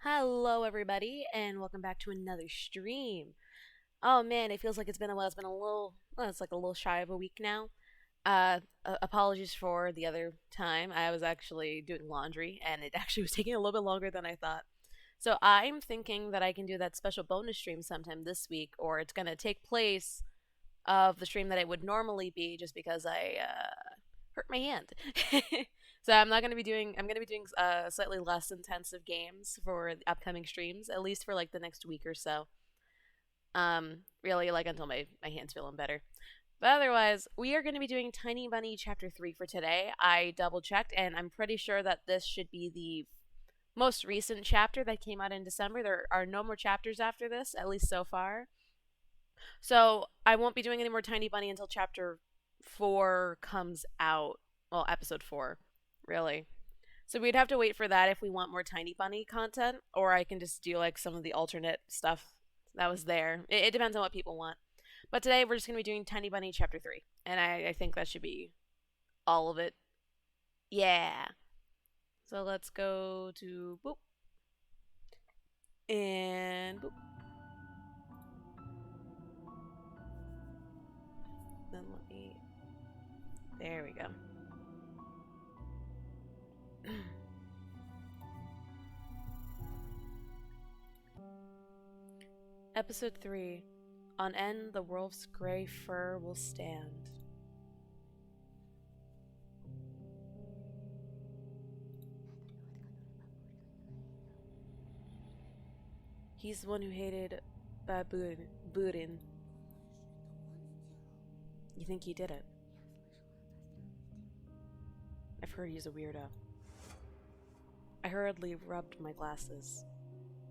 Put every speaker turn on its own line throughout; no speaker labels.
Hello, everybody, and welcome back to another stream. Oh man, it feels like it's been a while. It's been a little, well, it's like a little shy of a week now. Apologies for the other time. I was actually doing laundry, and it actually was taking a little bit longer than I thought. So I'm thinking that I can do that special bonus stream sometime this week, or it's gonna take place of the stream that it would normally be, just because I hurt my hand. So I'm not gonna be doing. I'm gonna be doing slightly less intensive games for the upcoming streams, at least for like the next week or so. Really like until my hand's feeling better. But otherwise, we are going to be doing Tiny Bunny Chapter 3 for today. I double checked, and I'm pretty sure that this should be the most recent chapter that came out in December. There are no more chapters after this, at least so far. So I won't be doing any more Tiny Bunny until Chapter 4 comes out. Well, Episode 4, really. So we'd have to wait for that if we want more Tiny Bunny content, or I can just do like some of the alternate stuff that was there. It depends on what people want. But today we're just going to be doing Tiny Bunny Chapter 3, and I think that should be all of it. Yeah. So let's go to boop and boop. Then let me. There we go. Episode 3. On end, the wolf's gray fur will stand. He's the one who hated Burin. You think he did it? I've heard he's a weirdo. I hurriedly rubbed my glasses.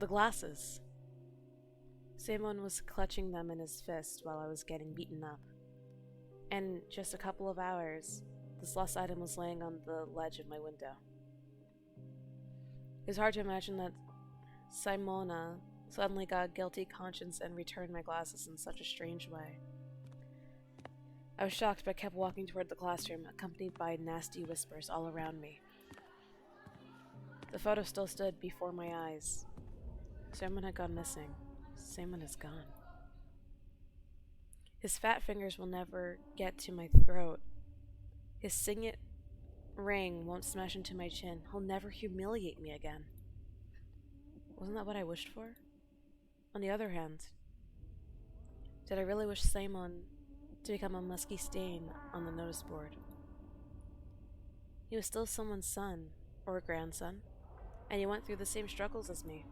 The glasses! Simon was clutching them in his fist while I was getting beaten up. In just a couple of hours, this lost item was laying on the ledge of my window. It was hard to imagine that Simona suddenly got a guilty conscience and returned my glasses in such a strange way. I was shocked but kept walking toward the classroom, accompanied by nasty whispers all around me. The photo still stood before my eyes. Simon had gone missing. Simon is gone. His fat fingers will never get to my throat. His signet ring won't smash into my chin. He'll never humiliate me again. Wasn't that what I wished for? On the other hand, did I really wish Simon to become a musky stain on the notice board? He was still someone's son, or a grandson, and he went through the same struggles as me.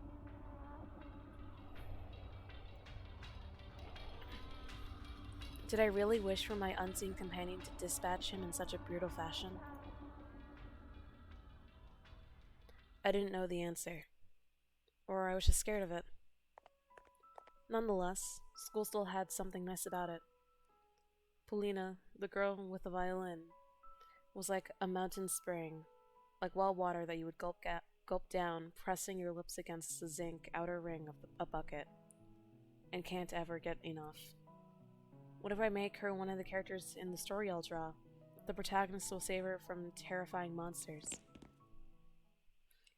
Did I really wish for my unseen companion to dispatch him in such a brutal fashion? I didn't know the answer, or I was just scared of it. Nonetheless, school still had something nice about it. Polina, the girl with the violin, was like a mountain spring, like well water that you would gulp down, pressing your lips against the zinc outer ring of a bucket, and can't ever get enough. What if I make her one of the characters in the story I'll draw? The protagonist will save her from terrifying monsters.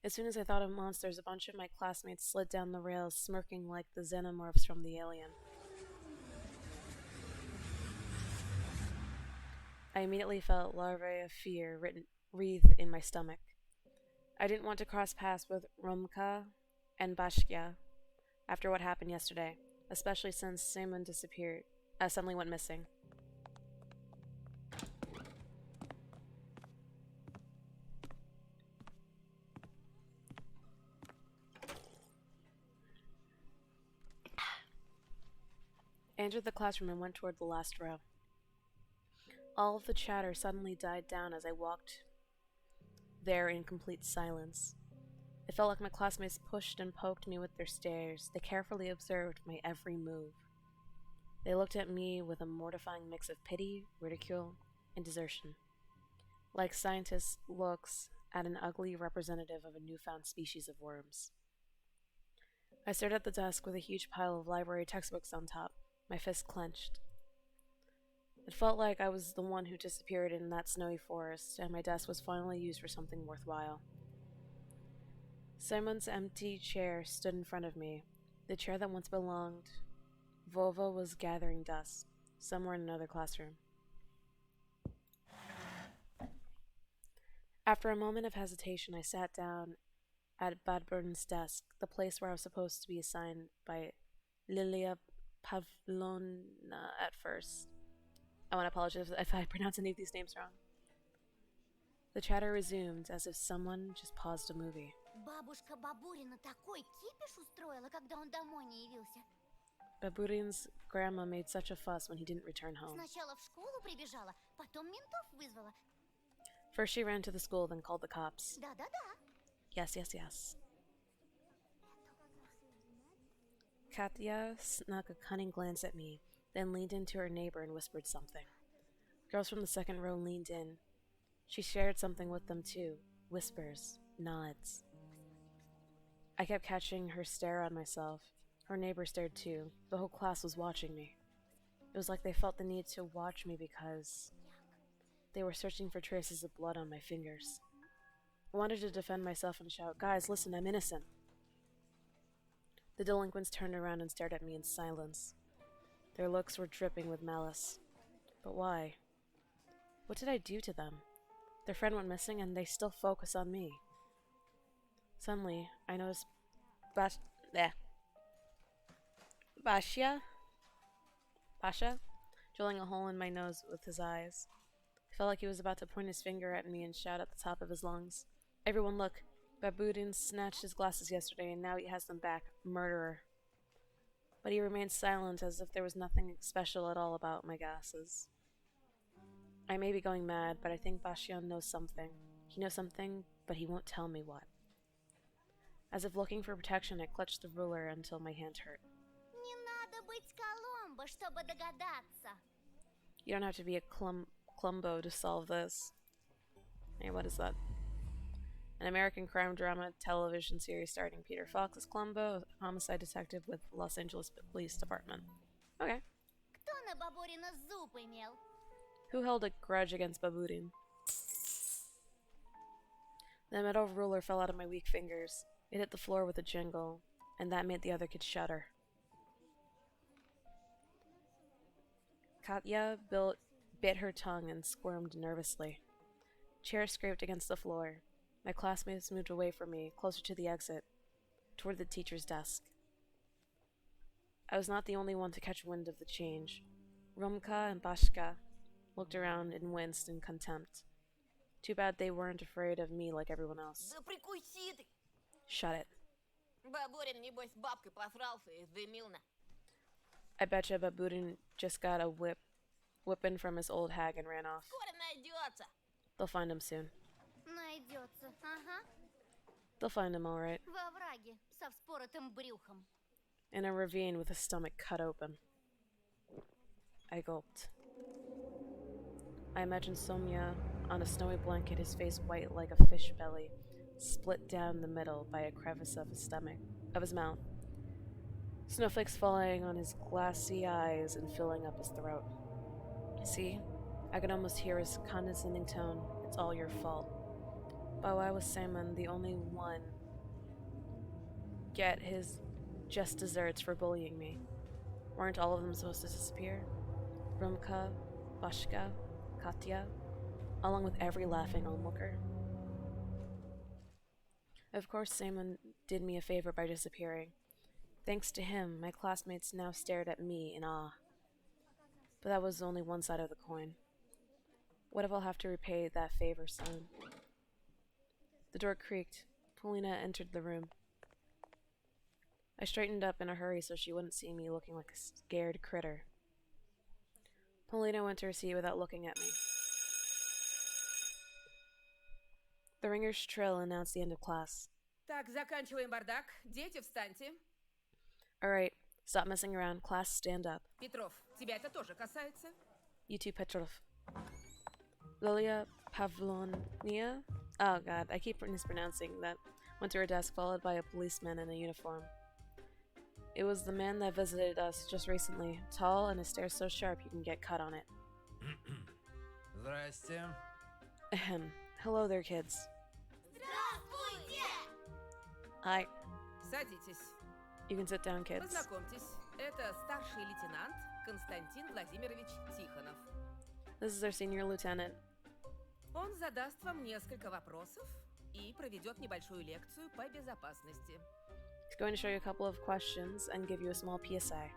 As soon as I thought of monsters, a bunch of my classmates slid down the rails, smirking like the xenomorphs from the Alien. I immediately felt larvae of fear wreathe in my stomach. I didn't want to cross paths with Romka and Bashkia after what happened yesterday, especially since Simon suddenly went missing. I entered the classroom and went toward the last row. All of the chatter suddenly died down as I walked there in complete silence. It felt like my classmates pushed and poked me with their stares. They carefully observed my every move. They looked at me with a mortifying mix of pity, ridicule, and desertion, like scientists' looks at an ugly representative of a newfound species of worms. I stared at the desk with a huge pile of library textbooks on top, my fist clenched. It felt like I was the one who disappeared in that snowy forest, and my desk was finally used for something worthwhile. Simon's empty chair stood in front of me, the chair that once belonged. Vova was gathering dust, somewhere in another classroom. After a moment of hesitation, I sat down at Badburn's desk, the place where I was supposed to be assigned by Lilia Pavlovna at first. I want to apologize if I pronounce any of these names wrong. The chatter resumed as if someone just paused a movie.
Бабушка Бабурина такой кипиш устроила, когда он домой не явился.
Baburin's grandma made such a fuss when he didn't return home.
Сначала в школу прибежала, потом ментов вызвала.
First she ran to the school, then called the cops.
Да-да-да.
Yes, yes, yes. Katya snuck a cunning glance at me, then leaned into her neighbor and whispered something. Girls from the second row leaned in. She shared something with them too. Whispers, nods. I kept catching her stare on myself. Her neighbor stared too. The whole class was watching me. It was like they felt the need to watch me because they were searching for traces of blood on my fingers. I wanted to defend myself and shout, "Guys, listen, I'm innocent." The delinquents turned around and stared at me in silence. Their looks were dripping with malice. But why? What did I do to them? Their friend went missing and they still focus on me. Suddenly, I noticed Basha drilling a hole in my nose with his eyes. I felt like he was about to point his finger at me and shout at the top of his lungs. "Everyone look! Baburin snatched his glasses yesterday and now he has them back. Murderer." But he remained silent as if there was nothing special at all about my glasses. I may be going mad, but I think Bashian knows something. He knows something, but he won't tell me what. As if looking for protection, I clutched the ruler until my hand hurt.
Не надо быть Коломбо, чтобы догадаться.
You don't have to be a Columbo to solve this. Hey, what is that? An American crime drama television series starring Peter Falk as Columbo, a homicide detective with Los Angeles Police Department. Okay.
Кто на Бабурина зуб имел?
Who held a grudge against Baburin? The metal ruler fell out of my weak fingers. It hit the floor with a jingle, and that made the other kids shudder. Katya bit her tongue and squirmed nervously. Chairs scraped against the floor. My classmates moved away from me, closer to the exit, toward the teacher's desk. I was not the only one to catch wind of the change. Rumka and Bashka looked around and winced in contempt. Too bad they weren't afraid of me like everyone else.
Да прикуси ты!
Shut it.
Бабурин, небось, с бабкой посрался и дымил на.
I betcha Baburin just got a whipping from his old hag and ran off.
Скоро найдется.
They'll find him soon.
Найдется, ага.
They'll find him all right.
Во овраге, со вспоротым брюхом.
In a ravine with his stomach cut open. I gulped. I imagined Somya on a snowy blanket, his face white like a fish belly, split down the middle by a crevice of his mouth. Snowflakes falling on his glassy eyes and filling up his throat. See? I could almost hear his condescending tone. It's all your fault. But why was Simon the only one get his just desserts for bullying me? Weren't all of them supposed to disappear? Rumka, Bashka, Katya, along with every laughing onlooker? Of course, Simon did me a favor by disappearing. Thanks to him, my classmates now stared at me in awe. But that was only one side of the coin. What if I'll have to repay that favor soon? The door creaked. Polina entered the room. I straightened up in a hurry so she wouldn't see me looking like a scared critter. Polina went to her seat without looking at me. The ringer's trill announced the end of class.
Так, заканчиваем бардак. Дети, встаньте.
Alright, stop messing around. Class, stand up.
Петров, тебя это тоже касается.
You too, Petrov. Lilia Pavlovna? Oh god, I keep mispronouncing that. Went to her desk, followed by a policeman in a uniform. It was the man that visited us just recently. Tall and his stare so sharp you can get cut on it.
Здрасте.
Ahem. Hello there, kids.
Здравствуйте!
Hi.
Садитесь.
You can sit down, kids.
Познакомьтесь. Это старший лейтенант Константин Владимирович Тихонов.
This is our senior lieutenant.
Он задаст вам несколько вопросов и проведет небольшую лекцию по безопасности.
He's going to show you a couple of questions and give you a small PSI.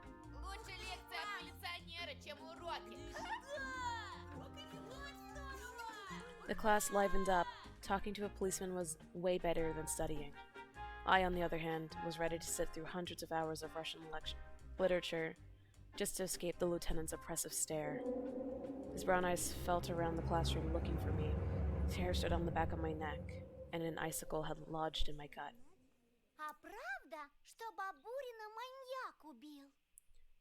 Лучше лекция от милиционера, чем уроки.
The class livened up. Talking to a policeman was way better than studying. I, on the other hand, was ready to sit through hundreds of hours of Russian literature just to escape the lieutenant's oppressive stare. His brown eyes felt around the classroom looking for me. His hair stood on the back of my neck, and an icicle had lodged in my gut.
А правда, что Бабурина маньяк убил?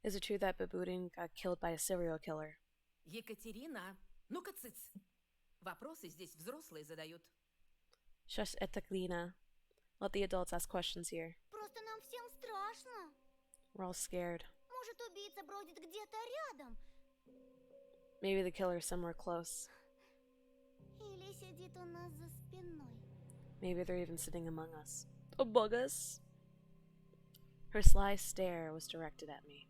Is it true that Baburin got killed by a serial killer?
Екатерина, ну-ка цыц. Вопросы здесь взрослые задают.
Shush, Etaklina. Let the adults ask questions here.
Просто нам всем страшно.
We're all scared.
Может, убийца бродит где-то рядом?
Maybe the killer's somewhere close.
Или сидит у нас за спиной?
Maybe they're even sitting among us. Among us? Her sly stare was directed at me.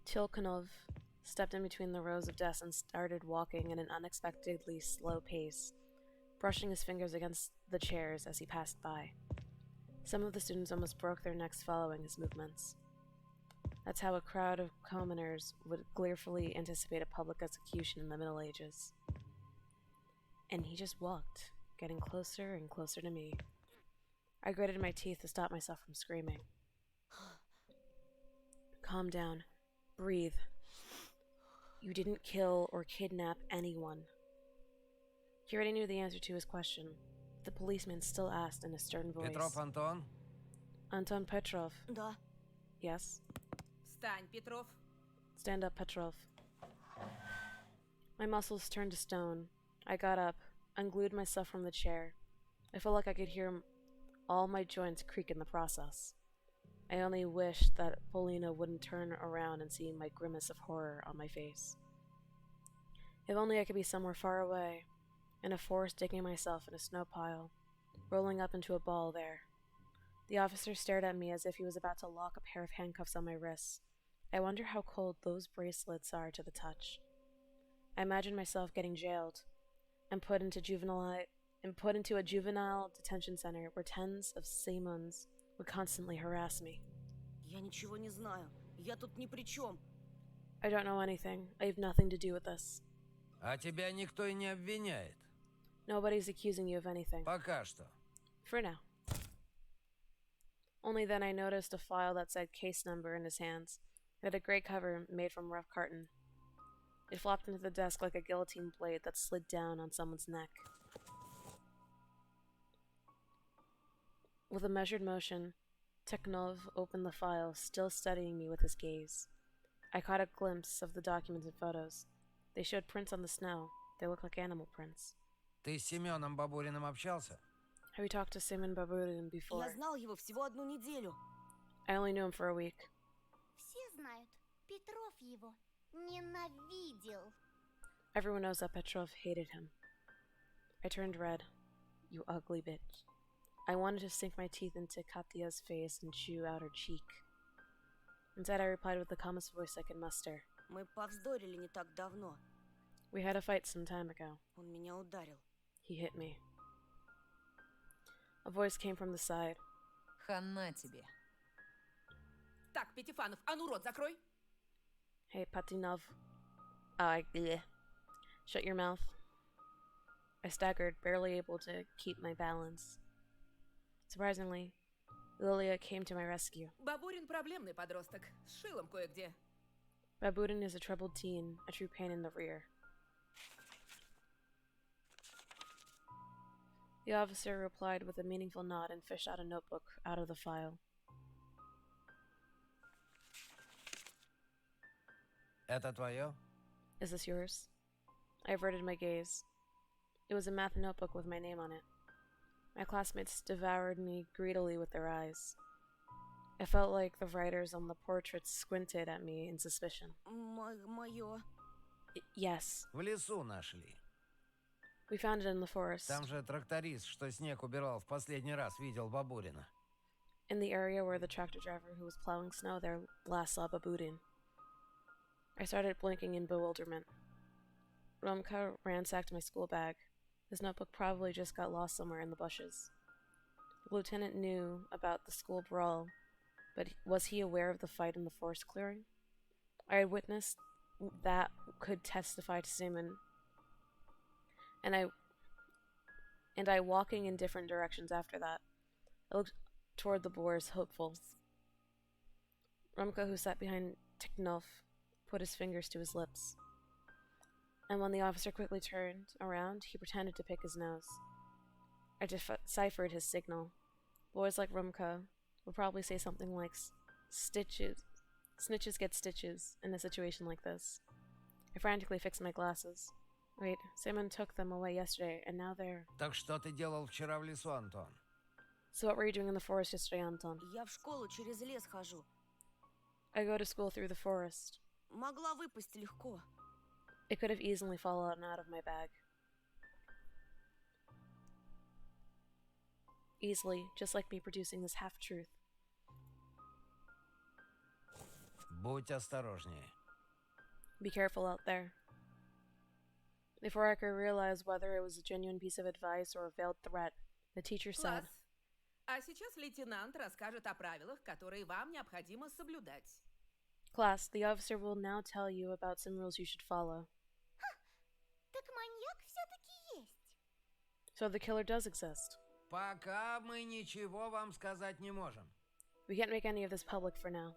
Tilkanov stepped in between the rows of desks and started walking at an unexpectedly slow pace, brushing his fingers against the chairs as he passed by. Some of the students almost broke their necks following his movements. That's how a crowd of commoners would gleefully anticipate a public execution in the Middle Ages. And he just walked, getting closer and closer to me. I gritted my teeth to stop myself from screaming. Calm down. Breathe. You didn't kill or kidnap anyone. He already knew the answer to his question. The policeman still asked in a stern voice.
Petrov Anton?
Anton Petrov.
Да.
Yes?
Встань, Петров.
Stand up, Petrov. My muscles turned to stone. I got up, unglued myself from the chair. I felt like I could hear all my joints creak in the process. I only wished that Polina wouldn't turn around and see my grimace of horror on my face. If only I could be somewhere far away, in a forest digging myself in a snow pile, rolling up into a ball there. The officer stared at me as if he was about to lock a pair of handcuffs on my wrists. I wonder how cold those bracelets are to the touch. I imagined myself getting jailed and put into a juvenile detention center where tens of Simons would constantly harass me.
Я ничего не знаю. Я тут ни при чем.
I don't know anything. I have nothing to do with this.
А тебя никто и не обвиняет.
Nobody's accusing you of anything.
Пока что.
For now. Only then I noticed a file that said case number in his hands. It had a gray cover made from rough carton. It flopped into the desk like a guillotine blade that slid down on someone's neck. With a measured motion, Teknov opened the file, still studying me with his gaze. I caught a glimpse of the documents and photos. They showed prints on the snow. They looked like animal prints.
Ты с Семеном Бабуриным общался?
Have you talked to Simon Baburin before?
Я знал его всего одну неделю.
I only knew him for a week.
Все знают, Петров его ненавидел.
Everyone knows that Petrov hated him. I turned red. You ugly bitch. I wanted to sink my teeth into Katya's face and chew out her cheek. Instead, I replied with the calmest voice I could muster.
Мы повздорили не так давно.
We had a fight some time ago.
Он меня ударил.
He hit me. A voice came from the side.
Хана тебе.
Так, Пятифанов, а ну рот закрой.
Hey, Patinov. Bleh. Shut your mouth. I staggered, barely able to keep my balance. Surprisingly, Lilia came to my rescue.
Бабурин проблемный подросток. С шилом кое-где.
Baburin is a troubled teen, a true pain in the rear. The officer replied with a meaningful nod and fished out a notebook out of the file.
Это твое?
Is this yours? I averted my gaze. It was a math notebook with my name on it. My classmates devoured me greedily with their eyes. I felt like the writers on the portraits squinted at me in suspicion.
Мое.
Yes.
В лесу нашли.
We found it in the forest,
Там же тракторист, что снег убирал в последний раз, видел Бабурина.
in the area where the tractor driver who was plowing snow there last saw Baburin. I started blinking in bewilderment. Romka ransacked my school bag. His notebook probably just got lost somewhere in the bushes. The lieutenant knew about the school brawl, but was he aware of the fight in the forest clearing? I had witnessed that could testify to Simon, and I walking in different directions after that. I looked toward the boars, hopeful. Rumka, who sat behind Tikhnov, put his fingers to his lips. And when the officer quickly turned around, he pretended to pick his nose. I deciphered his signal. Boys like Rumka would probably say something like snitches get stitches in a situation like this. I frantically fixed my glasses. Wait, Simon took them away yesterday, and now they're...
Так что ты делал вчера в лесу, Антон?
So what were you doing in the forest yesterday, Anton?
Я в школу через лес хожу.
I go to school through the forest.
Могла выпасть легко.
It could have easily fallen out of my bag. Easily, just like me producing this half-truth.
Будь осторожнее.
Be careful out there. Before I could realize whether it was a genuine piece of advice or a veiled threat, the teacher said,
Класс. А сейчас лейтенант расскажет о правилах, которые вам необходимо соблюдать.
Class, the officer will now tell you about some rules you should follow.
Так маньяк все-таки есть.
So the killer does exist.
Пока мы ничего вам сказать не можем.
We can't make any of this public for now.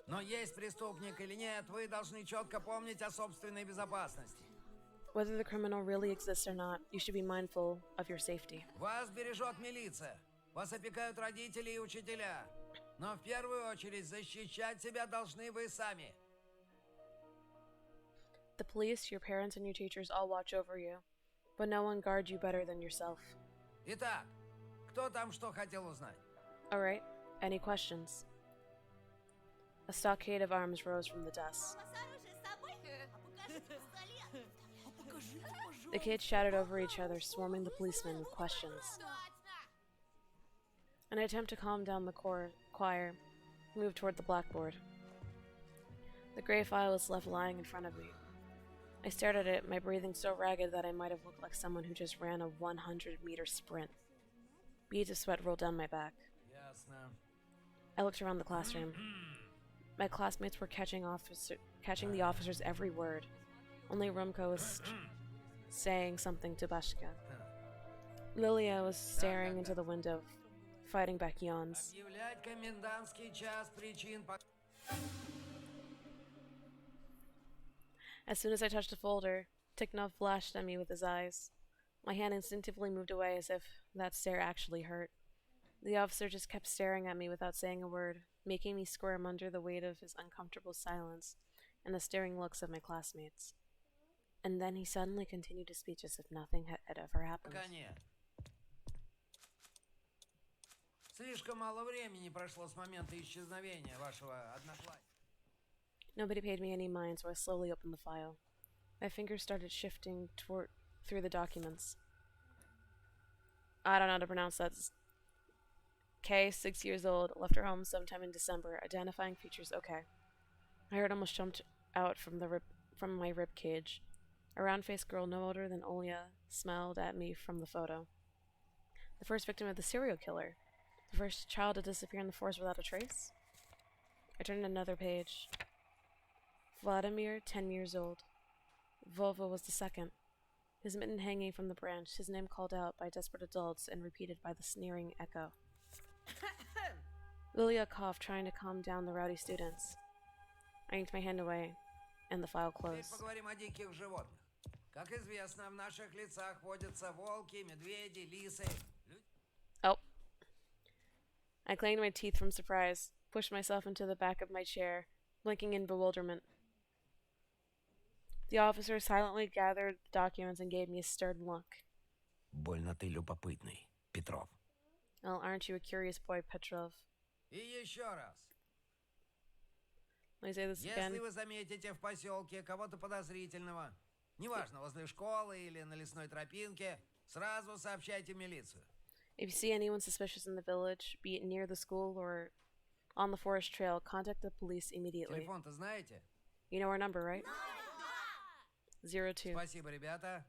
Но есть преступник или нет, вы должны четко помнить о собственной безопасности.
Whether the criminal really exists or not, you should be mindful of your safety.
Вас бережет милиция. Вас опекают родители и учителя. Но в первую очередь защищать себя должны вы сами.
The police, your parents, and your teachers all watch over you, but no one guards you better than yourself.
Итак, кто там что хотел узнать?
Alright, any questions? A stockade of arms rose from the dust.
У вас оружие с собой? А покажите пистолет. А покажите, пожалуйста.
The kids shouted over each other, swarming the policemen with questions. An attempt to calm down the choir moved toward the blackboard. The gray file was left lying in front of me. I stared at it, my breathing so ragged that I might have looked like someone who just ran a 100-meter sprint. Beads of sweat rolled down my back.
Ясно.
I looked around the classroom. My classmates were catching the officer's every word. Only Rumko was saying something to Bashka. Lilia was staring into the window, fighting back yawns.
Объявлять комендантский час причин по...
As soon as I touched a folder, Tikhnov flashed at me with his eyes. My hand instinctively moved away as if that stare actually hurt. The officer just kept staring at me without saying a word, making me squirm under the weight of his uncomfortable silence and the staring looks of my classmates. And then he suddenly continued to speak as if nothing had ever happened.
Пока нет. Слишком мало времени прошло с момента исчезновения вашего одноклассника.
Nobody paid me any mind, so I slowly opened the file. My fingers started shifting through the documents. I don't know how to pronounce that. K, 6 years old, left her home sometime in December. Identifying features, okay. My heart almost jumped out from my rib cage. A round-faced girl no older than Olya smiled at me from the photo. The first victim of the serial killer. The first child to disappear in the forest without a trace. I turned another page. Vladimir, 10 years old. Vova was the second. His mitten hanging from the branch, his name called out by desperate adults and repeated by the sneering echo. Lilia coughed, trying to calm down the rowdy students. I yanked my hand away, and the file
Теперь
closed.
поговорим о диких животных. Как известно, в наших лицах водятся волки, медведи, лисы.
Oh. I clanged my teeth from surprise, pushed myself into the back of my chair, blinking in bewilderment. The officer silently gathered the documents and gave me a stern look.
Больно ты любопытный, Петров.
Well, aren't you a curious boy, Petrov?
И еще раз.
Let me say this again.
Если вы заметите в поселке кого-то подозрительного, Неважно, возле школы или на лесной тропинке, сразу сообщайте в милицию.
If you see anyone suspicious in the village, be it near the school or on the forest trail, contact the police immediately.
Телефон-то знаете?
You know our number, right? 02.
Спасибо, ребята.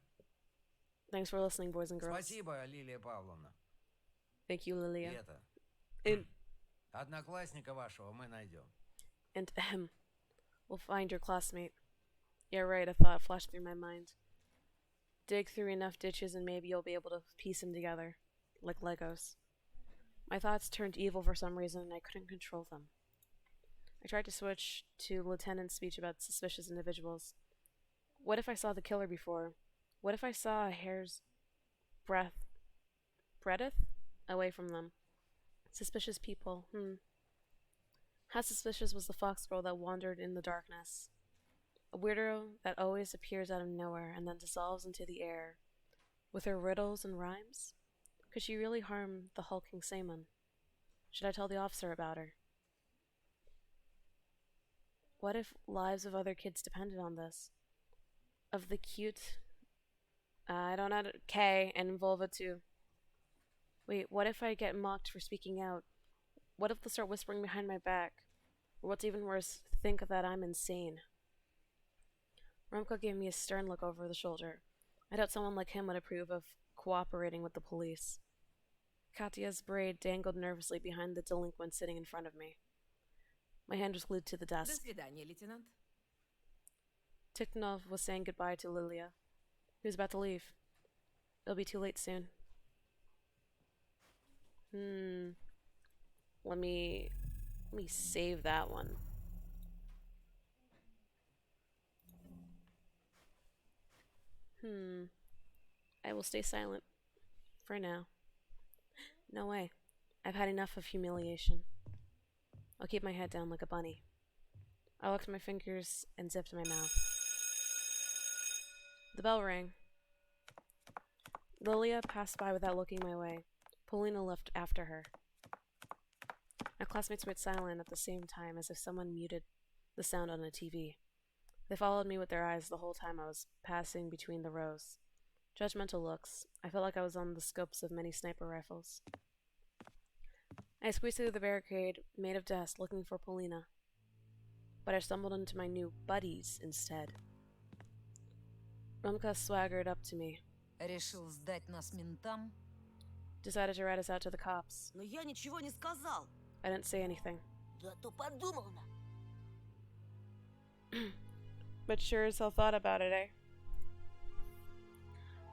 Thanks for listening, boys and girls.
Спасибо, Лилия Павловна.
Thank you,
И
Lilia.
это,
And,
одноклассника вашего мы найдем.
and we'll find your classmate. Yeah, right, a thought flashed through my mind. Dig through enough ditches and maybe you'll be able to piece them together, like Legos. My thoughts turned evil for some reason and I couldn't control them. I tried to switch to Lieutenant's speech about suspicious individuals. What if I saw the killer before? What if I saw a hair's breadth away from them? Suspicious people, How suspicious was the fox girl that wandered in the darkness? A weirdo that always appears out of nowhere and then dissolves into the air. With her riddles and rhymes? Could she really harm the hulking Saemon? Should I tell the officer about her? What if lives of other kids depended on this? Of the cute... I don't know... K and Vulva too. Wait, what if I get mocked for speaking out? What if they'll start whispering behind my back? Or what's even worse, think that I'm insane? Rumka gave me a stern look over the shoulder. I doubt someone like him would approve of cooperating with the police. Katya's braid dangled nervously behind the delinquent sitting in front of me. My hand was glued to the
До
desk.
свидания, лейтенант.
Tikhonov was saying goodbye to Lilia. He was about to leave. It'll be too late soon. Let me save that one. I will stay silent. For now. No way. I've had enough of humiliation. I'll keep my head down like a bunny. I locked my fingers and zipped my mouth. The bell rang. Lilia passed by without looking my way. Polina left after her. My classmates went silent at the same time, as if someone muted the sound on a TV. They followed me with their eyes the whole time I was passing between the rows. Judgmental looks. I felt like I was on the scopes of many sniper rifles. I squeezed through the barricade, made of dust, looking for Polina. But I stumbled into my new buddies instead. Rumka swaggered up to me,
Решил сдать нас ментам?
decided to rat us out to the cops.
Но я ничего не сказал.
I didn't say anything.
Да то подумал на.
But sure as hell thought about it, eh?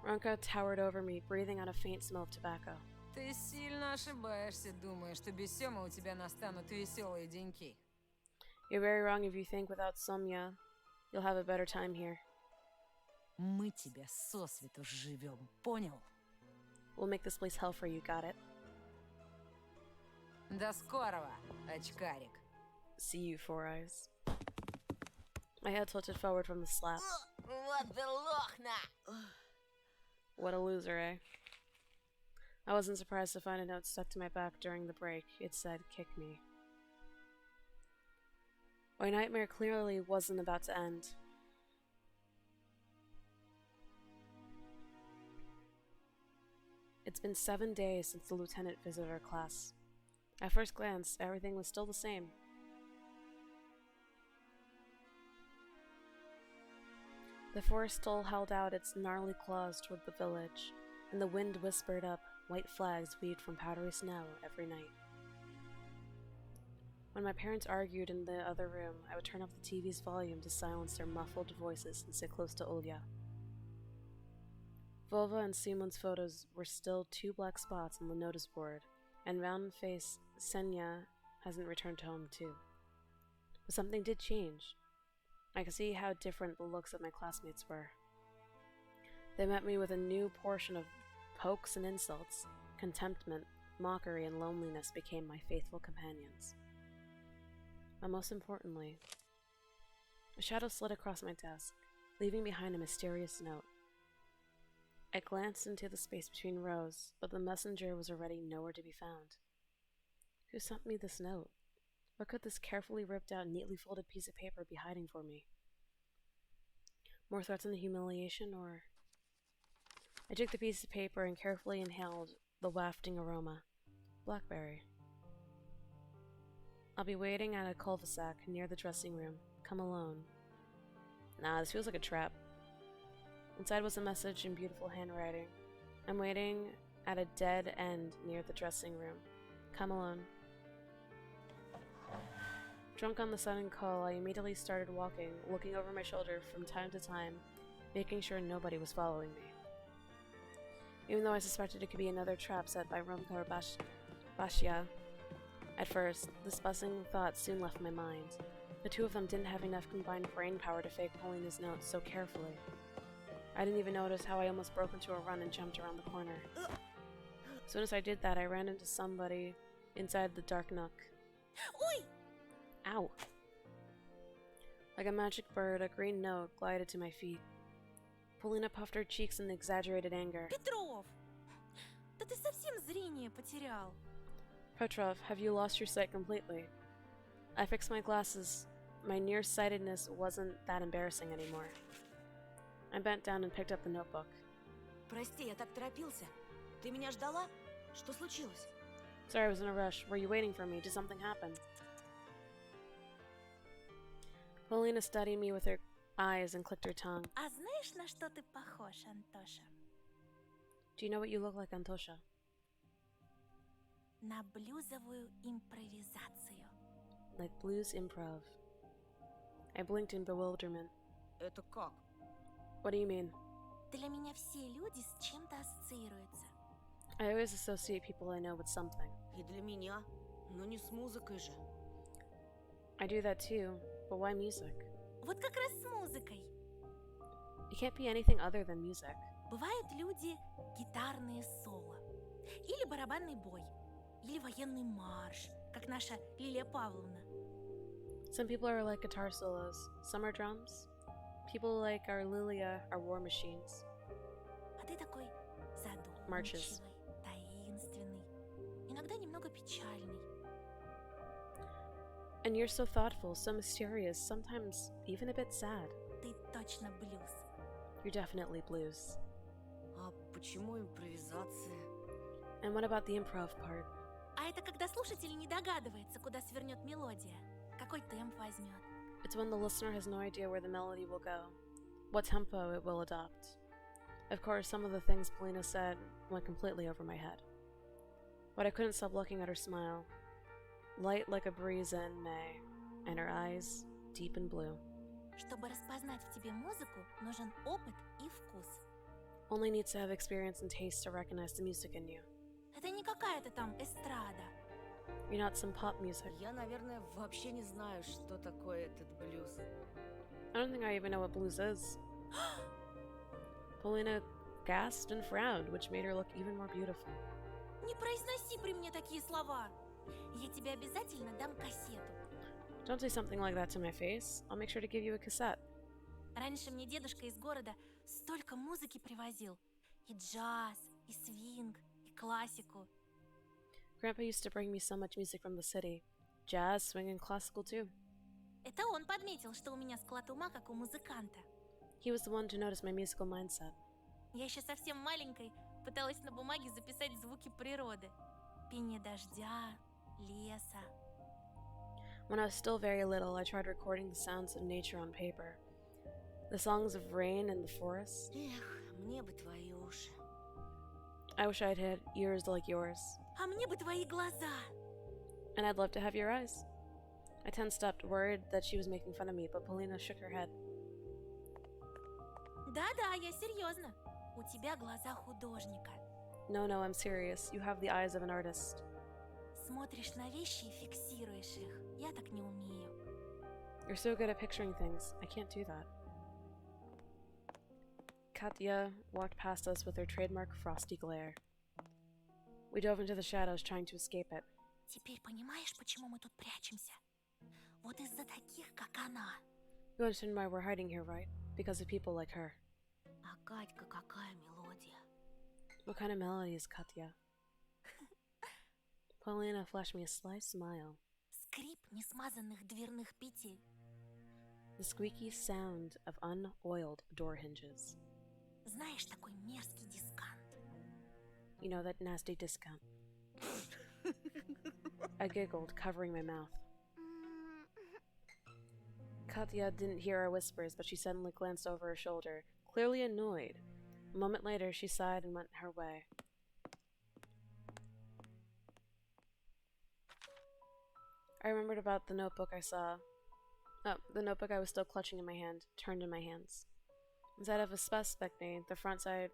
Ronka towered over me, breathing out a faint smell of tobacco.
Ты сильно ошибаешься, думая, что без Сёмы у тебя настанут веселые деньки.
You're very wrong if you think without Somya, you'll have a better time here.
Мы тебя сосвету живем, понял?
We'll make this place hell for you, got it?
До скорого, очкарик.
See you, Four Eyes. My head tilted forward from the slap.
Вот the лохна!
What a loser, eh? I wasn't surprised to find a note stuck to my back during the break. It said, "Kick me." My nightmare clearly wasn't about to end. It's been 7 days since the lieutenant visited our class. At first glance, everything was still the same. The forest still held out its gnarly claws toward the village, and the wind whispered up white flags weaved from powdery snow every night. When my parents argued in the other room, I would turn up the TV's volume to silence their muffled voices and sit close to Olya. Volva and Simon's photos were still 2 black spots on the notice board, and round-faced Senya hasn't returned home too. But something did change. I could see how different the looks of my classmates were. They met me with a new portion of pokes and insults. Contentment, mockery, and loneliness became my faithful companions. But most importantly, a shadow slid across my desk, leaving behind a mysterious note. I glanced into the space between rows, but the messenger was already nowhere to be found. Who sent me this note? What could this carefully ripped out, neatly folded piece of paper be hiding for me? More threats and humiliation, or... I took the piece of paper and carefully inhaled the wafting aroma. Blackberry. I'll be waiting at a cul-de-sac near the dressing room. Come alone. Nah, this feels like a trap. Inside was a message in beautiful handwriting. I'm waiting at a dead end near the dressing room. Come alone. Drunk on the sudden call, I immediately started walking, looking over my shoulder from time to time, making sure nobody was following me. Even though I suspected it could be another trap set by Rumka or Bashia, at first, this buzzing thought soon left my mind. The two of them didn't have enough combined brain power to fake Paulina's notes so carefully. I didn't even notice how I almost broke into a run and jumped around the corner. As soon as I did that, I ran into somebody inside the dark nook.
Ой!
Ow! Like a magic bird, a green note glided to my feet. Paulina puffed her cheeks in exaggerated anger.
Петров! Да ты совсем зрение потерял.
Petrov, have you lost your sight completely? I fixed my glasses. My nearsightedness wasn't that embarrassing anymore. I bent down and picked up the notebook.
Прости, я так торопился. Ты меня ждала? Что случилось?
Sorry, I was in a rush. Were you waiting for me? Did something happen? Paulina studied me with her eyes and clicked her tongue.
А знаешь, на что ты похож, Антоша?
Do you know what you look like, Antosha?
На блюзовую импровизацию.
Like blues improv. I blinked in bewilderment.
Это как?
What do you mean?
Для меня все люди с чем-то ассоциируются.
I always associate people I know with something.
И для меня, но не с музыкой же.
I do that too, but why music?
Вот как раз с музыкой.
It can't be anything other than music.
Бывают люди гитарные соло, или барабанный бой, или военный марш, как наша Лилия Павловна.
Some people are like guitar solos, some are drums. People like our Lilia are war machines.
А ты такой
Marches.
задумчивый, таинственный, иногда немного печальный.
And you're so thoughtful, so mysterious, sometimes even a bit sad.
Ты точно блюз.
You're definitely blues.
А почему импровизация?
And what about the improv part?
А это когда слушатель не догадывается, куда свернет мелодия, какой темп возьмет.
It's when the listener has no idea where the melody will go, what tempo it will adopt. Of course, some of the things Polina said went completely over my head. But I couldn't stop looking at her smile. Light like a breeze in May, and her eyes deep and blue.
Чтобы распознать в тебе музыку, нужен опыт и вкус.
Only needs to have experience and taste to recognize the music in you.
Это не какая-то там эстрада.
You're not some pop music.
Я, наверное, вообще не знаю, что такое этот блюз.
I don't think I even know what blues is. Polina gasped and frowned, which made her look even more beautiful.
Не произноси при мне такие слова. Я тебе обязательно дам кассету.
Don't say something like that to my face. I'll make sure to give you a cassette.
Раньше мне дедушка из города столько музыки привозил. И джаз, и свинг, и классику.
Grandpa used to bring me so much music from the city. Jazz, swing, and classical too.
Это он подметил, что у меня склад ума, как у музыканта.
He was the one to notice my musical mindset.
Я еще совсем маленькой пыталась на бумаге записать звуки природы. Пение дождя, леса.
When I was still very little, I tried recording the sounds of nature on paper. The songs of rain and the forest.
Эх, мне бы твои уши.
I wish I'd had ears like yours.
А мне бы твои глаза.
And I'd love to have your eyes. I tensed up, worried that she was making fun of me, but Polina shook her head.
Да-да, я серьезно. У тебя глаза художника.
No, I'm serious. You have the eyes of an artist.
Смотришь на вещи и фиксируешь их. Я так не умею.
You're so good at picturing things. I can't do that. Katya walked past us with her trademark frosty glare. We dove into the shadows, trying to escape it.
Теперь понимаешь, почему мы тут прячемся? Вот из-за таких, как она.
You understand why we're hiding here, right? Because of people like her.
А Катька какая мелодия?
What kind of melody is Katya? Paulina flashed me a sly smile.
Скрип несмазанных дверных петель.
The squeaky sound of unoiled door hinges.
Знаешь, такой мерзкий дискант.
You know, that nasty discount. I giggled, covering my mouth. Katya didn't hear our whispers, but she suddenly glanced over her shoulder, clearly annoyed. A moment later, she sighed and went her way. I remembered about the notebook I saw. Oh, the notebook I was still clutching in my hand, turned in my hands. Instead of a suspect name, the front side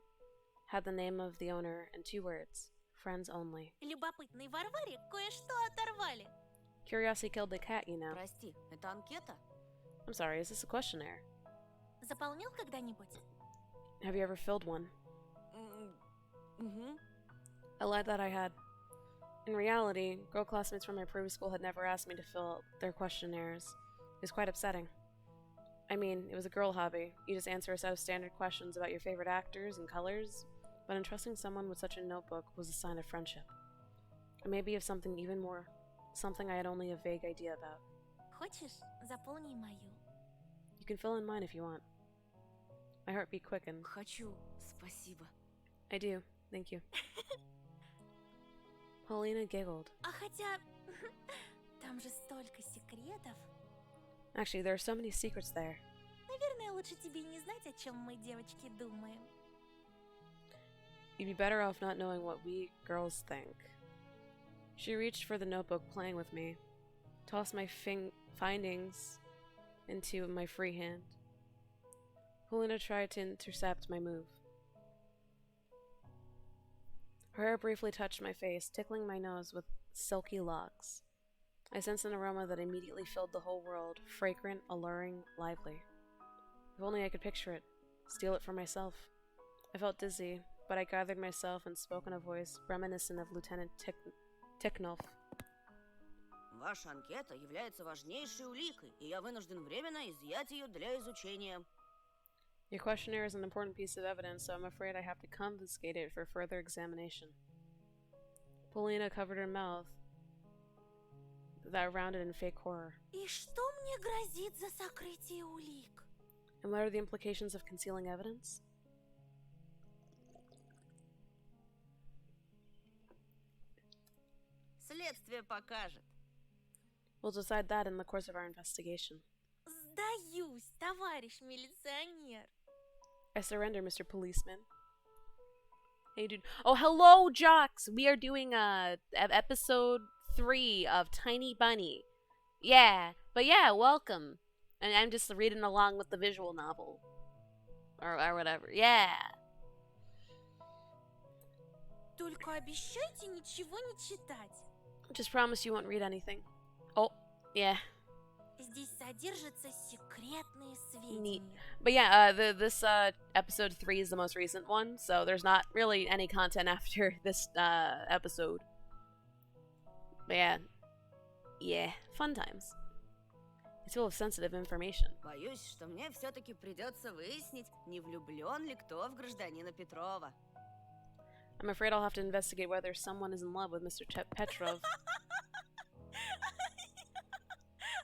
had the name of the owner and 2 words, friends only.
Любопытной Варваре кое-что оторвали.
Curiosity killed the cat, you know.
Прости, это анкета?
I'm sorry, is this a questionnaire?
Заполнял когда-нибудь?
Have you ever filled one?
Угу.
I lied that I had. In reality, girl classmates from my previous school had never asked me to fill out their questionnaires. It was quite upsetting. I mean, it was a girl hobby. You just answer a set of standard questions about your favorite actors and colors, but entrusting someone with such a notebook was a sign of friendship. Or maybe of something even more, something I had only a vague idea about.
Хочешь, заполни мою?
You can fill in mine if you want. My heartbeat quickened.
Хочу, спасибо.
I do, thank you. Paulina giggled.
А хотя, там же столько секретов.
Actually, there are so many secrets there.
Наверное, лучше тебе не знать, о чем мы, девочки, думаем.
You'd be better off not knowing what we girls think. She reached for the notebook, playing with me, tossed my findings into my free hand. Paulina tried to intercept my move. Her hair briefly touched my face, tickling my nose with silky locks. I sensed an aroma that immediately filled the whole world, fragrant, alluring, lively. If only I could picture it, steal it for myself. I felt dizzy, but I gathered myself and spoke in a voice reminiscent of Lieutenant Ticknov.
Ваша анкета является важнейшей уликой, и я вынужден временно изъять ее для изучения.
Your questionnaire is an important piece of evidence, so I'm afraid I have to confiscate it for further examination. Paulina covered her mouth, that rounded in fake horror.
И что мне грозит за сокрытие улик?
And what are the implications of concealing evidence?
Следствие покажет.
We'll decide that in the course of our investigation.
Сдаюсь, товарищ милиционер.
I surrender, Mr. Policeman. Hey, dude. Oh, hello, jocks! We are doing episode 3 of Tiny Bunny. Yeah, but yeah, welcome. And I'm just reading along with the visual novel. Or whatever. Yeah.
Только обещайте ничего не читать.
Just promise you won't read anything. Oh, yeah.
Здесь содержатся секретные сведения.
But yeah, this episode 3 is the most recent one, so there's not really any content after this episode. But yeah, fun times. It's full of sensitive information.
Боюсь, что мне все-таки придется выяснить, не влюблен ли кто в гражданина Петрова.
I'm afraid I'll have to investigate whether someone is in love with Mr. Petrov.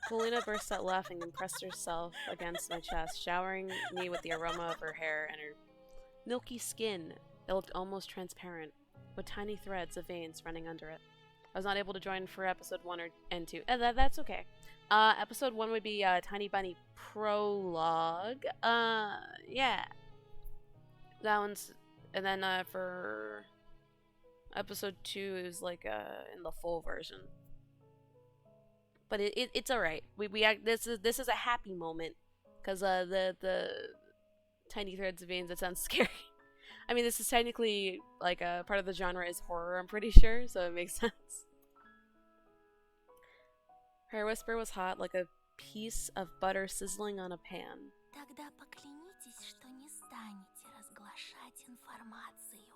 Paulina burst out laughing and pressed herself against my chest, showering me with the aroma of her hair and her milky skin that looked almost transparent, with tiny threads of veins running under it. I was not able to join for episode 1 and 2. That's okay. Episode 1 would be Tiny Bunny Prologue. Yeah. That one's... And then for episode 2 is like in the full version. But it's alright. This is a happy moment because the tiny threads of veins. That sounds scary. I mean, this is technically like a part of the genre is horror. I'm pretty sure, so it makes sense. Her whisper was hot, like a piece of butter sizzling on a pan.
Тогда поклянитесь, что не станете разглашать информацию.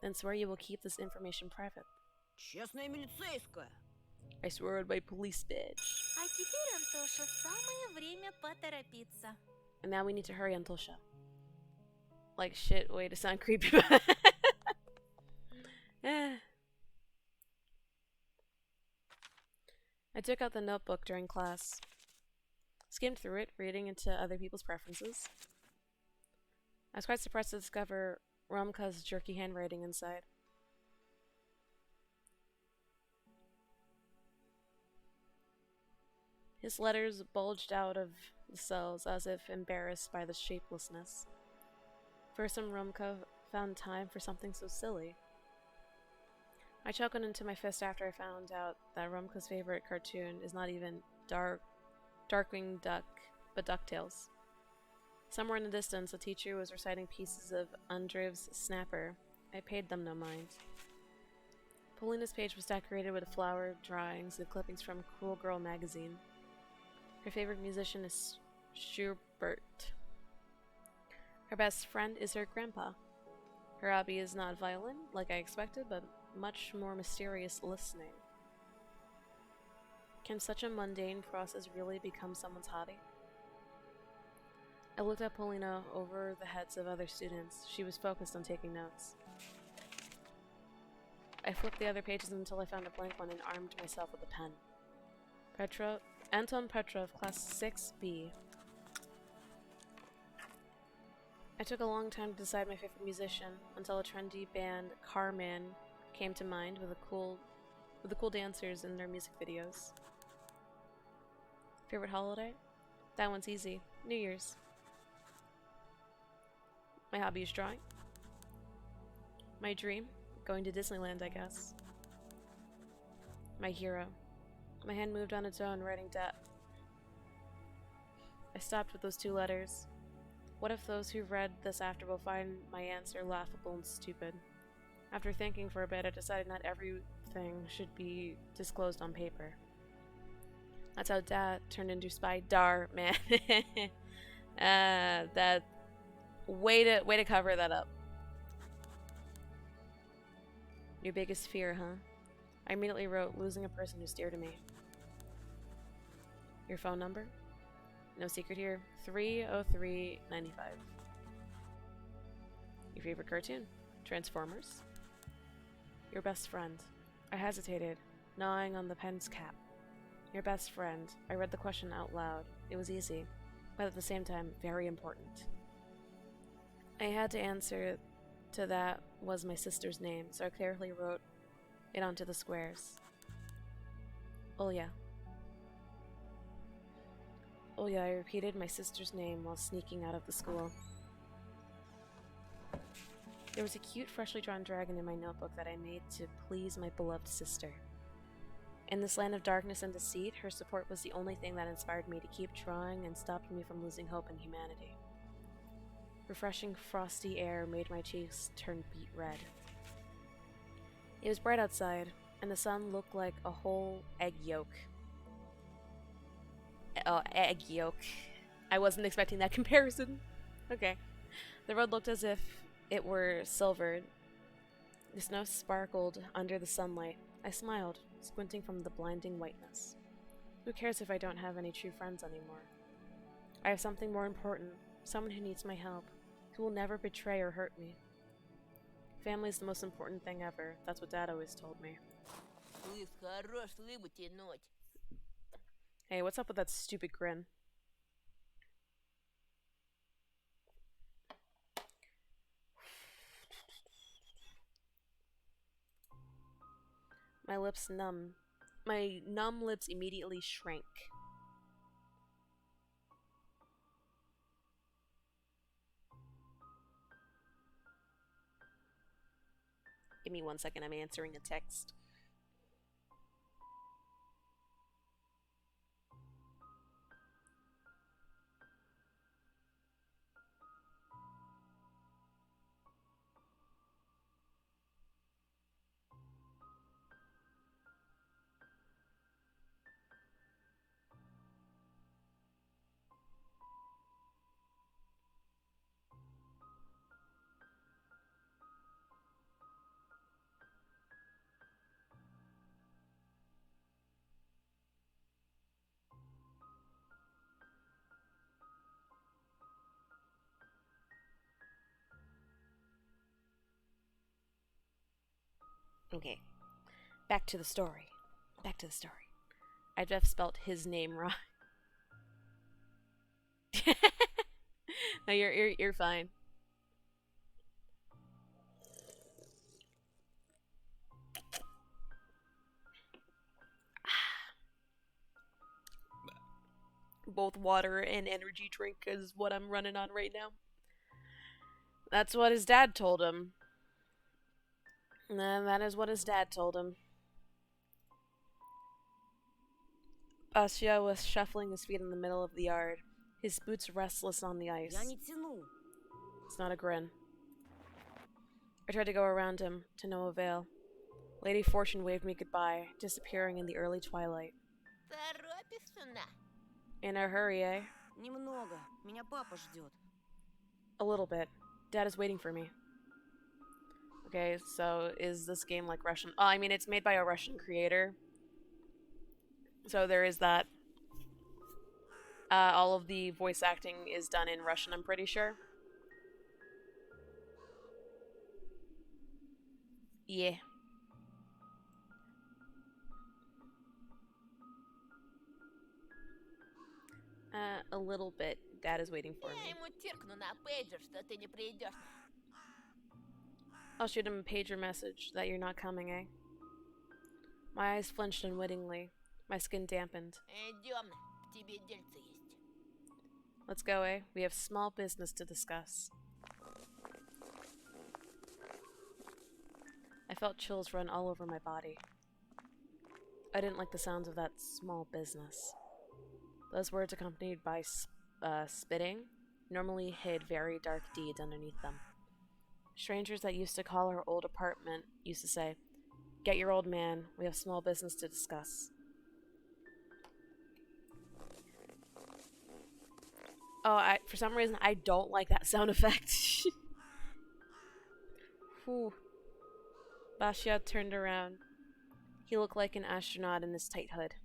Then swear you will keep this information private.
Честная милицейская.
I swear it by police bitch.
А теперь, Антоша, самое время поторопиться.
And now we need to hurry, Antosha. Like shit, way to sound creepy. I took out the notebook during class. skimmed through it, reading into other people's preferences. I was quite surprised to discover Romka's jerky handwriting inside. His letters bulged out of the cells as if embarrassed by the shapelessness. First time Romka found time for something so silly. I chuckled into my fist after I found out that Romka's favorite cartoon is not even Darkwing Duck, but DuckTales. Somewhere in the distance, a teacher was reciting pieces of Andrew's Snapper. I paid them no mind. Paulina's page was decorated with flower drawings and clippings from Cruel Girl magazine. Her favorite musician is Schubert. Her best friend is her grandpa. Her hobby is not violin, like I expected, but much more mysterious listening. Can such a mundane process really become someone's hobby? I looked at Paulina over the heads of other students. She was focused on taking notes. I flipped the other pages until I found a blank one and armed myself with a pen. Anton Petrov, Class 6B. I took a long time to decide my favorite musician until a trendy band, Carman, came to mind with the cool dancers in their music videos. Favorite holiday? That one's easy. New Year's. My hobby is drawing. My dream? Going to Disneyland, I guess. My hero. My hand moved on its own, writing debt. I stopped with those two letters. What if those who read this after will find my answer laughable and stupid? After thinking for a bit, I decided not everything should be disclosed on paper. That's how Dad turned into Spy. Dar, man. That way to cover that up. Your biggest fear, huh? I immediately wrote losing a person who's dear to me. Your phone number? No secret here. 30395. Your favorite cartoon? Transformers. Your best friend. I hesitated, gnawing on the pen's cap. Your best friend. I read the question out loud. It was easy, but at the same time, very important. I had to answer to that was my sister's name, so I carefully wrote it onto the squares. Olya. Olya, I repeated my sister's name while sneaking out of the school. There was a cute, freshly drawn dragon in my notebook that I made to please my beloved sister. In this land of darkness and deceit, her support was the only thing that inspired me to keep trying and stopped me from losing hope in humanity. Refreshing, frosty air made my cheeks turn beet red. It was bright outside, and the sun looked like a whole egg yolk. Oh, egg yolk. I wasn't expecting that comparison. Okay. The road looked as if it were silvered. The snow sparkled under the sunlight. I smiled, squinting from the blinding whiteness. Who cares if I don't have any true friends anymore? I have something more important, someone who needs my help, who will never betray or hurt me. Family is the most important thing ever. That's what Dad always told me.
Лыс, хорош рыбу тянуть.
Hey, what's up with that stupid grin? My lips numb. My numb lips immediately shrank. Give me 1 second, I'm answering a text. Okay, back to the story. I'd have spelt his name wrong. No, you're fine. Both water and energy drink is what I'm running on right now. That's what his dad told him. And that is what his dad told him. Asya was shuffling his feet in the middle of the yard, his boots restless on the ice.
Я не тяну.
It's not a grin. I tried to go around him, to no avail. Lady Fortune waved me goodbye, disappearing in the early twilight.
Торопишься на?
In a hurry, eh?
Немного. Меня папа ждет.
A little bit. Dad is waiting for me. Okay, so is this game like Russian? Oh, I mean, it's made by a Russian creator. So there is that. All of the voice acting is done in Russian, I'm pretty sure. Yeah. A little bit. Dad is waiting for
Я
me.
ему тиркну на пейджер, что ты не придешь.
I'll shoot him a pager message that you're not coming, eh? My eyes flinched unwittingly. My skin dampened.
Идем, к тебе дельце есть.
Let's go, eh? We have small business to discuss. I felt chills run all over my body. I didn't like the sounds of that small business. Those words, accompanied by spitting, normally hid very dark deeds underneath them. Strangers that used to call our old apartment used to say, "Get your old man, we have small business to discuss." Oh, for some reason, I don't like that sound effect. Whew. Basha turned around. He looked like an astronaut in his tight hood.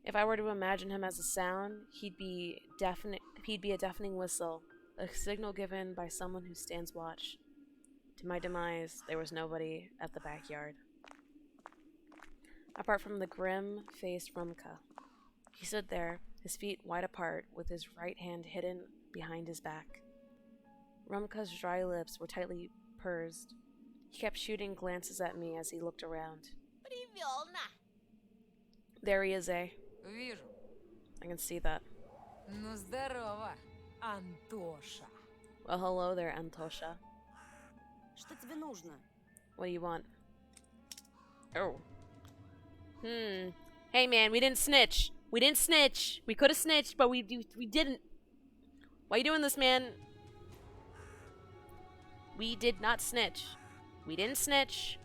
If I were to imagine him as a sound, he'd be a deafening whistle, a signal given by someone who stands watch. To my demise, there was nobody at the backyard. Apart from the grim-faced Rumka. He stood there, his feet wide apart, with his right hand hidden behind his back. Rumka's dry lips were tightly pursed. He kept shooting glances at me as he looked around.
Привел на.
There he is, eh?
Вижу.
I can see that.
Ну, здорово, Антоша.
Well, hello there, Antosha.
Что тебе нужно?
What do you want? Oh. Hey, man, we didn't snitch. We didn't snitch. We could have snitched, but we didn't. Why you doing this, man? We did not snitch. We didn't snitch.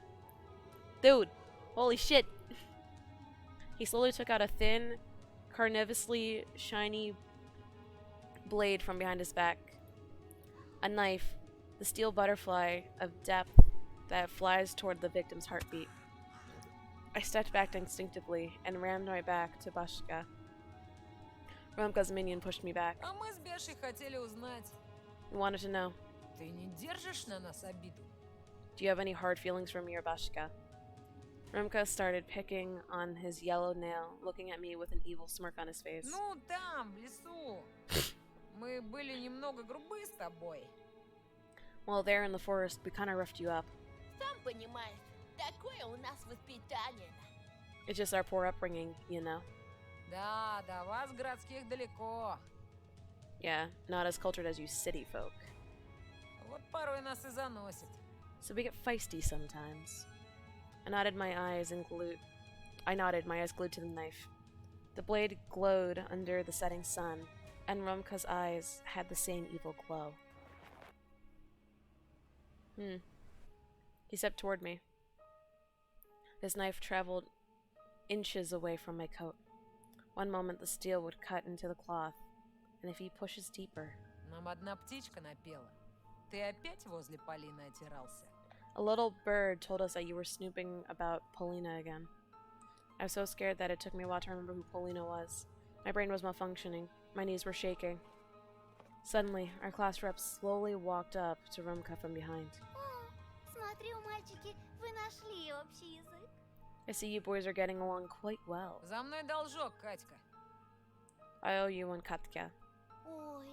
Dude, holy shit. He slowly took out a thin, carnivorously shiny blade from behind his back. A knife, the steel butterfly of depth that flies toward the victim's heartbeat. I stepped back instinctively and rammed my back to Bashka. Rumka's minion pushed me back.
А мы с Бешей хотели узнать,
He wanted to know,
ты не держишь на нас обиду?
do you have any hard feelings for me or Bashka? Rumka started picking on his yellow nail, looking at me with an evil smirk on his face.
Ну, там, в лесу. Мы были немного грубы с тобой.
Well, there in the forest, we kind of roughed you up.
Сам понимаешь, такое у нас воспитание.
It's just our poor upbringing, you know?
Да, до вас, городских, далеко.
Yeah, not as cultured as you city folk.
Вот порой нас и заносит.
So we get feisty sometimes. I nodded, my eyes glued to the knife. The blade glowed under the setting sun, and Rumka's eyes had the same evil glow. He stepped toward me. His knife traveled inches away from my coat. One moment the steel would cut into the cloth, and if he pushes deeper...
Нам одна птичка напела. Ты опять возле Полины отирался?
A little bird told us that you were snooping about Polina again. I was so scared that it took me a while to remember who Polina was. My brain was malfunctioning. My knees were shaking. Suddenly, our class rep slowly walked up to Rumka from behind.
Смотрю, мальчики, вы нашли общий язык.
I see you boys are getting along quite well.
За мной должок, Катька.
I owe you one, Katya.
Ой,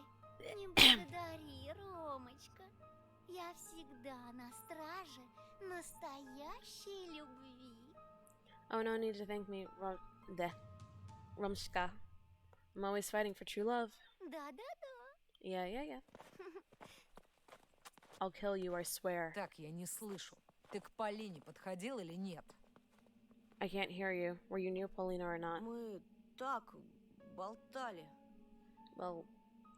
не благодари, Ромочка. Я всегда на страже настоящей любви.
Oh, no need to thank me, Rumska. I'm always fighting for true love.
Да-да-да.
Yeah. I'll kill you, I swear.
Так, я не слышу. Ты к Полине подходил или нет?
I can't hear you. Were you near Paulina or not?
Мы так болтали.
Well,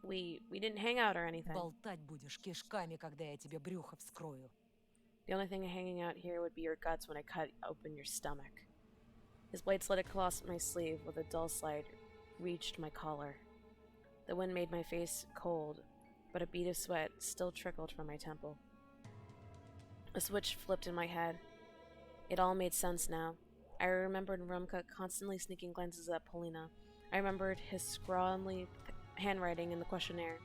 we didn't hang out or anything.
Болтать будешь кишками, когда я тебе брюхо вскрою.
The only thing hanging out here would be your guts when I cut open your stomach. His blade slid across my sleeve with a dull slide, reached my collar. The wind made my face cold, but a bead of sweat still trickled from my temple. A switch flipped in my head. It all made sense now. I remembered Rumka constantly sneaking glances at Polina. I remembered his scrawly handwriting in the questionnaire.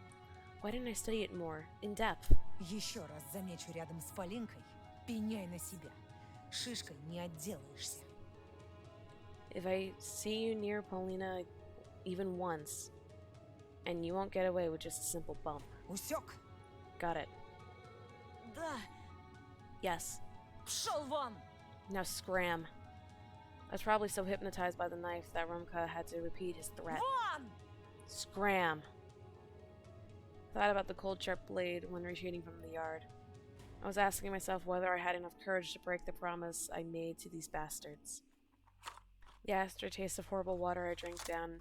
Why didn't I study it more, in depth?
Еще раз замечу рядом с Полинкой, пеняй на себя. Шишкой не отделаешься.
If I see you near Paulina even once, and you won't get away with just a simple bump.
Усек?
Got it.
Да.
Yes.
Пшел вон!
Now scram. I was probably so hypnotized by the knife that Rumka had to repeat his threat.
Вон!
Scram. Thought about the cold sharp blade when retreating from the yard. I was asking myself whether I had enough courage to break the promise I made to these bastards. The aftertaste of horrible water I drank down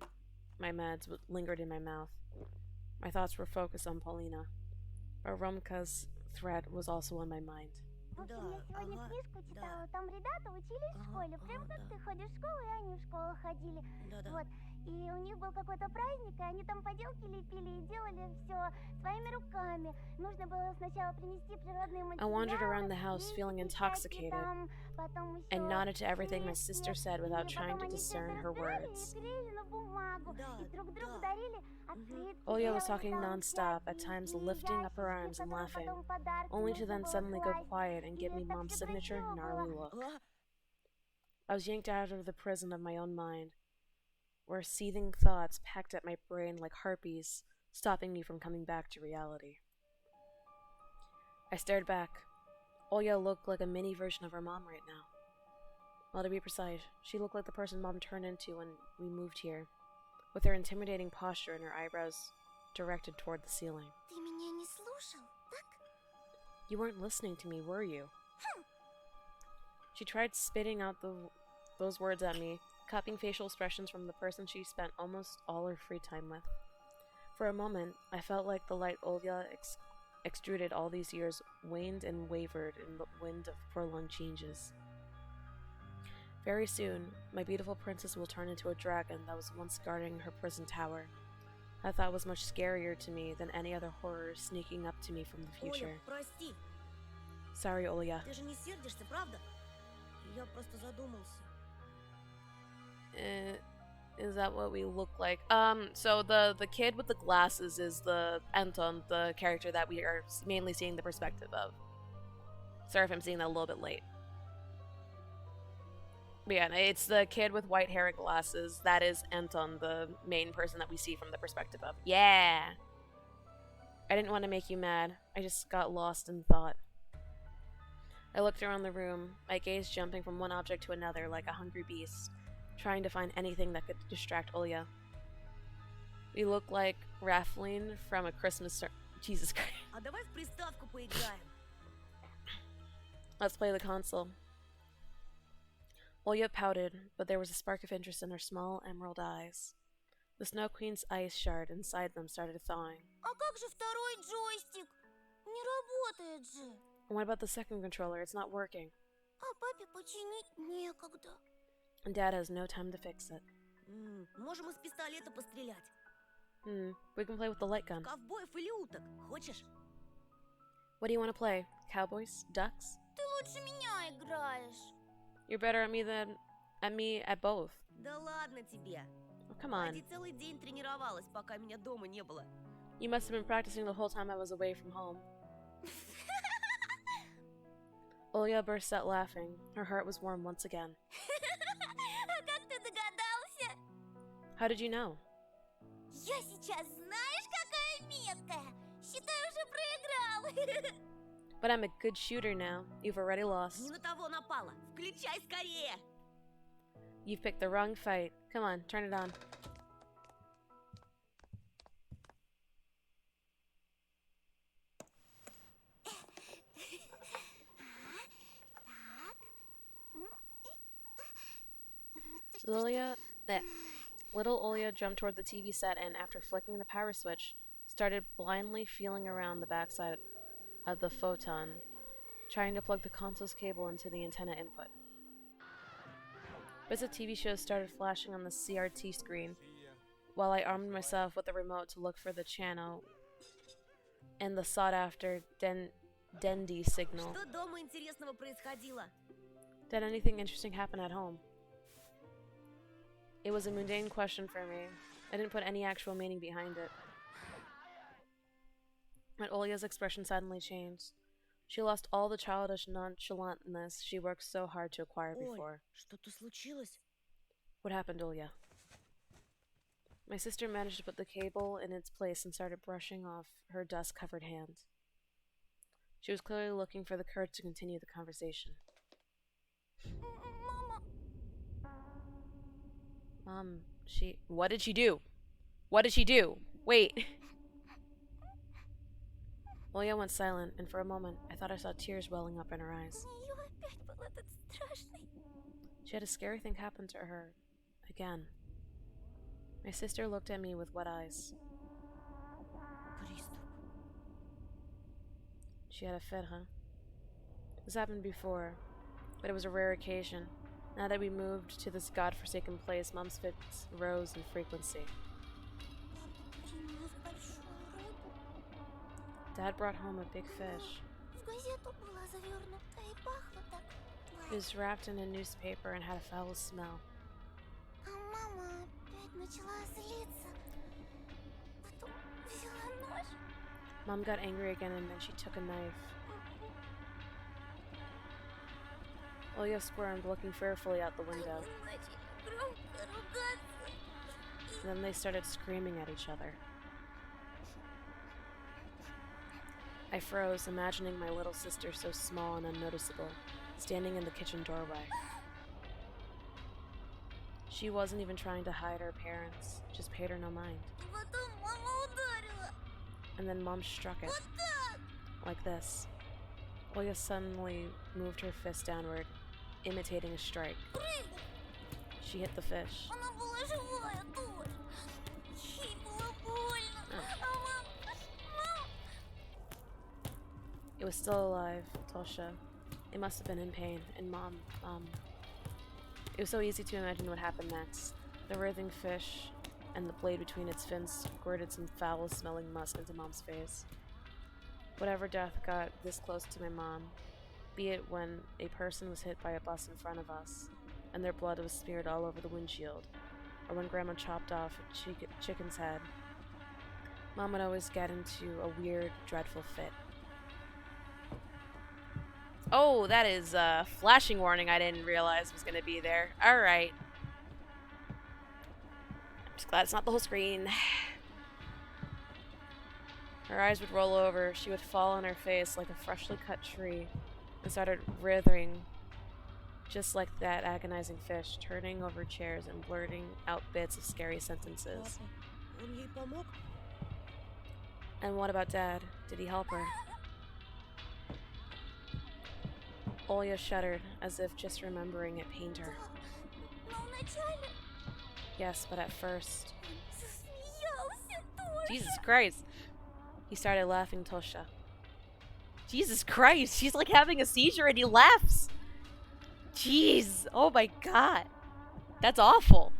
my meds lingered in my mouth. My thoughts were focused on Paulina, but Rumka's threat was also on my mind.
В общем,
Да,
я сегодня
ага,
книжку
да.
читала, там ребята учились в
Ага,
школе, прям
ага,
как
да.
ты ходишь в школу, и они в школу ходили.
Да-да.
Вот. И у них был какой-то праздник, и они там поделки лепили и делали все своими руками. Нужно было сначала принести природные
I wandered around the
материалы,
house feeling
листики всякие
intoxicated
там, потом еще
and nodded to everything my
книжки,
sister said without
и
trying
потом
to
они все
discern
это
her
разбирали
words.
и клеили на бумагу,
Да,
и друг другу
да.
дарили открытки,
Olya was
делали
talking
там
non-stop, at
всякие
times
и
lifting up her
ящички,
arms
в
and
которые
laughing,
потом подарки
only to
нужно
then
было
suddenly go
класть.
quiet and give
И
me
так
mom's
всё
signature
красиво
gnarly
было.
look.
А?
I was yanked out of the prison of my own mind, where seething thoughts pecked at my brain like harpies, stopping me from coming back to reality. I stared back. Olya looked like a mini version of her mom right now. Well, to be precise, she looked like the person Mom turned into when we moved here, with her intimidating posture and her eyebrows directed toward the ceiling.
Ты меня не слушал, так?
You weren't listening to me, were you? She tried spitting out those words at me, copying facial expressions from the person she spent almost all her free time with. For a moment, I felt like the light Olya extruded all these years waned and wavered in the wind of prolonged changes. Very soon, my beautiful princess will turn into a dragon that was once guarding her prison tower. That thought was much scarier to me than any other horror sneaking up to me from the future.
Оля, прости.
Sorry, Olya.
Ты же не сердишься, правда? Я просто задумался.
Is that what we look like? So the kid with the glasses is the Anton, the character that we are mainly seeing the perspective of. Sorry if I'm seeing that a little bit late. But yeah, it's the kid with white hair and glasses. That is Anton, the main person that we see from the perspective of. Yeah! I didn't want to make you mad. I just got lost in thought. I looked around the room, my gaze jumping from one object to another like a hungry beast, trying to find anything that could distract Olya. We look like Raffling from A Christmas Jesus Christ.
А давай в приставку поиграем.
Let's play the console. Olya pouted, but there was a spark of interest in her small emerald eyes. The Snow Queen's ice shard inside them started thawing.
А как же второй джойстик? Не работает же.
And what about the second controller? It's not working.
А папе починить некогда.
And Dad has no time to fix it.
Можем из пистолета пострелять.
We can play with the light gun.
Ковбоев или уток. Хочешь?
What do you want to play? Cowboys? Ducks?
Ты лучше меня играешь.
You're better at me at both.
Да ладно тебе.
Oh, come on.
Ради целый день тренировалась, пока меня дома не было.
You must have been practicing the whole time I was away from home. Olya burst out laughing. Her heart was warm once again.
А как ты догадался?
How did you know?
Я сейчас знаешь, как
But I'm a good shooter now. You've already
Не
lost.
на того напала. Включай скорее.
You've picked the wrong fight. Come on, turn it on. Lilia, little Olia jumped toward the TV set and, after flicking the power switch, started blindly feeling around the backside of the photon, trying to plug the console's cable into the antenna input. Bits of TV shows started flashing on the CRT screen, while I armed myself with the remote to look for the channel and the sought-after Dendy signal.
Что дома интересного происходило?
Did anything interesting happen at home? It was a mundane question for me. I didn't put any actual meaning behind it. But Olia's expression suddenly changed. She lost all the childish nonchalantness she worked so hard to acquire
Оль,
before.
что-то случилось?
What happened, Olia? My sister managed to put the cable in its place and started brushing off her dust-covered hands. She was clearly looking for the courage to continue the conversation.
Мама.
What did she do? What did she do? Wait. Olia went silent, and for a moment, I thought I saw tears welling up in her eyes.
У нее опять был этот страшный...
She had a scary thing happen to her. Again. My sister looked at me with wet eyes.
Приступ.
She had a fit, huh? This happened before, but it was a rare occasion. Now that we moved to this godforsaken place, Mom's fits rose in frequency.
Принес большую рыбу.
Dad brought home a big fish.
В газету была завернута и пахла так.
It was wrapped in a newspaper and had a foul smell.
А мама опять начала злиться. Потом взяла нож.
Mom got angry again and then she took a knife. Olia squirmed, looking fearfully out the window.
Они начали громко ругаться.
And then they started screaming at each other. I froze, imagining my little sister so small and unnoticeable, standing in the kitchen doorway. She wasn't even trying to hide her parents, just paid her no mind.
И потом мама ударила.
And then Mom struck it,
Вот так.
like this. Olia suddenly moved her fist downward, imitating a strike.
Прыгай.
She hit the fish.
Она была живая тоже. Ей было больно. А мама...
It was still alive, Tosha. It must have been in pain, and Mom, It was so easy to imagine what happened next. The writhing fish and the blade between its fins squirted some foul-smelling musk into Mom's face. Whatever death got this close to my mom, be it when a person was hit by a bus in front of us, and their blood was smeared all over the windshield, or when Grandma chopped off a chicken's head, Mom would always get into a weird, dreadful fit. Oh, that is a flashing warning I didn't realize was going to be there. Alright. I'm just glad it's not the whole screen. Her eyes would roll over, she would fall on her face like a freshly cut tree, and started writhing, just like that agonizing fish, turning over chairs and blurting out bits of scary sentences.
Папа, он ей помог?
And what about Dad? Did he help her? Olia shuddered, as if just remembering it pained her.
Но вначале
Yes, but at first...
он засмеялся тоже.
Jesus Christ! He started laughing, Tosha. Jesus Christ! She's like having a seizure and he laughs! Jeez! Oh my god! That's awful!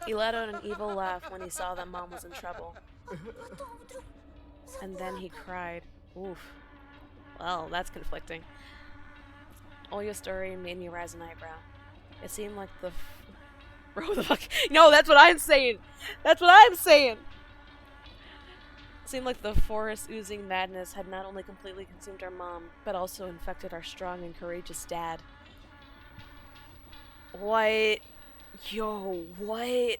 He let out an evil laugh when he saw that Mom was in trouble.
Потом вдруг
And then he cried. Oof. Well, that's conflicting. Olia's story made me raise an eyebrow. It seemed like the... Bro, the fuck? No, that's what I'm saying! That's what I'm saying! It seemed like the forest oozing madness had not only completely consumed our mom, but also infected our strong and courageous dad. What? Yo, what?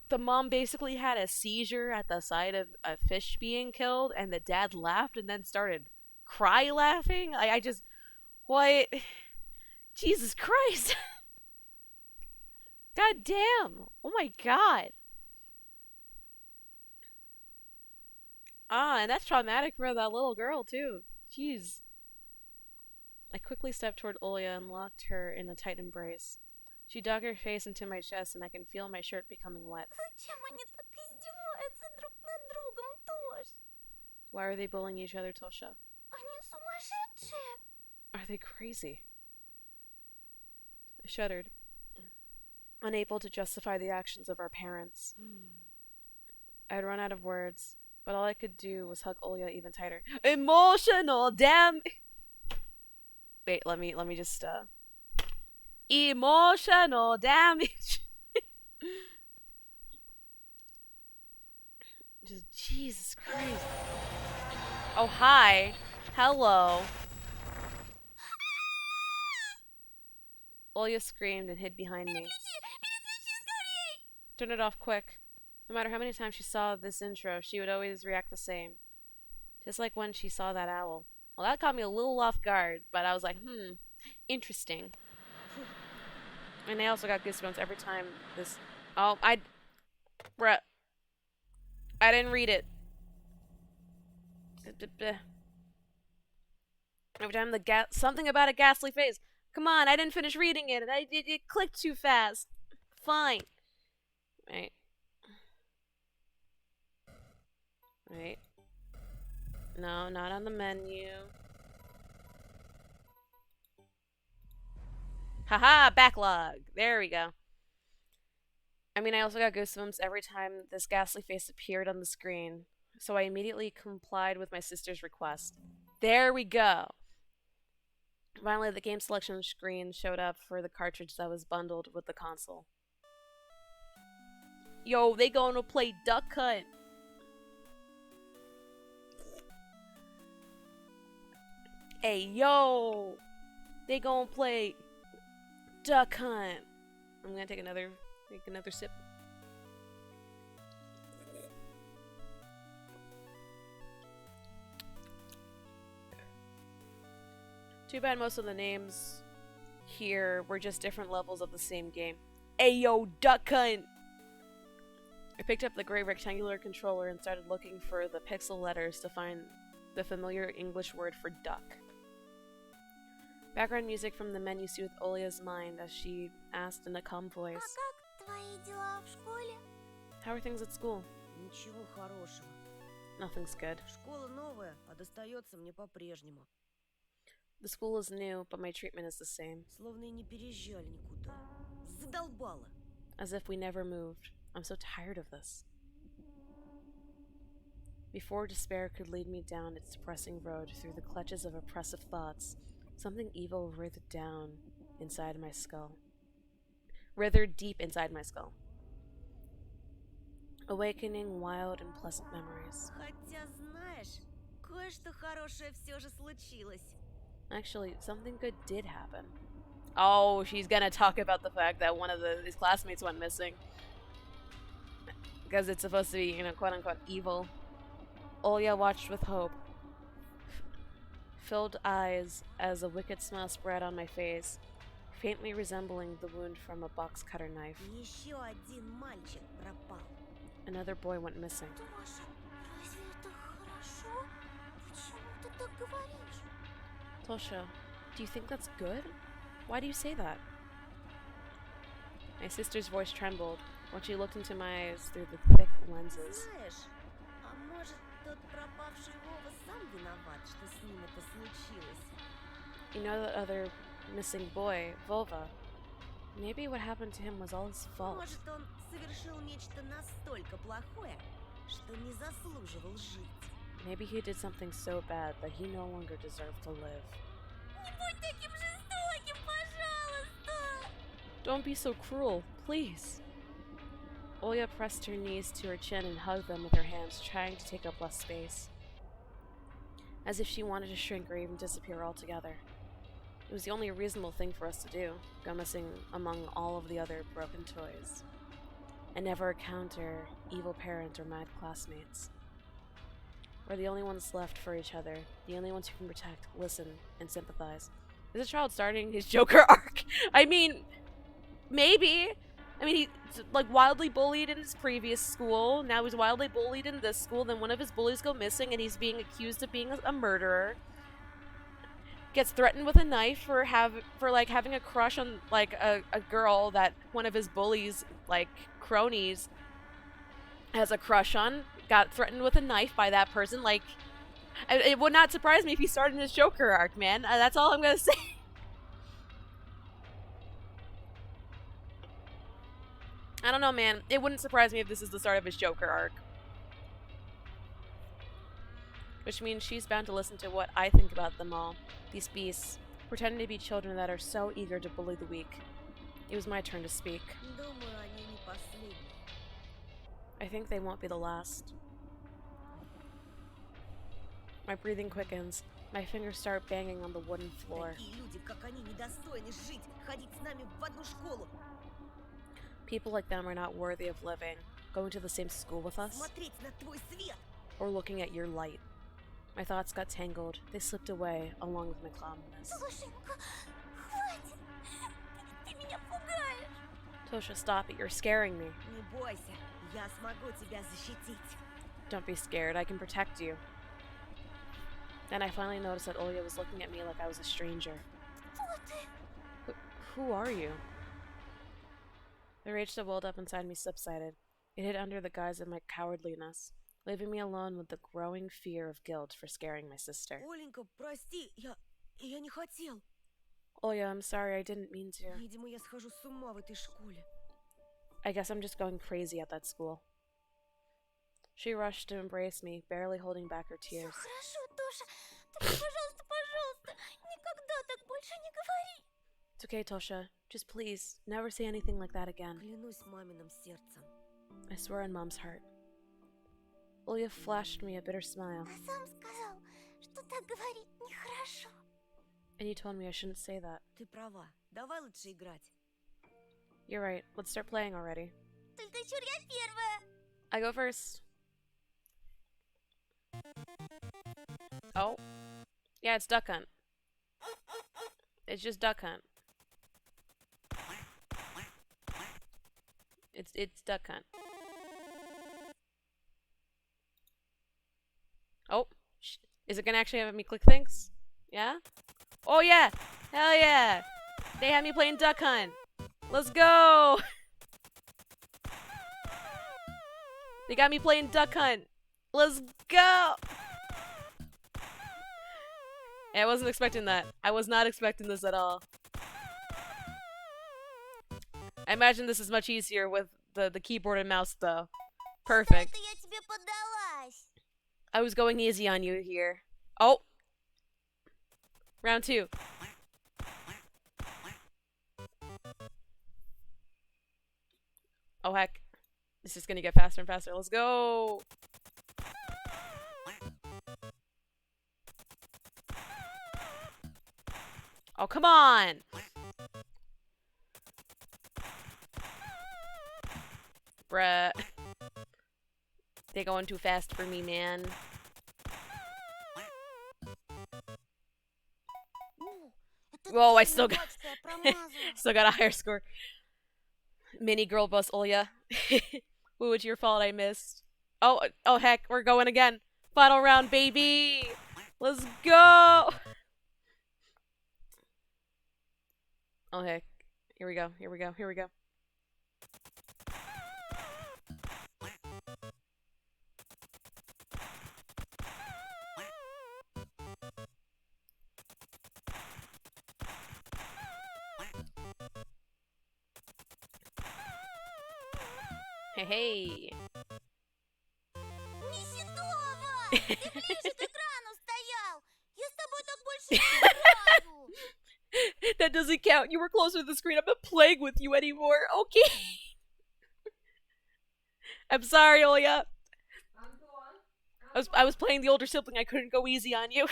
the mom basically had a seizure at the sight of a fish being killed, and the dad laughed and then started cry laughing. I just, what? Jesus Christ! God damn! Oh my god! Ah, and that's traumatic for that little girl too. Jeez. I quickly stepped toward Olya and locked her in a tight embrace. She dug her face into my chest, and I can feel my shirt becoming wet.
Зачем они так издеваются друг над другом тоже?
Why are they bullying each other, Tosha?
Они сумасшедшие.
Are they crazy? I shuddered, unable to justify the actions of our parents. I had run out of words, but all I could do was hug Olya even tighter. Emotional damn. Wait, let me just emotional damage. Just Jesus Christ. Oh hi. Hello. Olya screamed and hid behind me. Turn it off quick. No matter how many times she saw this intro, she would always react the same. Just like when she saw that owl. Well, that caught me a little off guard, but I was like, interesting. And I also got goosebumps every time this... Oh, Bruh. I didn't read it. Every time something about a ghastly face. Come on, I didn't finish reading it, and it clicked too fast. Fine. Right. Right. No, not on the menu. Haha, backlog. There we go. I mean, I also got goosebumps every time this ghastly face appeared on the screen, so I immediately complied with my sister's request. There we go. Finally, the game selection screen showed up for the cartridge that was bundled with the console. Yo, they gonna play Duck Hunt. Hey, yo! They gonna play Duck Hunt. I'm gonna take another sip. Too bad most of the names here were just different levels of the same game. Ayo, Duck Hunt! I picked up the gray rectangular controller and started looking for the pixel letters to find the familiar English word for duck. Background music from the menu soothed Olya's mind as she asked in a calm voice,
А как твои дела в школе?
How are things at school?
Ничего хорошего.
Nothing's good.
Школа новая, а достается мне по-прежнему.
The school is new, but my treatment is the same.
Словно и не переезжали никуда. Задолбало.
As if we never moved. I'm so tired of this. Before despair could lead me down its depressing road through the clutches of oppressive thoughts, something evil writhed down inside my skull. Withered deep inside my skull. Awakening wild and pleasant memories.
Хотя, знаешь, кое-что хорошее все же случилось.
Actually, something good did happen. Oh, she's gonna talk about the fact that one of his classmates went missing. Because it's supposed to be, you know, quote-unquote evil. Olya watched with hope. Filled eyes as a wicked smile spread on my face, faintly resembling the wound from a box cutter knife.
Еще один мальчик пропал.
Another boy went missing.
Тоша, разве это хорошо? Почему ты так говоришь?
Tosha, do you think that's good? Why do you say that? My sister's voice trembled when she looked into my eyes through the thick lenses.
Знаешь, а может, тот пропавший Вова сам виноват, что с ним это случилось?
You know that other missing boy, Volva. Maybe what happened to him was all his fault.
Может, он совершил нечто настолько плохое, что не заслуживал жить.
Maybe he did something so bad that he no longer deserved to live.
Не будь таким жестоким, пожалуйста!
Don't be so cruel, please. Olya pressed her knees to her chin and hugged them with her hands, trying to take up less space. As if she wanted to shrink or even disappear altogether. It was the only reasonable thing for us to do, go missing among all of the other broken toys. and never encounter evil parents or mad classmates. We're the only ones left for each other, the only ones who can protect, listen, and sympathize. Is this child starting his Joker arc? I mean, maybe. I mean, he's like wildly bullied in his previous school. Now he's wildly bullied in this school. Then one of his bullies go missing, and he's being accused of being a murderer. Gets threatened with a knife for having a crush on like a girl that one of his bullies, like cronies, has a crush on. Got threatened with a knife by that person. Like, it would not surprise me if he started his Joker arc, man. That's all I'm gonna say. I don't know, man. It wouldn't surprise me if this is the start of his Joker arc. Which means she's bound to listen to what I think about them all. These beasts, pretending to be children that are so eager to bully the weak. It was my turn to speak.
Думаю, они не последние.
I think they won't be the last. My breathing quickens. My fingers start banging on the wooden floor.
Такие люди, как они, недостойны жить, ходить с нами в одну школу.
People like them are not worthy of living, going to the same school with us,
Смотреть на твой свет.
or looking at your light. My thoughts got tangled. They slipped away, along with my calmness.
Слушенька, хватит. Ты меня пугаешь.
Tosha, stop it. You're scaring me.
Не бойся, я смогу тебя защитить.
Don't be scared. I can protect you. Then I finally noticed that Olya was looking at me like I was a stranger.
Кто ты?
Who are you? The rage that welled up inside me subsided. It hid under the guise of my cowardliness, leaving me alone with the growing fear of guilt for scaring my sister.
Оленька, прости, я не хотел.
Olya, I'm sorry, I didn't mean to.
Видимо, я схожу с ума в этой школе.
I guess I'm just going crazy at that school. She rushed to embrace me, barely holding back her
Всё
tears.
хорошо, Тоша. Только, пожалуйста, пожалуйста, никогда так больше не говори.
It's okay, Tosha. Just please, never say anything like that again.
Клянусь маминым сердцем.
I swear on Mom's heart. Olya flashed me a bitter smile,
Ты сам сказал, что так говорить нехорошо.
and you told me I shouldn't say that.
Ты права. Давай лучше играть.
You're right. Let's start playing already.
Только чур я первая.
I go first. Oh. Yeah, it's Duck Hunt. It's just Duck Hunt. It's Duck Hunt. Oh. Is it gonna actually have me click things? Yeah? Oh yeah! Hell yeah! They had me playing Duck Hunt! Let's go! They got me playing Duck Hunt! Let's go! I wasn't expecting that. I was not expecting this at all. I imagine this is much easier with the keyboard and mouse though. Perfect.
Это я тебе поддалась.
I was going easy on you here. Oh! Round 2. Oh heck. This is gonna get faster and faster. Let's go! Oh, come on! Bruh. They going too fast for me, man.
Это
Whoa, I
ты
still got
виноват, что я промазала.
still got a higher score. Mini girl boss Olya. Ooh, it's your fault I missed. Oh heck, we're going again. Final round, baby! Let's go! Oh heck. Here we go, here we go, here we go. Hey.
Неседова! Ты ближе к экрану стоял! Я с тобой так больше не играю!
That doesn't count. You were closer to the screen. I'm not playing with you anymore. Okay. I'm sorry, Olya. I was playing the older sibling. I couldn't go easy on you.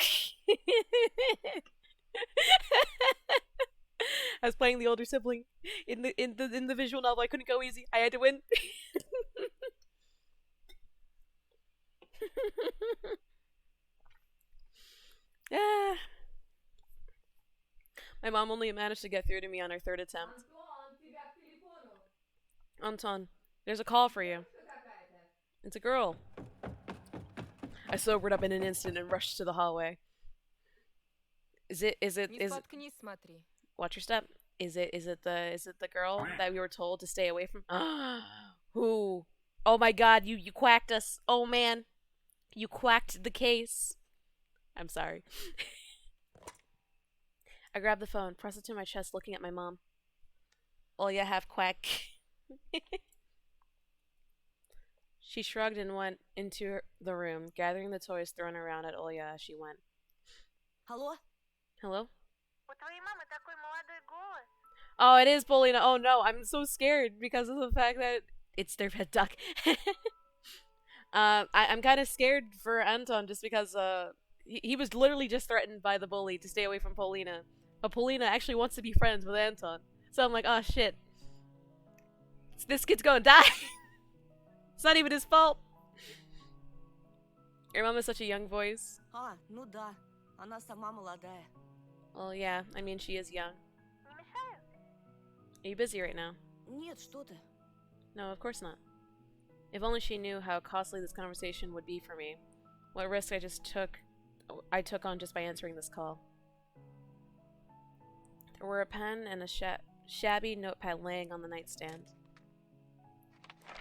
I was playing the older sibling. In the visual novel, I couldn't go easy. I had to win. Yeah. My mom only managed to get through to me on her third attempt. Anton, there's a call for you. It's a girl. I sobered up in an instant and rushed to the hallway.
Не споткнись, смотри.
Watch your step. Is it the girl that we were told to stay away from? Who? Oh my god, you quacked us. Oh man. You quacked the case. I'm sorry. I grabbed the phone, pressed it to my chest, looking at my mom. Olya half quack. She shrugged and went into the room, gathering the toys thrown around at Olya as she went.
Алло?
Hello?
У твоей мамы такой молодой голос.
Oh, it is Polina. Oh no, I'm so scared because of the fact that it's their pet duck. I'm kind of scared for Anton just because he was literally just threatened by the bully to stay away from Polina. But Polina actually wants to be friends with Anton. So I'm like, oh shit. This kid's gonna die. It's not even his fault. Your mom has such a young voice.
А, ну да. Она сама молодая.
Well, yeah, I mean, she is young.
Не мешаю?
Are you busy right now?
Нет, что ты.
No, of course not. If only she knew how costly this conversation would be for me. What risk I took on just by answering this call. There were a pen and a shabby notepad laying on the nightstand.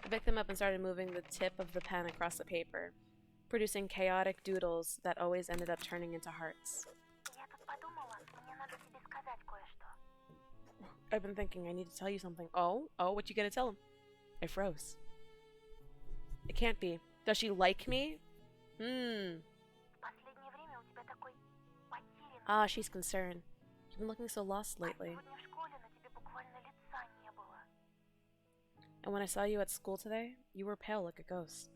I picked them up and started moving the tip of the pen across the paper, producing chaotic doodles that always ended up turning into hearts.
Я тут подумала, мне надо тебе сказать кое-что.
I've been thinking I need to tell you something. Oh, what you gonna tell him? I froze. It can't be. Does she like me?
В последнее время у тебя такой потерянный.
Ah, she's concerned. You've been looking so lost lately.
Сегодня в школе на тебе буквально лица не было.
And when I saw you at school today, you were pale like a ghost.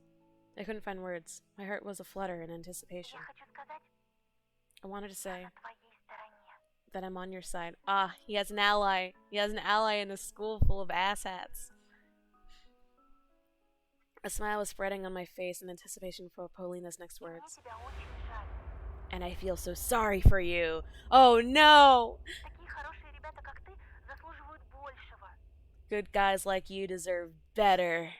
I couldn't find words. My heart was aflutter in anticipation.
Я хочу сказать,
I wanted to say
на твоей стороне.
that I'm on your side. Ah, he has an ally. He has an ally in a school full of asshats. A smile was spreading on my face in anticipation for Paulina's next
Мне
words.
тебя очень жаль.
And I feel so sorry for you. Oh no!
Такие хорошие ребята, как ты, заслуживают большего.
Good guys like you deserve better.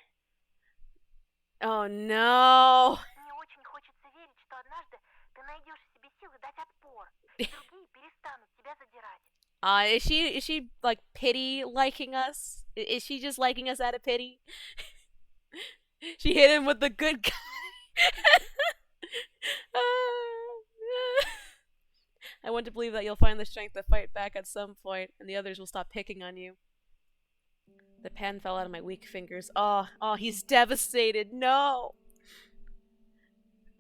Oh no!
Мне очень хочется верить, что однажды ты найдешь в себе силы дать отпор, и другие перестанут тебя задирать.
Is she like pity liking us? Is she just liking us out of pity? She hit him with the good guy. I want to believe that you'll find the strength to fight back at some point, and the others will stop picking on you. The pen fell out of my weak fingers. Oh, he's devastated. No.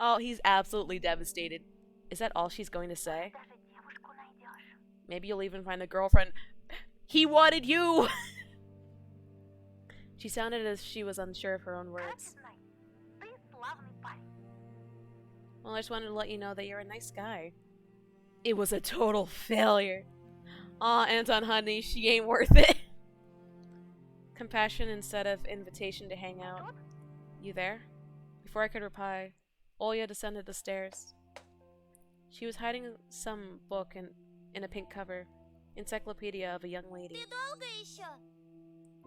Oh, he's absolutely devastated. Is that all she's going to say?
Даже девушку найдешь.
Maybe you'll even find a girlfriend. He wanted you! She sounded as if she was unsure of her own words.
Короче, знай, ты славный парень.
Well, I just wanted to let you know that you're a nice guy. It was a total failure. Aw, Anton, honey, she ain't worth it. Compassion instead of invitation to hang out. You there? Before I could reply, Olya descended the stairs. She was hiding some book in a pink cover. Encyclopedia of a young lady.
Ты долго еще?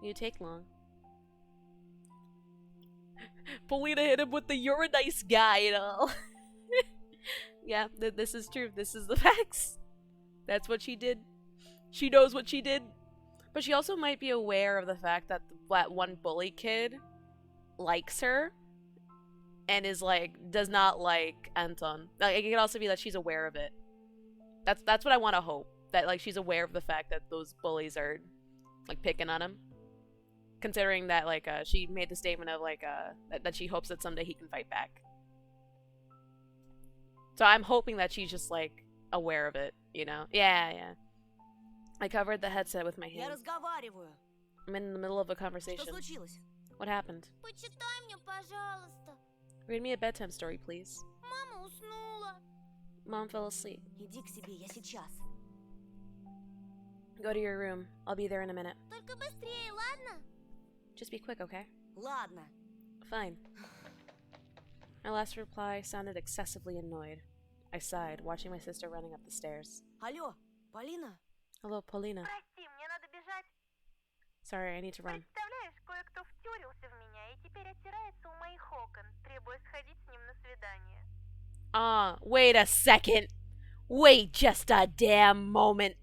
You take long. Polina hit him with the "you're a nice guy" and all. Yeah, this is true. This is the facts. That's what she did. She knows what she did. But she also might be aware of the fact that that one bully kid likes her and is like, does not like Anton. Like, it could also be that she's aware of it. That's what I want to hope. That like she's aware of the fact that those bullies are like picking on him. Considering that like she made the statement of like that she hopes that someday he can fight back. So I'm hoping that she's just like aware of it, you know? Yeah. I covered the headset with my
Я
hands.
разговариваю.
I'm in the middle of a
Что
conversation.
случилось?
What happened?
Почитай мне, пожалуйста.
Read me a bedtime story, please.
Мама уснула.
Mom fell asleep.
Иди к себе, я сейчас.
Go to your room. I'll be there in a minute.
Только быстрее, ладно?
Just be quick, okay?
Ладно.
Fine. My last reply sounded excessively annoyed. I sighed, watching my sister running up the stairs.
Алло, Полина?
Hello, Paulina.
Прости, мне надо бежать.
Sorry, I need to run.
Представляешь, кое-кто втюрился в меня и теперь оттирается у моих окон, требуя сходить с ним на свидание.
Wait a second. Wait just a damn moment.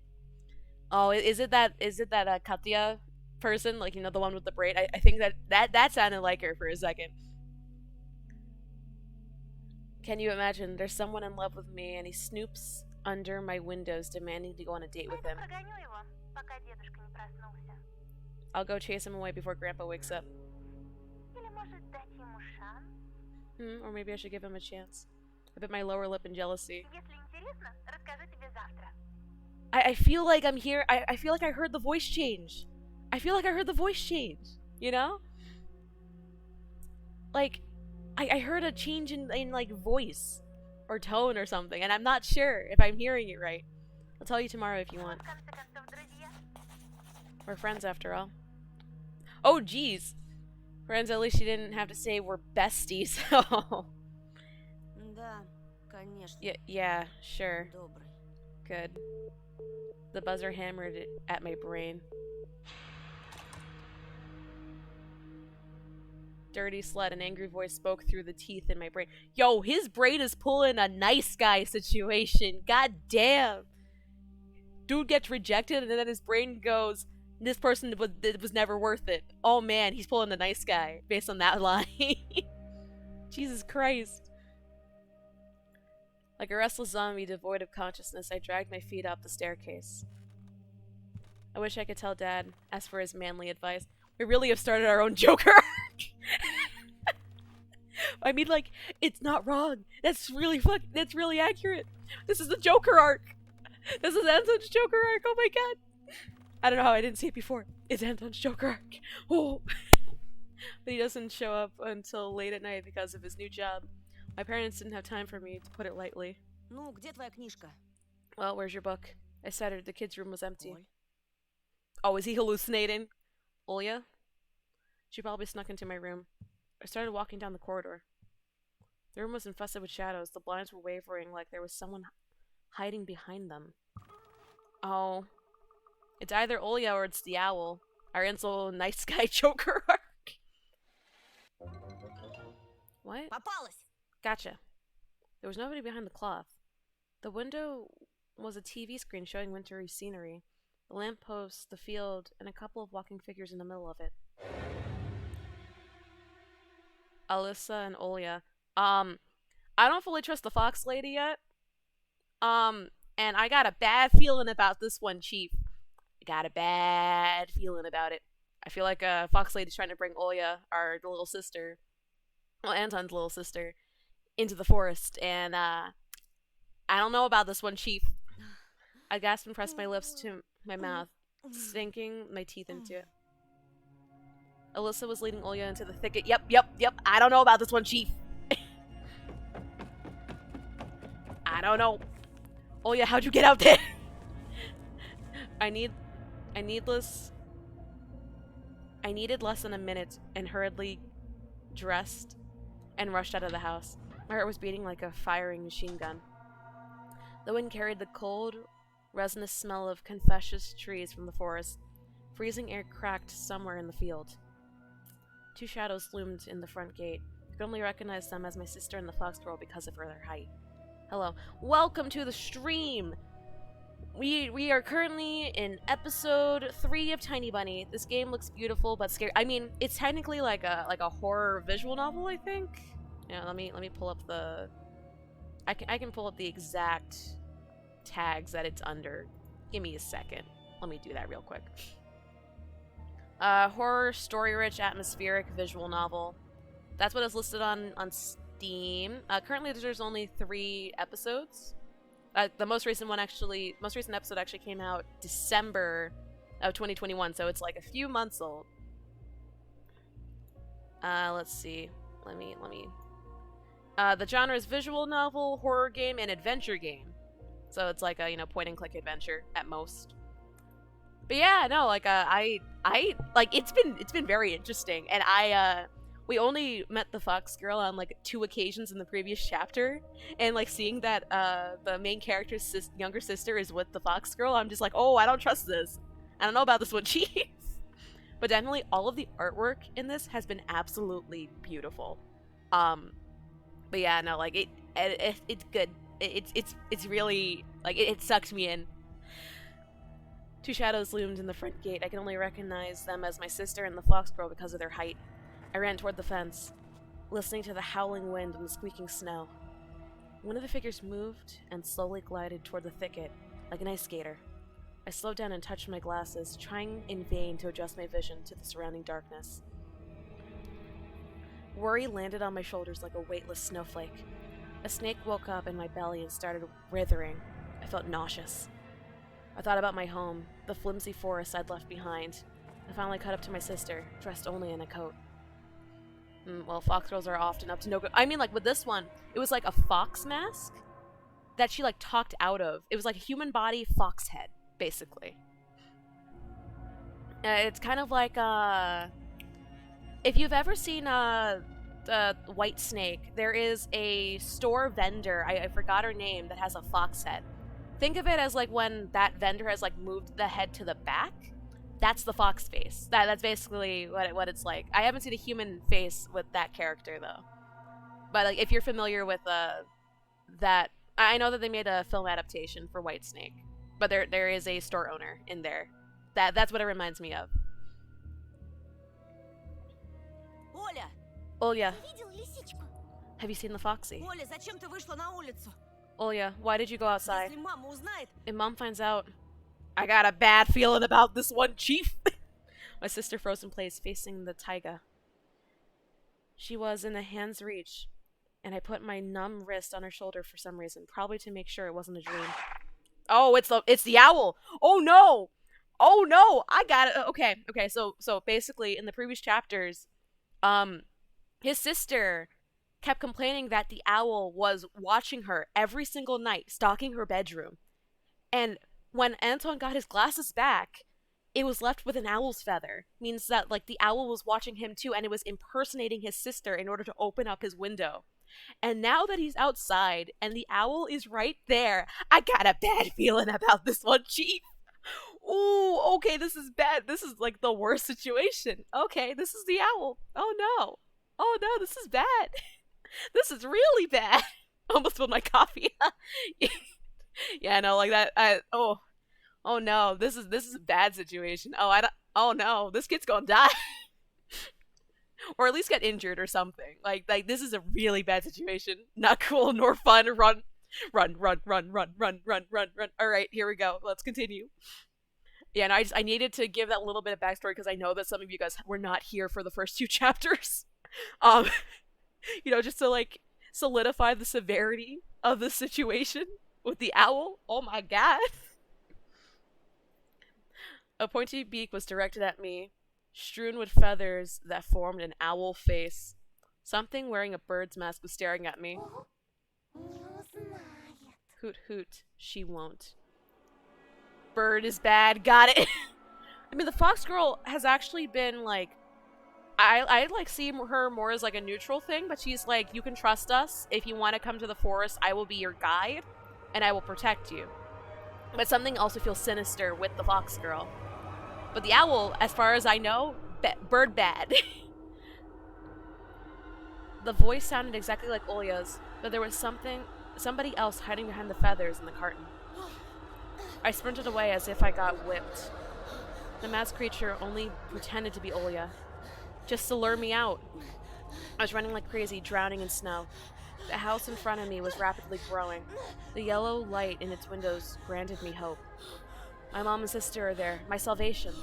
Oh, is it that Katya person? Like, you know, the one with the braid? I think that sounded like her for a second. Can you imagine? There's someone in love with me and he snoops under my windows demanding to go on a date with him.
Прогоню его, пока дедушка не проснулся.
I'll go chase him away before Grandpa wakes up.
Или может dать ему шанс?
Or maybe I should give him a chance. I bit my lower lip in jealousy.
Если интересно, расскажу тебе завтра.
I feel like I'm here. I feel like I heard the voice change. You know? Like, I heard a change in like voice or tone or something, and I'm not sure if I'm hearing it right. I'll tell you tomorrow if you want.
В конце концов, друзья.
We're friends after all. Oh, geez. Friends, at least you didn't have to say we're besties.
Да, конечно.
Yeah, sure.
Добрый.
Good. The buzzer hammered at my brain. Dirty slut, an angry voice spoke through the teeth in my brain. Yo, his brain is pulling a nice guy situation. God damn. Dude gets rejected and then his brain goes, this person was never worth it. Oh man, he's pulling a nice guy based on that line. Jesus Christ. Like a restless zombie devoid of consciousness, I dragged my feet up the staircase. I wish I could tell Dad, ask for his manly advice. We really have started our own Joker arc. I mean, like, it's not wrong. That's really accurate. This is the Joker arc. This is Anton's Joker arc. Oh my god. I don't know how I didn't see it before. It's Anton's Joker arc. Oh. But he doesn't show up until late at night because of his new job. My parents didn't have time for me, to put it lightly.
Ну, где твоя книжка?
Well, where's your book? I said the kid's room was empty.
Оль.
Oh, is he hallucinating? Olya? She probably snuck into my room. I started walking down the corridor. The room was infested with shadows. The blinds were wavering like there was someone hiding behind them. Oh. It's either Olya or it's the owl. Our Ansel nice guy Joker arc. What?
Попалась!
Gotcha. There was nobody behind the cloth. The window was a TV screen showing wintry scenery. The lamppost, the field, and a couple of walking figures in the middle of it. Alyssa and Olya. I don't fully trust the Fox Lady yet. And I got a bad feeling about this one, Chief. I got a bad feeling about it. I feel like Fox Lady's trying to bring Olya, our little sister, well, Anton's little sister, into the forest, and I don't know about this one, Chief. I gasped and pressed my lips to my mouth, sinking my teeth into it. Alyssa was leading Olya into the thicket. Yep. I don't know about this one, Chief. I don't know. Olya, how'd you get out there? I needed less than a minute and hurriedly dressed and rushed out of the house. My heart was beating like a firing machine gun. The wind carried the cold, resinous smell of Confucius trees from the forest. Freezing air cracked somewhere in the field. Two shadows loomed in the front gate. I could only recognize them as my sister and the fox girl because of their height. Hello. Welcome to the stream! We are currently in episode 3 of Tiny Bunny. This game looks beautiful but scary. I mean, it's technically like a horror visual novel, I think. Yeah, let me pull up the I can pull up the exact tags that it's under. Give me a second. Let me do that real quick. Horror, story-rich, atmospheric visual novel. That's what is listed on Steam. Currently there's only 3 episodes. The most recent episode actually came out December of 2021, so it's like a few months old. Let's see. Let me. The genre is visual novel, horror game, and adventure game. So it's like a point and click adventure at most. But yeah, no, like I like it's been very interesting, and we only met the fox girl on like 2 occasions in the previous chapter, and like seeing that the main character's younger sister is with the fox girl, I'm just like, oh, I don't trust this. I don't know about this one, chief. But definitely all of the artwork in this has been absolutely beautiful. But yeah, no, like it's good. It's really like it sucked me in. 2 shadows loomed in the front gate. I could only recognize them as my sister and the fox girl because of their height. I ran toward the fence, listening to the howling wind and the squeaking snow. One of the figures moved and slowly glided toward the thicket, like an ice skater. I slowed down and touched my glasses, trying in vain to adjust my vision to the surrounding darkness. Worry landed on my shoulders like a weightless snowflake. A snake woke up in my belly and started writhing. I felt nauseous. I thought about my home, the flimsy forest I'd left behind. I finally caught up to my sister, dressed only in a coat. Well, fox girls are often up to no good. I mean, like, with this one, it was like a fox mask that she, like, talked out of. It was like a human body fox head, basically. It's kind of like, if you've ever seen, White Snake, there is a store vendor, I forgot her name, that has a fox head. Think of it as like when that vendor has like moved the head to the back. That's the fox face. That's basically what it's like. I haven't seen a human face with that character though. But like if you're familiar with that, I know that they made a film adaptation for White Snake, but there is a store owner in there. That's what it reminds me of.
Оля!
Olya,
Ты видел лисичку?
have you seen the foxy?
Оля, зачем ты вышла на улицу?
Olya, why did you go outside?
Если мама узнает,
If Mom finds out, I got a bad feeling about this one, Chief. My sister froze in place, facing the taiga. She was in a hand's reach, and I put my numb wrist on her shoulder for some reason, probably to make sure it wasn't a dream. Oh, it's the owl. Oh no. Oh no. I got it. Okay. So basically, in the previous chapters, his sister kept complaining that the owl was watching her every single night, stalking her bedroom. And when Anton got his glasses back, it was left with an owl's feather. Means that like the owl was watching him too, and it was impersonating his sister in order to open up his window. And now that he's outside and the owl is right there, I got a bad feeling about this one, Chief. Ooh, okay, this is bad. This is like the worst situation. Okay, this is the owl. Oh no, this is bad. This is really bad. Almost spilled my coffee. Yeah, no, like that. Oh no, this is a bad situation. Oh no, this kid's gonna die, or at least get injured or something. Like this is a really bad situation. Not cool nor fun. Run. All right, here we go. Let's continue. Yeah, and I needed to give that little bit of backstory because I know that some of you guys were not here for the first 2 chapters. Just to like solidify the severity of the situation with the owl. Oh my god. A pointy beak was directed at me, strewn with feathers that formed an owl face. Something wearing a bird's mask was staring at me.
Не узнает.
Hoot hoot, she won't. Bird is bad, got it. I mean, the fox girl has actually been like, I like see her more as like a neutral thing, but she's like, you can trust us. If you want to come to the forest, I will be your guide, and I will protect you. But something also feels sinister with the fox girl. But the owl, as far as I know, bird bad. The voice sounded exactly like Olya's, but there was somebody else hiding behind the feathers in the carton. I sprinted away as if I got whipped. The masked creature only pretended to be Olya, just to lure me out. I was running like crazy, drowning in snow. The house in front of me was rapidly growing. The yellow light in its windows granted me hope. My mom and sister are there, my salvation.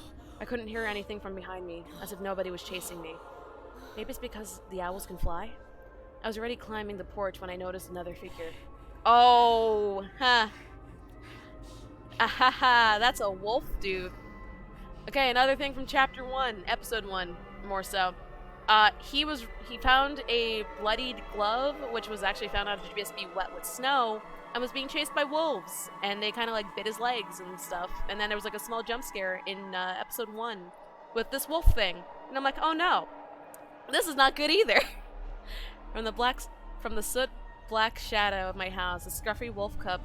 I couldn't hear anything from behind me, as if nobody was chasing me. Maybe it's because the owls can fly? I was already climbing the porch when I noticed another figure. Oh, huh. Ahaha, that's a wolf dude. Okay, another thing from chapter 1, episode 1, more so. He found a bloodied glove, which was actually found out to just be wet with snow, and was being chased by wolves, and they kind of like bit his legs and stuff. And then there was like a small jump scare in episode 1 with this wolf thing, and I'm like, oh no, this is not good either. From the soot black shadow of my house, a scruffy wolf cub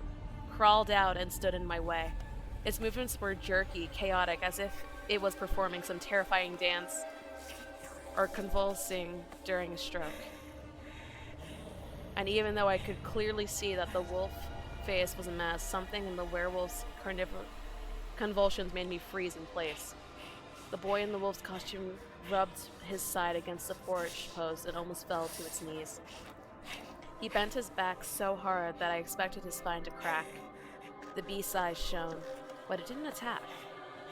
crawled out and stood in my way. Its movements were jerky, chaotic, as if it was performing some terrifying dance or convulsing during a stroke. And even though I could clearly see that the wolf face was a mess, something in the werewolf's convulsions made me freeze in place. The boy in the wolf's costume rubbed his side against the porch post and almost fell to its knees. He bent his back so hard that I expected his spine to crack. The beast's eyes shone, but it didn't attack.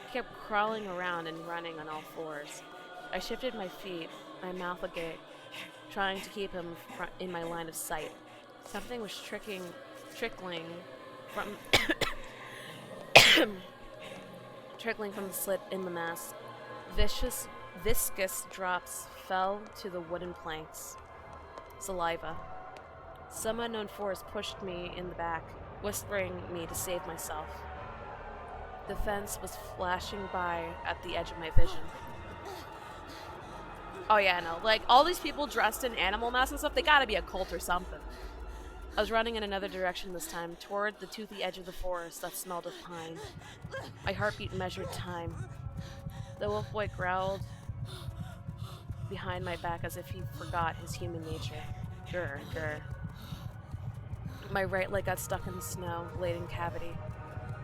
It kept crawling around and running on all fours. I shifted my feet, my mouth agape, trying to keep him in my line of sight. Something was trickling from trickling from the slit in the mask. Viscous drops fell to the wooden planks. Saliva. Some unknown force pushed me in the back, whispering me to save myself. The fence was flashing by at the edge of my vision. Oh yeah, no, like, all these people dressed in animal masks and stuff, they gotta be a cult or something. I was running in another direction this time, toward the toothy edge of the forest that smelled of pine. My heartbeat measured time. The wolf boy growled behind my back as if he forgot his human nature. Grr, grr. My right leg got stuck in the snow-laden cavity.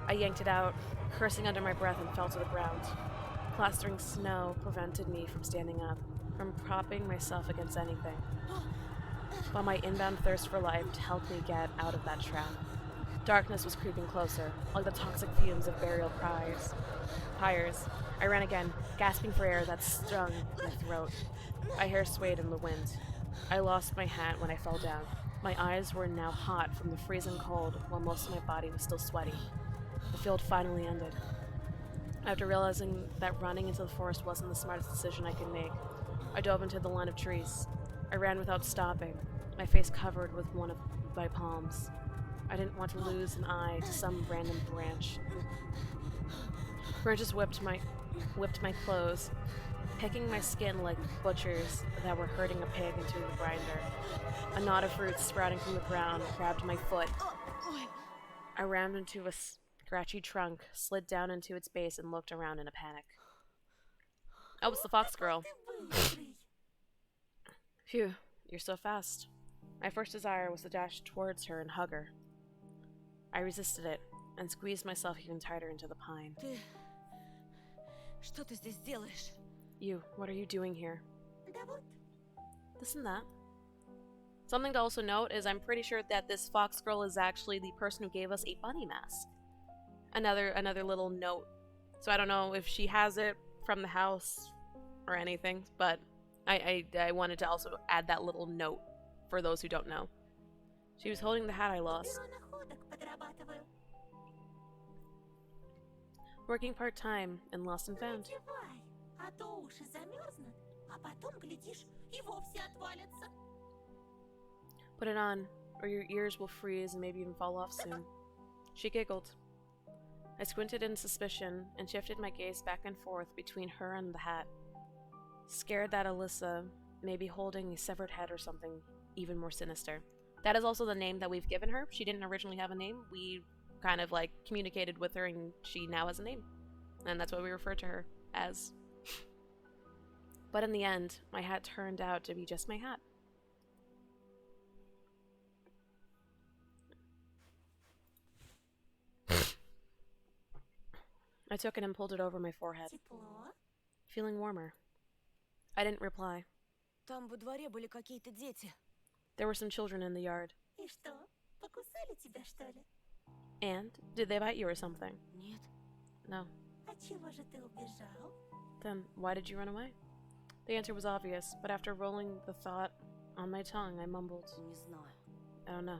I yanked it out, cursing under my breath, and fell to the ground. Plastering snow prevented me from standing up, from propping myself against anything. But my inbound thirst for life helped me get out of that trap. Darkness was creeping closer, like the toxic fumes of burial pyres. I ran again, gasping for air that stung my throat. My hair swayed in the wind. I lost my hat when I fell down. My eyes were now hot from the freezing cold, while most of my body was still sweaty. The field finally ended. After realizing that running into the forest wasn't the smartest decision I could make, I dove into the line of trees. I ran without stopping, my face covered with one of my palms. I didn't want to lose an eye to some random branch. Branches whipped my clothes, picking my skin like butchers that were herding a pig into the grinder. A knot of roots sprouting from the ground grabbed my foot. I rammed into a scratchy trunk, slid down into its base, and looked around in a panic. Oh, it's the fox girl. Phew, you're so fast. My first desire was to dash towards her and hug her. I resisted it and squeezed myself even tighter into the pine.
Что ты здесь делаешь?
You, what are you doing here? This and that. Something to also note is I'm pretty sure that this fox girl is actually the person who gave us a bunny mask. Another little note. So I don't know if she has it from the house or anything, but I wanted to also add that little note for those who don't know. She was holding the hat I lost. Working part-time and lost and found.
А то уши замерзнут, а потом, глядишь, и вовсе отвалятся.
Put it on, or your ears will freeze and maybe even fall off soon. She giggled. I squinted in suspicion and shifted my gaze back and forth between her and the hat, scared that Alyssa may be holding a severed head or something even more sinister. That is also the name that we've given her. She didn't originally have a name. We kind of like communicated with her and she now has a name. And that's what we refer to her as. But in the end, my hat turned out to be just my hat. I took it and pulled it over my forehead,
Тепло?
feeling warmer. I didn't reply.
Там во дворе были какие-то дети.
There were some children in the yard.
И что, покусали тебя, что ли?
And? Did they bite you or something?
Нет.
No.
А чего же ты убежал?
Then, why did you run away? The answer was obvious, but after rolling the thought on my tongue, I mumbled,
Не знаю.
I don't know.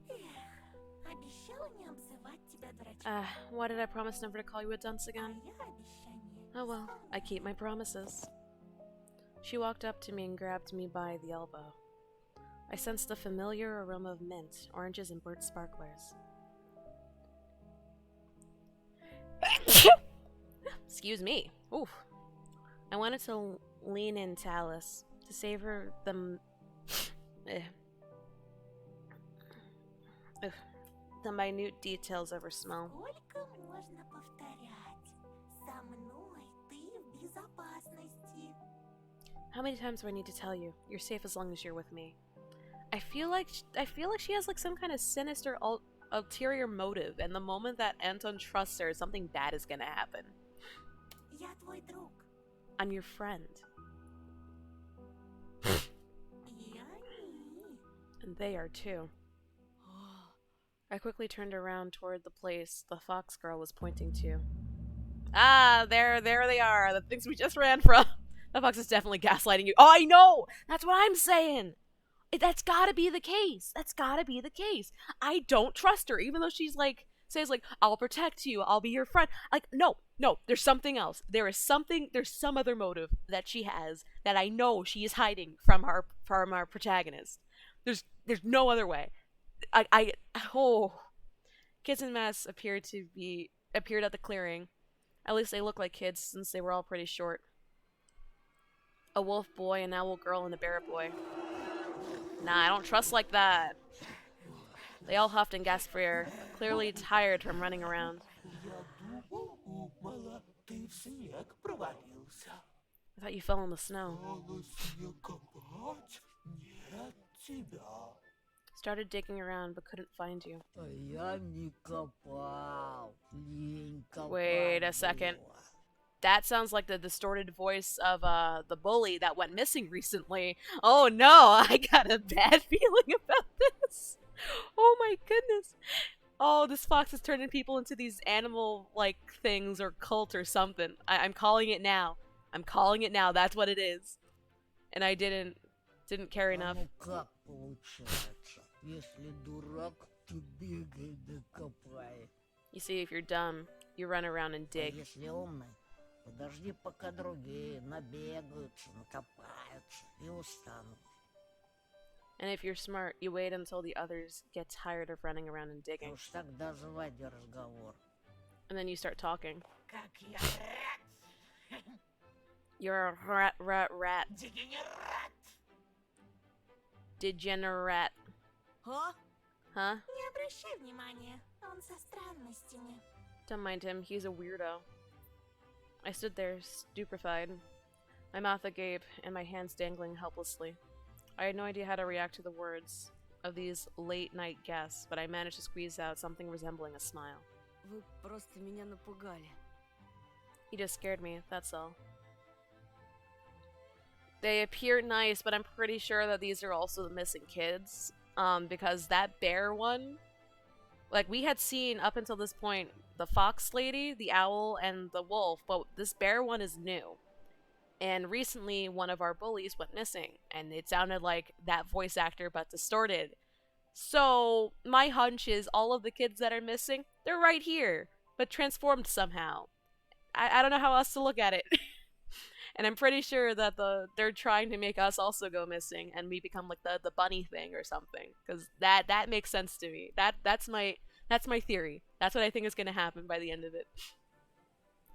Эх, обещала не обзывать тебя дурачком.
Why did I promise never to call you a dunce
А
again?
я обещание
Oh well, I keep my promises. She walked up to me and grabbed me by the elbow. I sensed the familiar aroma of mint, oranges, and burnt sparklers. Excuse me. Oof. I wanted to lean in to Alice, to savor the minute details of her smell.
Сколько можно повторять? Со мной ты в безопасности.
How many times do I need to tell you? You're safe as long as you're with me. I feel like she has like some kind of sinister ulterior motive, and the moment that Anton trusts her, something bad is gonna happen.
Я твой друг.
I'm your friend.
И они.
And they are too. I quickly turned around toward the place the fox girl was pointing to. Ah, there they are, the things we just ran from. The fox is definitely gaslighting you. Oh, I know! That's what I'm saying! That's gotta be the case. That's gotta be the case. I don't trust her, even though she's like, says like, I'll protect you, I'll be your friend. Like, no, there's something else. There's some other motive that she has that I know she is hiding from our protagonist. There's no other way. Kids in mass appeared at the clearing. At least they look like kids since they were all pretty short. A wolf boy, an owl girl, and a bear boy. Nah, I don't trust like that. They all huffed and gasped for air, clearly tired from running around. I thought you fell in the snow. Started digging around but couldn't find you. Wait a second. That sounds like the distorted voice of the bully that went missing recently. Oh no, I got a bad feeling about this. Oh my goodness. Oh, this fox is turning people into these animal-like things or cult or something. I'm calling it now. I'm calling it now. That's what it is. And I didn't care enough. You see, if you're dumb, you run around and dig.
Подожди, пока другие набегаются, накопаются и устанут.
And if you're smart, you wait until the others get tired of running around and digging.
Уж тогда заводи разговор.
And then you start talking.
Как я рад.
You're a rat. Degenerate.
А?
Huh?
Не обращай внимания, он со странностями.
Don't mind him, he's a weirdo. I stood there, stupefied, my mouth agape and my hands dangling helplessly. I had no idea how to react to the words of these late-night guests, but I managed to squeeze out something resembling a smile.
Вы просто меня напугали.
You just scared me, that's all. They appear nice, but I'm pretty sure that these are also the missing kids. Because that bear one, like, we had seen up until this point the fox lady, the owl, and the wolf, but this bear one is new. And recently, one of our bullies went missing, and it sounded like that voice actor, but distorted. So, my hunch is all of the kids that are missing, they're right here, but transformed somehow. I don't know how else to look at it. And I'm pretty sure that they're trying to make us also go missing, and we become like the bunny thing or something. Because that makes sense to me. That's my theory. That's what I think is going to happen by the end of it.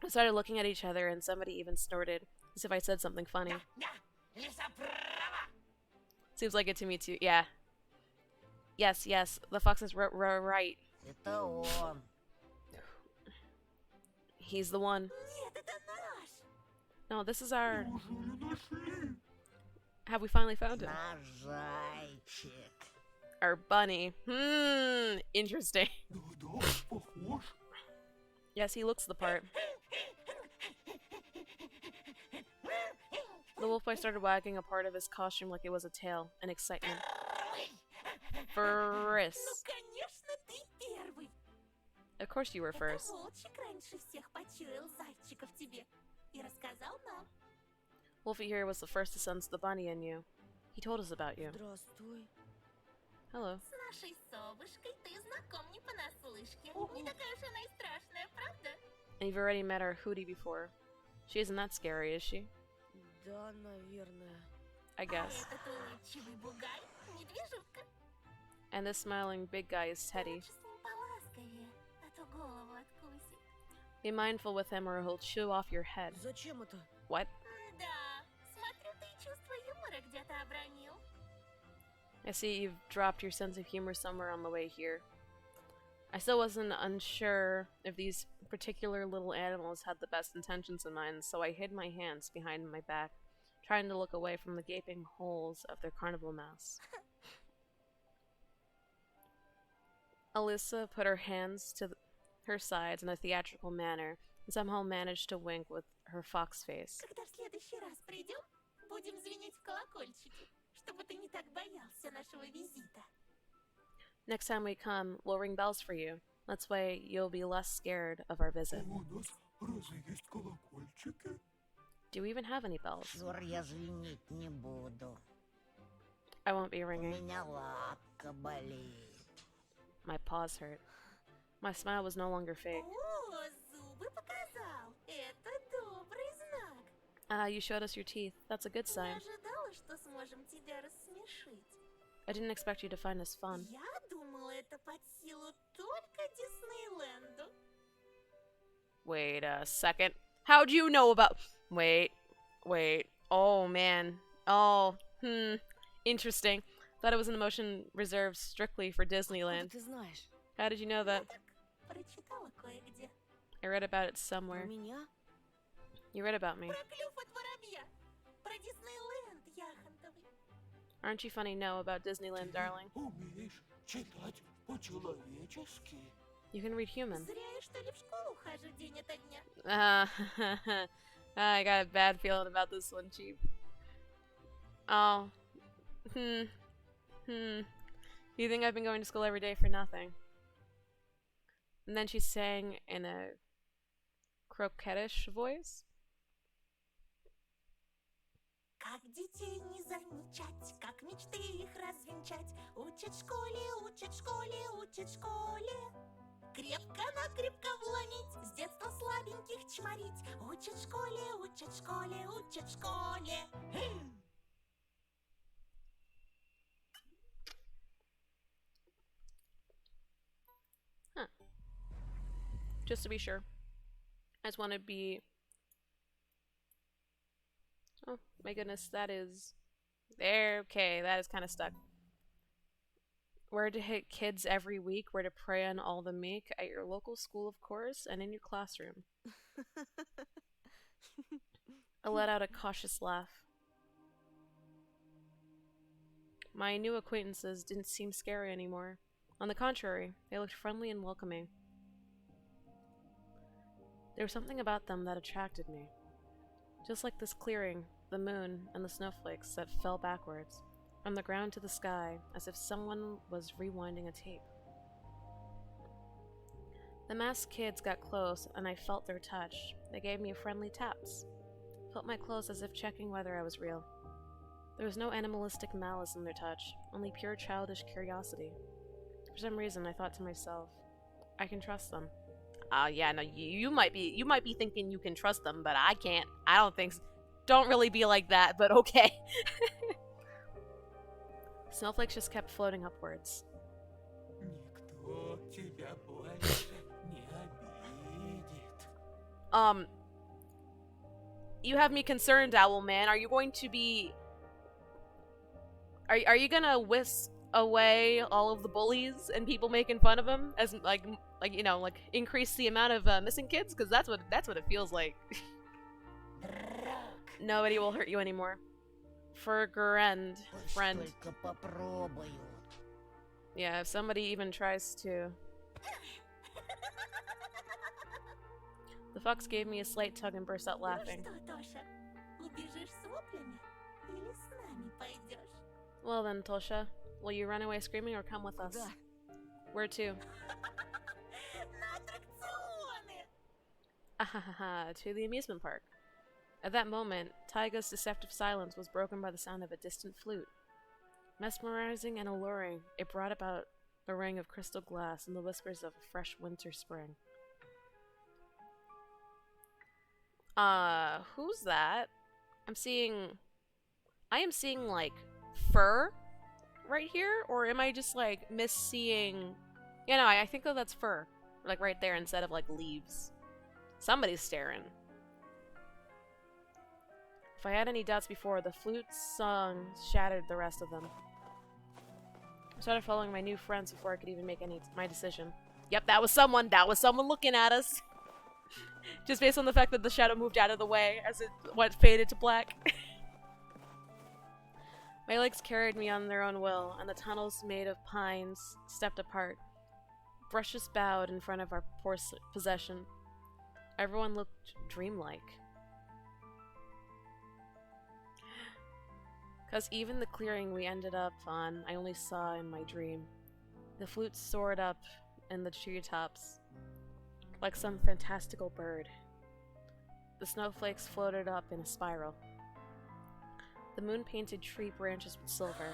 I started looking at each other, and somebody even snorted, as if I said something funny. Seems like it to me too. Yeah. Yes, the fox is right.
Это он.
He's the one.
Нет, это наш.
No, this is our... Have we finally found him?
Наш зайчик.
Our bunny. Interesting. Yes, he looks the part. The wolf boy started wagging a part of his costume like it was a tail, in excitement. Frisk.
Ну, конечно, ты первый.
Of course you were
Это
first.
волчик раньше всех почуял зайчика в тебе и рассказал нам.
Wolfie here was the first to sense the bunny in you. He told us about you.
Здравствуй.
Hello.
С нашей совушкой ты знаком не понаслышке. Не такая уж она и страшная, правда?
And you've already met our Hootie before. She isn't that scary, is she?
Да, наверное.
I guess.
А этот улыбчивый бугай — медвежонок.
And this smiling big guy is Teddy.
Лучше с ним поласковее, а то голову откусит.
Be mindful with him or he'll chew off your head.
Зачем это?
What?
Да, смотрю, ты чувство юмора где-то обронил.
I see you've dropped your sense of humor somewhere on the way here. I still wasn't unsure if these particular little animals had the best intentions in mind, so I hid my hands behind my back, trying to look away from the gaping holes of their carnival masks. Alyssa put her hands to her sides in a theatrical manner and somehow managed to wink with her fox face.
Когда в следующий раз придем, будем звенеть в колокольчики, чтобы ты не так боялся нашего визита.
Next time we come, we'll ring bells for you. That's why you'll be less scared of our visit. Do we even have any bells?
Зор, я звенеть не буду.
I won't be
У
ringing.
меня лапка болит.
My paws hurt. My smile was no longer fake.
О, зубы показал. Это добрый знак.
You showed us your teeth. That's a good
Не
sign.
ожидала, что сможем тебя рассмешить.
I didn't expect you to find us fun.
Я думала, это под силу только Диснейленду.
Wait a second. How'd you know about... Wait. Oh, man. Oh, interesting. Thought it was an emotion reserved strictly for
Откуда
Disneyland.
ты знаешь?
How did you know that?
Прочитала кое-где.
I read about it
Про
somewhere.
меня?
You read about me.
Про клюв от воробья. Про Диснейленд яхонтовый.
Aren't you funny? No, about Disneyland, darling.
Умеешь читать по-человечески?
You can read human.
Зря я, что ли, в школу хожу день ото дня.
I got a bad feeling about this one, Chief. Oh. You think I've been going to school every day for nothing? And then she sang in a croquettish voice.
Как детей не замечать, как мечты их развенчать. Учат в школе, учат в школе, учат в школе. Крепко-накрепко вломить, с детства слабеньких чморить. Учат в школе, учат в школе, учат в школе.
Just to be sure. I just want to be... Oh, my goodness, that is... There, okay, that is kind of stuck. Where to hit kids every week, where to prey on all the meek, at your local school, of course, and in your classroom. I let out a cautious laugh. My new acquaintances didn't seem scary anymore. On the contrary, they looked friendly and welcoming. There was something about them that attracted me. Just like this clearing, the moon, and the snowflakes that fell backwards, from the ground to the sky, as if someone was rewinding a tape. The masked kids got close, and I felt their touch. They gave me friendly taps. Felt my clothes as if checking whether I was real. There was no animalistic malice in their touch, only pure childish curiosity. For some reason, I thought to myself, I can trust them. Yeah, no, you might be thinking you can trust them, but I can't. I don't think so. Don't really be like that, but okay. Snowflakes just kept floating upwards.
Никто тебя больше не обидит.
You have me concerned, Owl Man. Are you going to be... Are you gonna whisk away all of the bullies and people making fun of him as like you know, like increase the amount of missing kids? Because that's what it feels like. Nobody will hurt you anymore. Friend.
Только попробую.
Yeah, if somebody even tries to. The fox gave me a slight tug and burst out laughing.
Ну что, Тоша, убежишь с воплями или с нами пойдешь?
Well then, Tosha, will you run away screaming or come with us?
Да.
Where to?
На аттракционы!
Ahahaha, to the amusement park. At that moment, Taiga's deceptive silence was broken by the sound of a distant flute. Mesmerizing and alluring, it brought about a ring of crystal glass and the whispers of a fresh winter spring. Who's that? I am seeing, like, fur right here? Or am I just like misseeing? Yeah, no, I think that that's fur. Like right there instead of like leaves. Somebody's staring. If I had any doubts before, the flute's song shattered the rest of them. I started following my new friends before I could even make my decision. Yep, that was someone. That was someone looking at us. Just based on the fact that the shadow moved out of the way as it faded to black. My legs carried me on their own will, and the tunnels made of pines stepped apart. Brushes bowed in front of our possession. Everyone looked dreamlike. Because even the clearing we ended up on, I only saw in my dream. The flute soared up in the treetops, like some fantastical bird. The snowflakes floated up in a spiral. The moon painted tree branches with silver.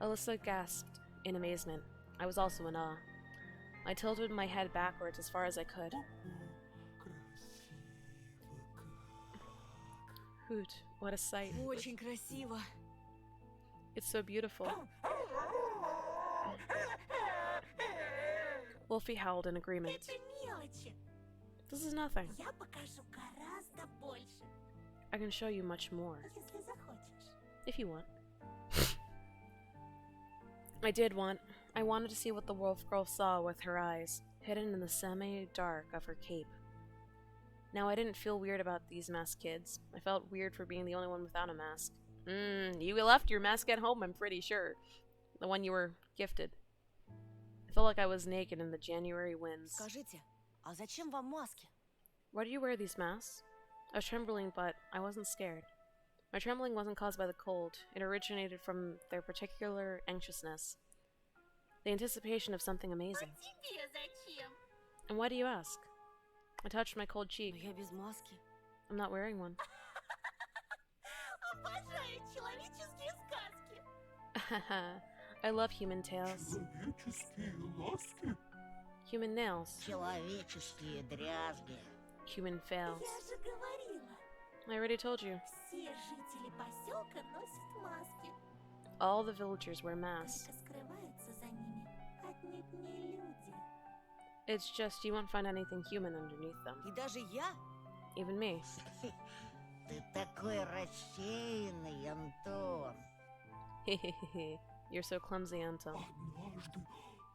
Alyssa gasped in amazement. I was also in awe. I tilted my head backwards as far as I could. Hoot, what a sight.
Очень красиво.
It's so beautiful. Wolfie howled in agreement.
Это мелочи.
This is nothing.
Я покажу гораздо больше,
I can show you much more,
если захочешь.
if you want. I did want. I wanted to see what the wolf girl saw with her eyes, hidden in the semi-dark of her cape. Now, I didn't feel weird about these masked kids. I felt weird for being the only one without a mask. You left your mask at home, I'm pretty sure. The one you were gifted. I felt like I was naked in the January winds.
Скажите, а зачем вам маски?
Why do you wear these masks? I was trembling, but I wasn't scared. My trembling wasn't caused by the cold. It originated from their particular anxiousness. The anticipation of something amazing.
Тебе зачем?
And why do you ask? I touched my cold cheek.
Я без маски.
I'm not wearing one.
Обожаю человеческие сказки.
I love human tales.
Человеческие ласки.
Human nails.
Человеческие дрязги.
Human fails.
Я же говорила,
I already told you.
все жители поселка носят маски.
All the villagers wear masks.
Только скрываются за ними отнюдь не люди.
It's just you won't find anything human underneath them.
И даже я?
Even me.
Ты такой рассеянный, Антон.
Hehehe. You're so clumsy, Anton.
Однажды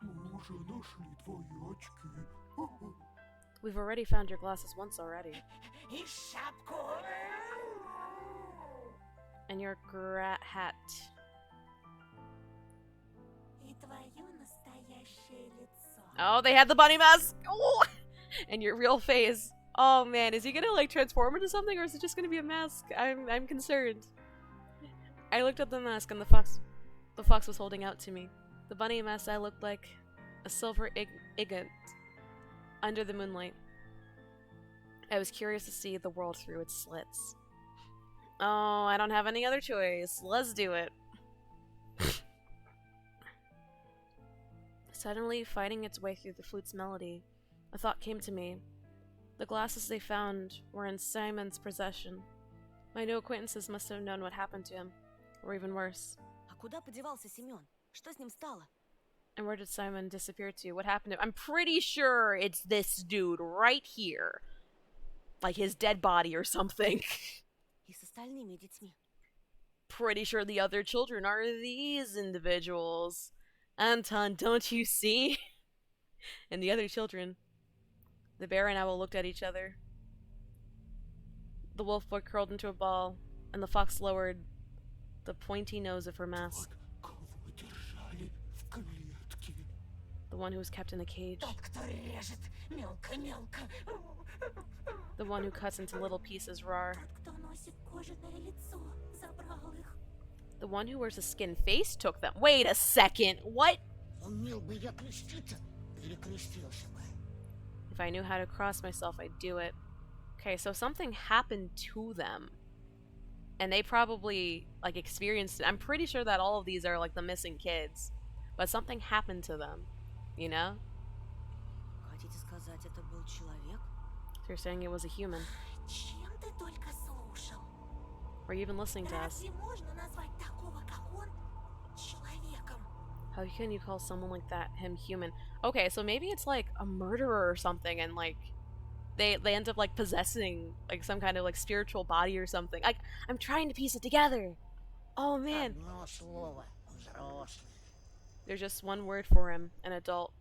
мы уже нашли твои очки.
We've already found your glasses once already.
И шапку.
And your hat.
И твое настоящее лицо.
Oh, they had the bunny mask! Oh! And your real face. Oh man, is he gonna like transform into something or is it just gonna be a mask? I'm concerned. I looked at the mask and the fox was holding out to me. The bunny mask I looked like a silver igant under the moonlight. I was curious to see the world through its slits. Oh, I don't have any other choice. Let's do it. Suddenly, fighting its way through the flute's melody, a thought came to me. The glasses they found were in Simon's possession. My new acquaintances must have known what happened to him, or even worse.
А куда подевался Семен? Что с ним стало?
And where did Simon disappear to? What happened to him? I'm pretty sure it's this dude right here. Like his dead body or something.
И с остальными детьми?
Pretty sure the other children are these individuals. Anton, don't you see? And the other children. The bear and owl looked at each other. The wolf boy curled into a ball, and the fox lowered the pointy nose of her mask.
Кого держали в клетке.
The one who was kept in a cage.
Тот, кто режет мелко-мелко.
The one who cuts into little pieces raw.
Тот, кто носит кожаное лицо, забрал их.
The one who wears a skin face took them. Wait a second. What?
Умел бы я креститься, перекрестился бы.
If I knew how to cross myself, I'd do it. Okay, so something happened to them. And they probably, like, experienced it. I'm pretty sure that all of these are, like, the missing kids. But something happened to them. You know?
Хотите сказать, это был человек?
So you're saying it was a human.
Чем ты только слушал?
Or even listening to us.
Разве можно назвать такого, как
How can you call someone like that him human? Okay, so maybe it's like a murderer or something, and like they end up like possessing like some kind of like spiritual body or something. I'm trying to piece it together. Oh man,
Одно слово. Взрослый.
there's just one word for him, an adult.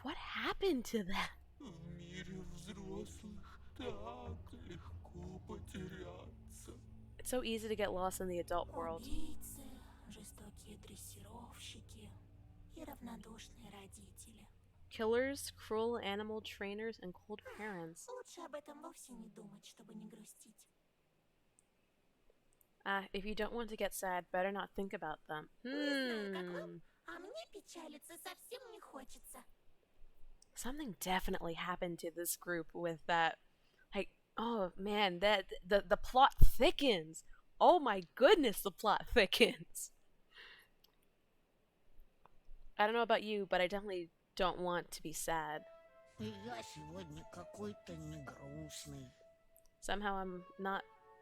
What happened to them?
В мире взрослых так легко потеряться.
It's so easy to get lost in the adult world.
Убийцы, жестокие дрессировщики и равнодушные родители.
Killers, cruel animal trainers, and cold parents.
Лучше об этом вовсе не думать, чтобы не грустить.
If you don't want to get sad, better not think about them.
Не знаю, как вам, а мне печалиться совсем не хочется.
Something definitely happened to this group with that. Like, oh man, that the plot thickens. Oh my goodness, the plot thickens. I don't know about you, but I definitely don't want to be sad.
И я сегодня какой-то негрустный.
Somehow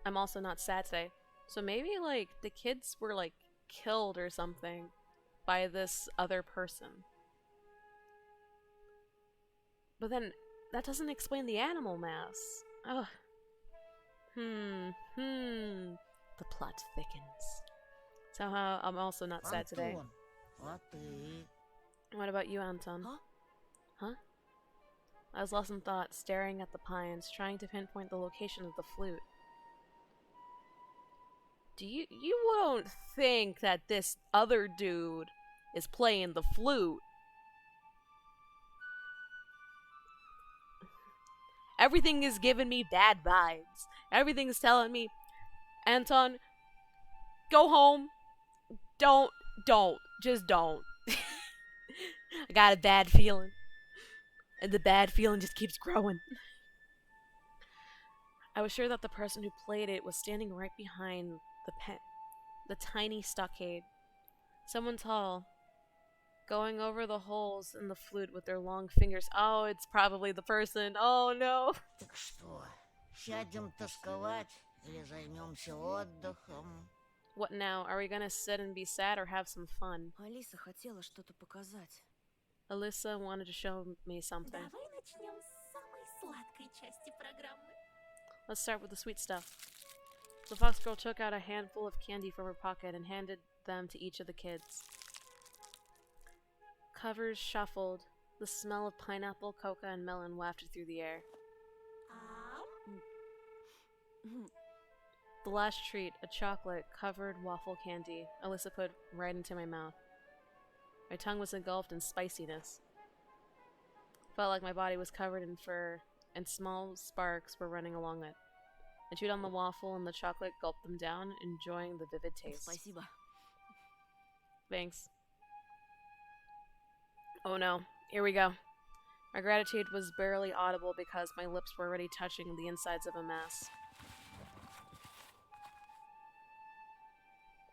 I'm also not sad today. So maybe like the kids were like killed or something by this other person. But then that doesn't explain the animal mass. Ugh. The plot thickens. Somehow I'm also not sad today.
Антон, а ты?
What about you, Anton? Huh? I was lost in thought, staring at the pines, trying to pinpoint the location of the flute. You don't think that this other dude is playing the flute? Everything is giving me bad vibes. Everything's telling me, Anton, go home. Just don't. I got a bad feeling. And the bad feeling just keeps growing. I was sure that the person who played it was standing right behind the tiny stockade. Someone tall, going over the holes in the flute with their long fingers. Oh, it's probably the person. Oh no.
Так что, сядем тосковать или займемся отдыхом?
What now? Are we gonna sit and be sad or have some fun?
Алиса хотела что-то показать.
Alyssa wanted to show me something.
Давай начнем с самой сладкой части программы.
Let's start with the sweet stuff. The fox girl took out a handful of candy from her pocket and handed them to each of the kids. Covers shuffled. The smell of pineapple, coca, and melon wafted through the air. The last treat, a chocolate-covered waffle candy, Alyssa put right into my mouth. My tongue was engulfed in spiciness. Felt like my body was covered in fur, and small sparks were running along it. I chewed on the waffle and the chocolate, gulped them down, enjoying the vivid taste.
Спасибо.
Thanks. Oh no, here we go. My gratitude was barely audible because my lips were already touching the insides of a mass.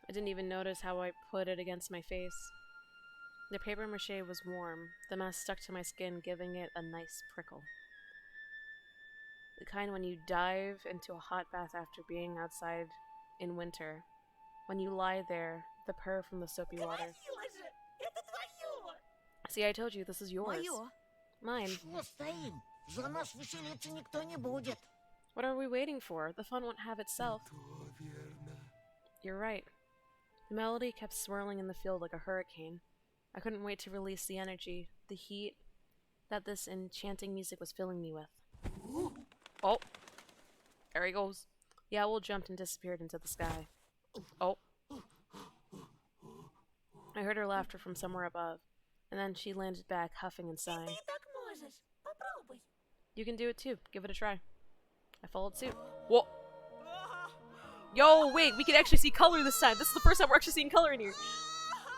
I didn't even notice how I put it against my face. The paper mache was warm. The mass stuck to my skin, giving it a nice prickle. The kind when you dive into a hot bath after being outside in winter. When you lie there, the purr from the soapy water.
Красиво же! Это твое!
See, I told you, this is yours.
Моё.
Mine.
Что стоим? За нас веселиться никто не будет.
What are we waiting for? The fun won't have itself.
Да, верно.
You're right. The melody kept swirling in the field like a hurricane. I couldn't wait to release the energy, the heat that this enchanting music was filling me with. Oh! There he goes. The owl jumped and disappeared into the sky. Oh. I heard her laughter from somewhere above, and then she landed back, huffing and sighing.
Ты так можешь. Попробуй.
You can do it too. Give it a try. I followed suit. Whoa! Yo, wait, we can actually see color this time. This is the first time we're actually seeing color in here.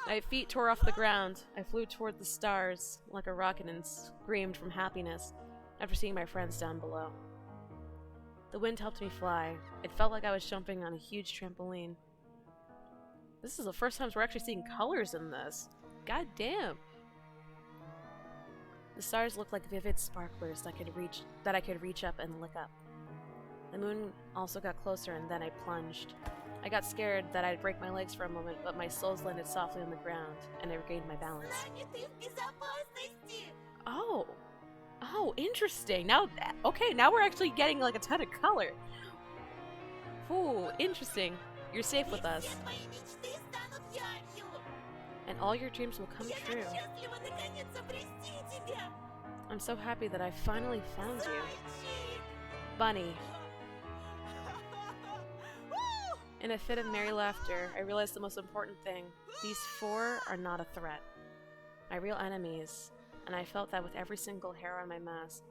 My feet tore off the ground. I flew toward the stars like a rocket and screamed from happiness after seeing my friends down below. The wind helped me fly. It felt like I was jumping on a huge trampoline. This is the first time we're actually seeing colors in this. God damn. The stars looked like vivid sparklers that I could reach up and lick up. The moon also got closer, and then I plunged. I got scared that I'd break my legs for a moment, but my soles landed softly on the ground, and I regained my balance.
С нами ты в безопасности.
Oh. Oh, interesting. Now, okay, now we're actually getting like a ton of color. Ooh, interesting. You're safe
И
with us,
все твои мечты станут явью.
and all your dreams will come
Я так
true.
счастлива наконец обрести тебя.
I'm so happy that I finally found you.
Зайчик.
Bunny. In a fit of merry laughter, I realized the most important thing. These four are not a threat. My real enemies, and I felt that with every single hair on my mask,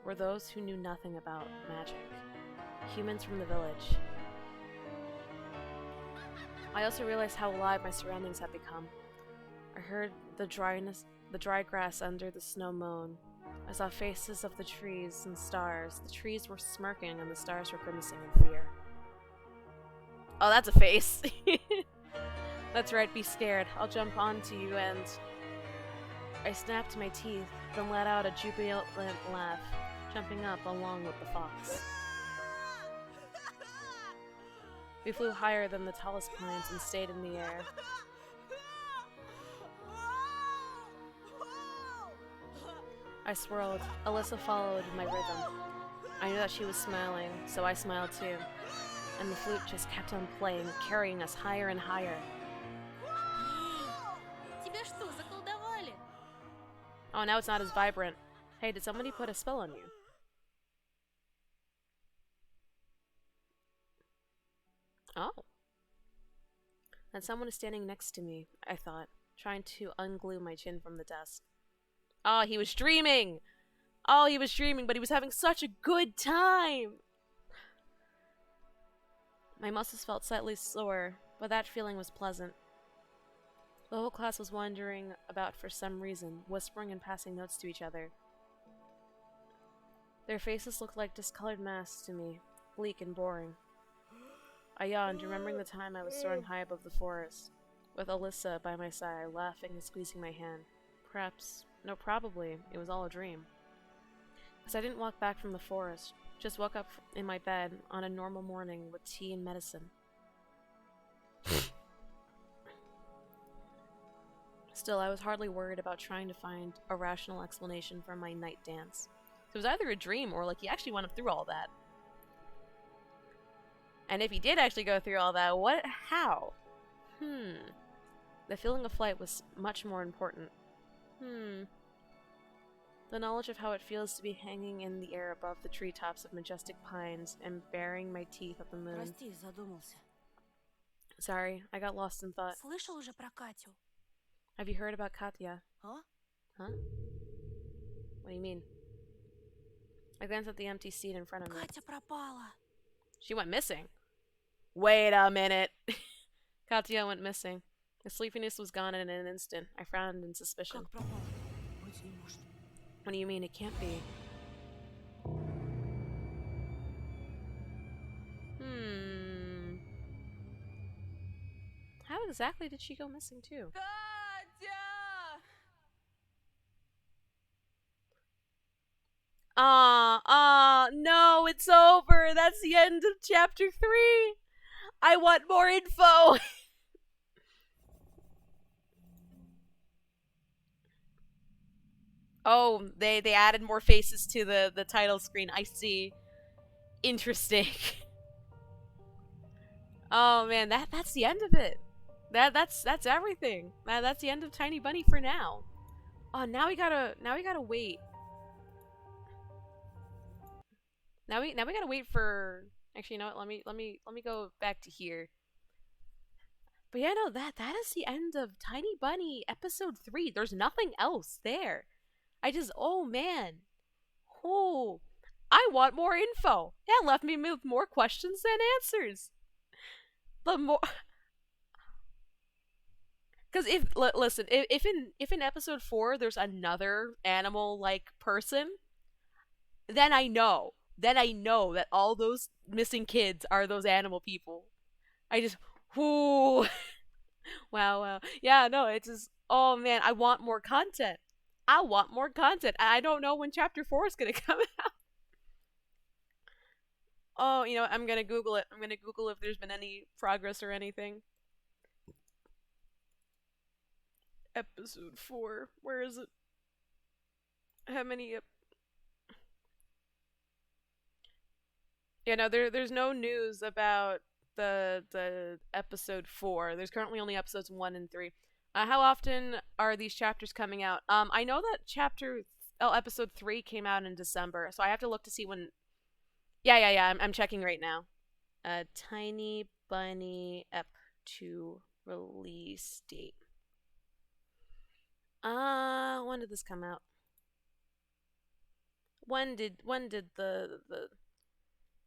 were those who knew nothing about magic. Humans from the village. I also realized how alive my surroundings had become. I heard the dry grass under the snow moan. I saw faces of the trees and stars. The trees were smirking and the stars were grimacing in fear. Oh, that's a face. That's right, be scared. I'll jump onto you and... I snapped my teeth, then let out a jubilant laugh, jumping up along with the fox. We flew higher than the tallest pines and stayed in the air. I swirled. Alyssa followed my rhythm. I knew that she was smiling, so I smiled too. And the flute just kept on playing, carrying us higher and higher.
Тебя что, заколдовали?
Oh, now it's not as vibrant. Hey, did somebody put a spell on you? Oh. And someone is standing next to me, I thought, trying to unglue my chin from the desk. Oh, he was dreaming! Oh, he was dreaming, but he was having such a good time! My muscles felt slightly sore, but that feeling was pleasant. The whole class was wandering about for some reason, whispering and passing notes to each other. Their faces looked like discolored masks to me, bleak and boring. I yawned, remembering the time I was soaring high above the forest, with Alyssa by my side, laughing and squeezing my hand. Probably, it was all a dream. Because I didn't walk back from the forest, just woke up in my bed on a normal morning with tea and medicine. Still, I was hardly worried about trying to find a rational explanation for my night dance. It was either a dream or like he actually went through all that. And if he did actually go through all that, how? The feeling of flight was much more important. The knowledge of how it feels to be hanging in the air above the treetops of majestic pines and baring my teeth at the moon.
Прости, задумался.
Sorry, I got lost in thought.
Слышал уже про Катю?
Have you heard about Katya?
А?
Huh? What do you mean? I glanced at the empty seat in front of me.
Катя пропала.
She went missing. Wait a minute. Katya went missing. The sleepiness was gone in an instant. I frowned in suspicion.
Как пропала? Быть не может.
What do you mean it can't be? How exactly did she go missing too? No, it's over. That's the end of chapter 3. I want more info. Oh, they added more faces to the title screen. I see. Interesting. Oh man, that's the end of it. That's everything. That's the end of Tiny Bunny for now. Oh, now we gotta wait. Now we gotta wait for. Actually, you know what? Let me go back to here. But yeah, no, that is the end of Tiny Bunny episode 3. There's nothing else there. Oh man. Oh, I want more info. That left me with more questions than answers. Because if in episode 4 there's another animal-like person, then I know that all those missing kids are those animal people. Ooh. Wow. Yeah, no, it's just, oh man, I want more content. I don't know when chapter 4 is gonna come out. Oh, I'm gonna Google it. I'm gonna Google if there's been any progress or anything. Episode 4. Where is it? How many? There's no news about the episode 4. There's currently only episodes 1 and 3. How often are these chapters coming out? I know that episode 3 came out in December, so I have to look to see when. Yeah. I'm checking right now. Tiny Bunny Ep 2 release date. When did this come out? When did the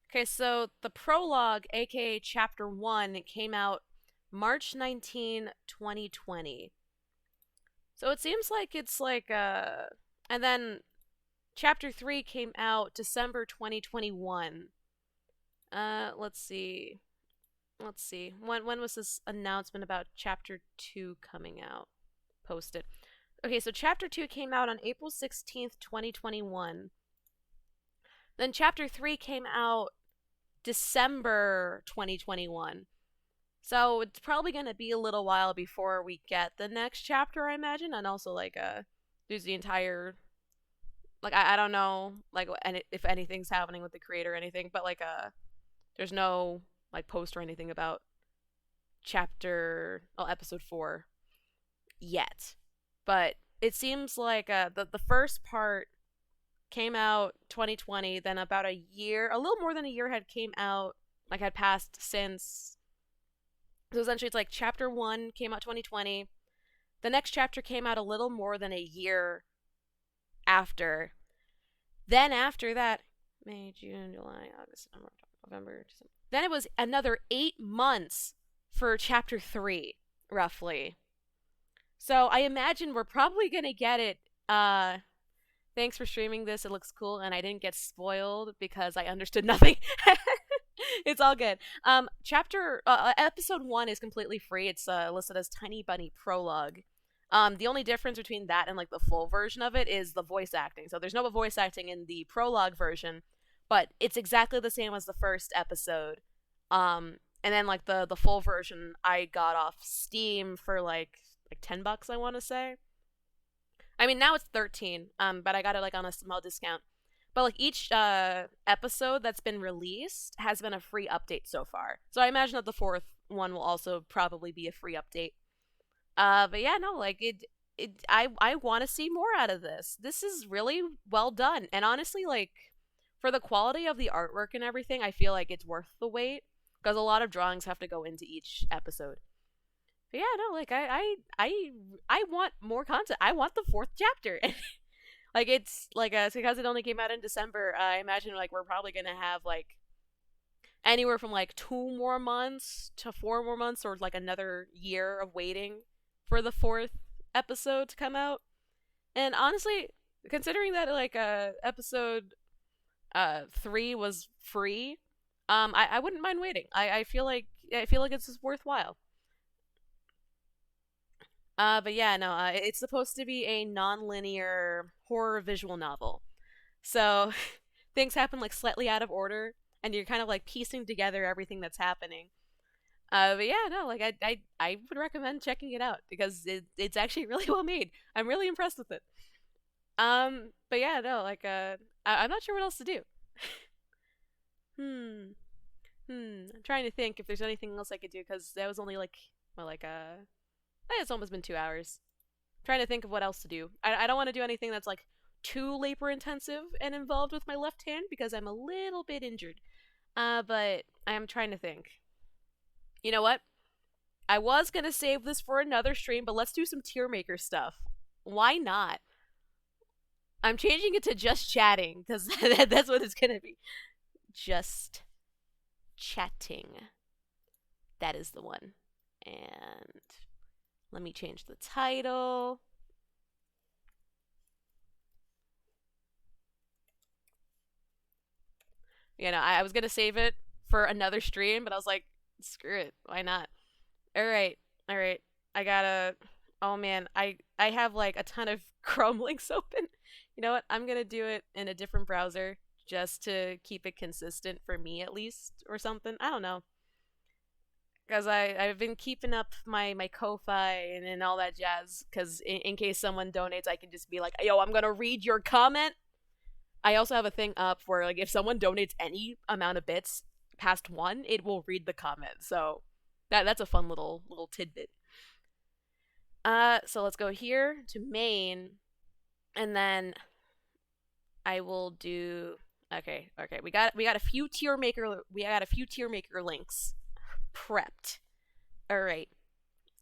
Okay, so the prologue, aka chapter 1, came out March 19, 2020. So it seems like it's like and then chapter 3 came out December 2021. Let's see. Let's see. When was this announcement about chapter 2 coming out posted? Okay, so chapter 2 came out on April 16th, 2021. Then chapter 3 came out December 2021. So it's probably going to be a little while before we get the next chapter, I imagine. And also, there's the entire. I don't know, if anything's happening with the creator or anything, but, there's no, post or anything about episode 4 yet. But it seems like the first part came out 2020, then about a little more than a year had passed since. So essentially it's like chapter 1 came out 2020. The next chapter came out a little more than a year after. Then after that, May, June, July, August, September, November, December. Then it was another 8 months for chapter 3, roughly. So I imagine we're probably going to get it. Thanks for streaming this. It looks cool, and I didn't get spoiled because I understood nothing. It's all good. Episode 1 is completely free. It's listed as Tiny Bunny Prologue. The only difference between that and the full version of it is the voice acting. So there's no voice acting in the prologue version, but it's exactly the same as the first episode. And then the full version I got off Steam for like $10, I want to say. I mean, now it's 13, but I got it on a small discount. But each episode that's been released has been a free update so far. So I imagine that the 4th one will also probably be a free update. But yeah, no, I want to see more out of this. This is really well done, and honestly, for the quality of the artwork and everything, I feel like it's worth the wait because a lot of drawings have to go into each episode. But yeah, no, I want more content. I want the 4th chapter. It's because it only came out in December. I imagine we're probably gonna have anywhere from 2 more months to 4 more months, or another year of waiting for the 4th episode to come out. And honestly, considering that episode 3 was free, I wouldn't mind waiting. I feel like it's just worthwhile. But yeah, no, it's supposed to be a non-linear horror visual novel. So things happen slightly out of order, and you're kind of piecing together everything that's happening. But yeah, no, I would recommend checking it out because it's actually really well made. I'm really impressed with it. But yeah, no, I'm not sure what else to do. I'm trying to think if there's anything else I could do because that was only it's almost been 2 hours. I'm trying to think of what else to do. I don't want to do anything that's too labor intensive and involved with my left hand because I'm a little bit injured. But I'm trying to think. You know what? I was gonna save this for another stream, but let's do some Tiermaker stuff. Why not? I'm changing it to just chatting because that's what it's gonna be. Just chatting. That is the one. And let me change the title. I was gonna save it for another stream, but I was like, screw it, why not? All right. I gotta. Oh man, I have a ton of Chrome links open. You know what? I'm gonna do it in a different browser just to keep it consistent for me at least, or something. I don't know. Because I've been keeping up my Ko-Fi and all that jazz. Because in case someone donates, I can just be like, yo, I'm gonna read your comment. I also have a thing up where like if someone donates any amount of bits past one, it will read the comment. So that's a fun little tidbit. So let's go here to main, and then I will do. Okay. We got a few tier maker links prepped. All right.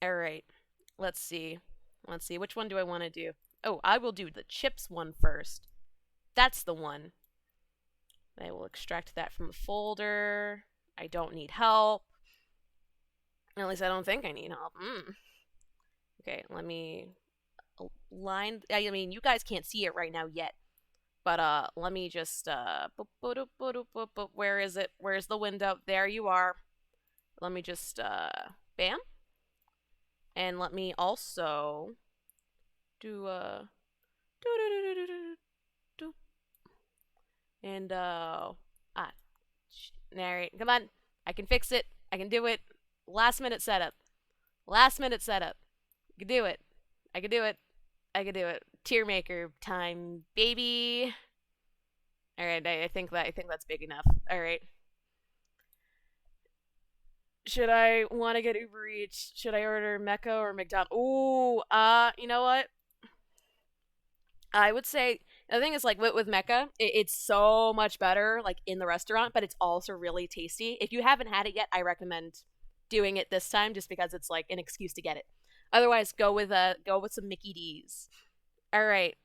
All right. Let's see. Let's see. Which one do I want to do? Oh, I will do the chips one first. That's the one. I will extract that from the folder. I don't need help. At least I don't think I need help. Okay, let me line. I mean, you guys can't see it right now yet, but let me just where is it? Where's the window? There you are. Let me just bam, and let me also do do and narrate. Come on, I can fix it. I can do it. Last minute setup. Last minute setup. I can do it. I can do it. I can do it. Tiermaker time, baby. All right, I think that's big enough. All right. Should I want to get Uber Eats? Should I order Mecca or McDonald's? Ooh, you know what? I would say the thing is like with Mecca, it's so much better like in the restaurant, but it's also really tasty. If you haven't had it yet, I recommend doing it this time just because it's like an excuse to get it. Otherwise, go with some Mickey D's. All right,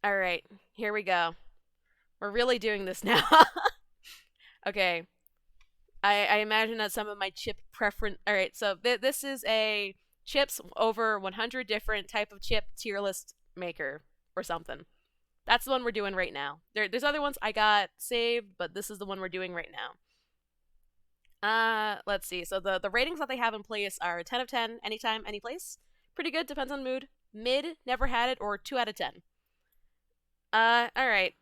all right, here we go. We're really doing this now. Okay, I imagine that some of my chip preference. All right, so this is a chips over 100 different type of chip tier list maker or something. That's the one we're doing right now. There's other ones I got saved, but this is the one we're doing right now. Let's see. So the ratings that they have in place are 10 of 10, anytime, any place. Pretty good, depends on mood. Mid, never had it, or 2 out of 10. All right.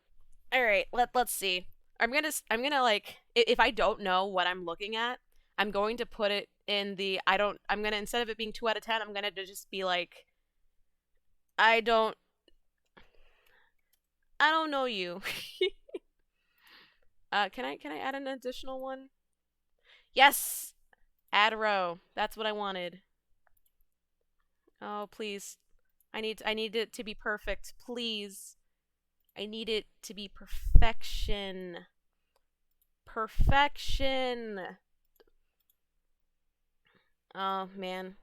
All right. Let's see. I'm gonna like if I don't know what I'm looking at, I'm going to put it in the I'm gonna instead of it being 2 out of 10, I'm gonna just be like I don't know you. Can I add an additional one? Yes! Add a row. That's what I wanted. Oh, please. I need it to be perfect. Please. I need it to be perfection. Perfection. Oh, man.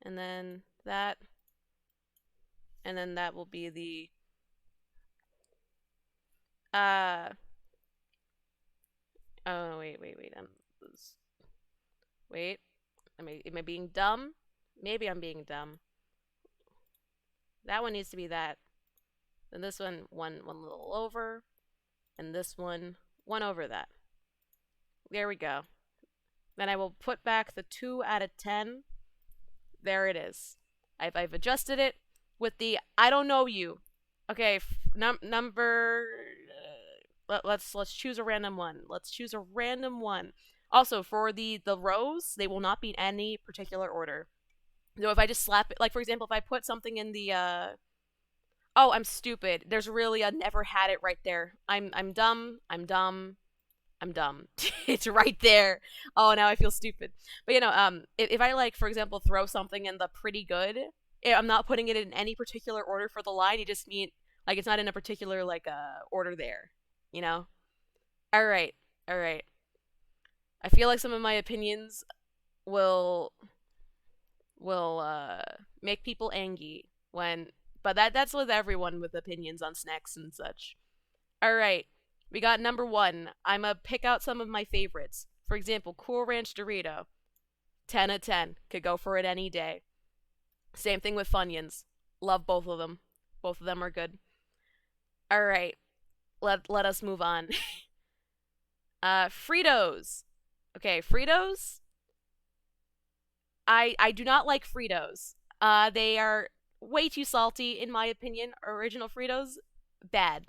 And then that. And then that will be the oh, wait. Wait. Am I being dumb? Maybe I'm being dumb. That one needs to be that. Then this one little over. And this one over that. There we go. Then I will put back the 2 out of 10. There it is. I've adjusted it with the I don't know you. Okay, number let's choose a random one. Let's choose a random one. Also, for the rows, they will not be in any particular order. So if I just slap it, like for example, if I put something in the oh, I'm stupid. There's really a never had it right there. I'm dumb. I'm dumb. I'm dumb. It's right there. Oh, now I feel stupid. But if I like, for example, throw something in the pretty good, I'm not putting it in any particular order for the line. You just mean like it's not in a particular like order there. You know. All right. All right. I feel like some of my opinions will make people angry but that's with everyone with opinions on snacks and such. All right. We got number 1. I'm gonna pick out some of my favorites. For example, Cool Ranch Dorito. 10 of 10. Could go for it any day. Same thing with Funyuns. Love both of them. Both of them are good. All right. Let us move on. Fritos. Okay, Fritos. I do not like Fritos. They are way too salty in my opinion. Original Fritos, bad.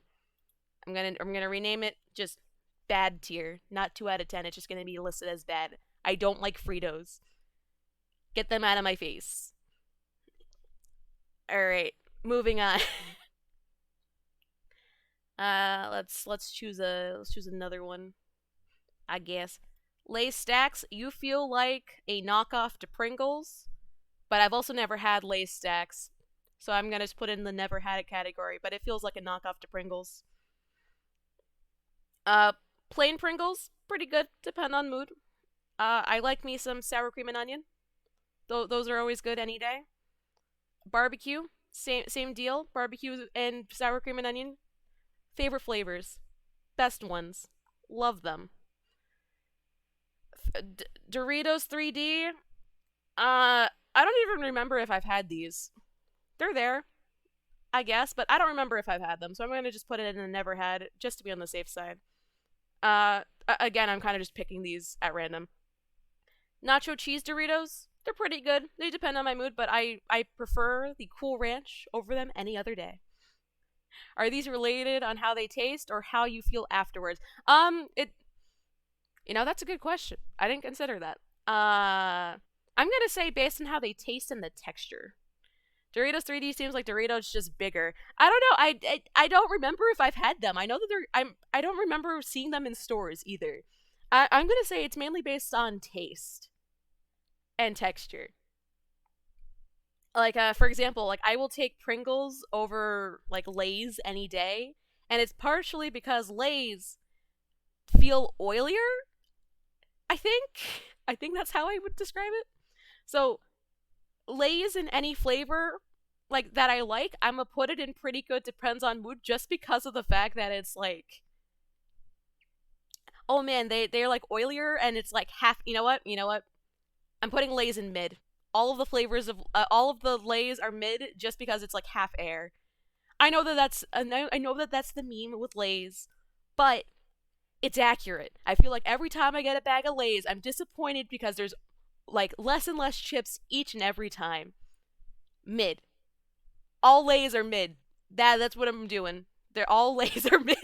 I'm gonna rename it just bad tier, not 2 out of 10. It's just gonna be listed as bad. I don't like Fritos. Get them out of my face. All right, moving on. Let's choose another one. I guess. Lay's Stacks. You feel like a knockoff to Pringles, but I've also never had Lay's Stacks, so I'm gonna just put it in the never had it category. But it feels like a knockoff to Pringles. Uh, Plain Pringles, pretty good. Depend on mood. I like me some sour cream and onion. Those are always good any day. Barbecue, same deal. Barbecue and sour cream and onion. Favorite flavors, best ones. Love them. Doritos 3D. I don't even remember if I've had these. They're there, I guess, but I don't remember if I've had them. So I'm gonna just put it in a never had, just to be on the safe side. Again, I'm kind of just picking these at random. Nacho cheese Doritos. They're pretty good. They depend on my mood, but I prefer the Cool Ranch over them any other day. Are these related on how they taste or how you feel afterwards? That's a good question. I didn't consider that. I'm gonna say based on how they taste and the texture. Doritos 3D seems like Doritos just bigger. I don't know. I don't remember if I've had them. I know that I don't remember seeing them in stores either. I'm gonna say it's mainly based on taste and texture. Like for example, like I will take Pringles over like Lay's any day, and it's partially because Lay's feel oilier. I think that's how I would describe it. So Lay's in any flavor like that I like, I'm gonna put it in pretty good depends on mood just because of the fact that it's like, oh man, they're like oilier and it's like half. You know what? I'm putting Lay's in mid. All of the flavors of all of the Lay's are mid just because it's like half air. I know that that's the meme with Lay's, but it's accurate. I feel like every time I get a bag of Lay's, I'm disappointed because there's like less and less chips each and every time. Mid. All Lay's are mid. That's what I'm doing. They're all Lay's are mid.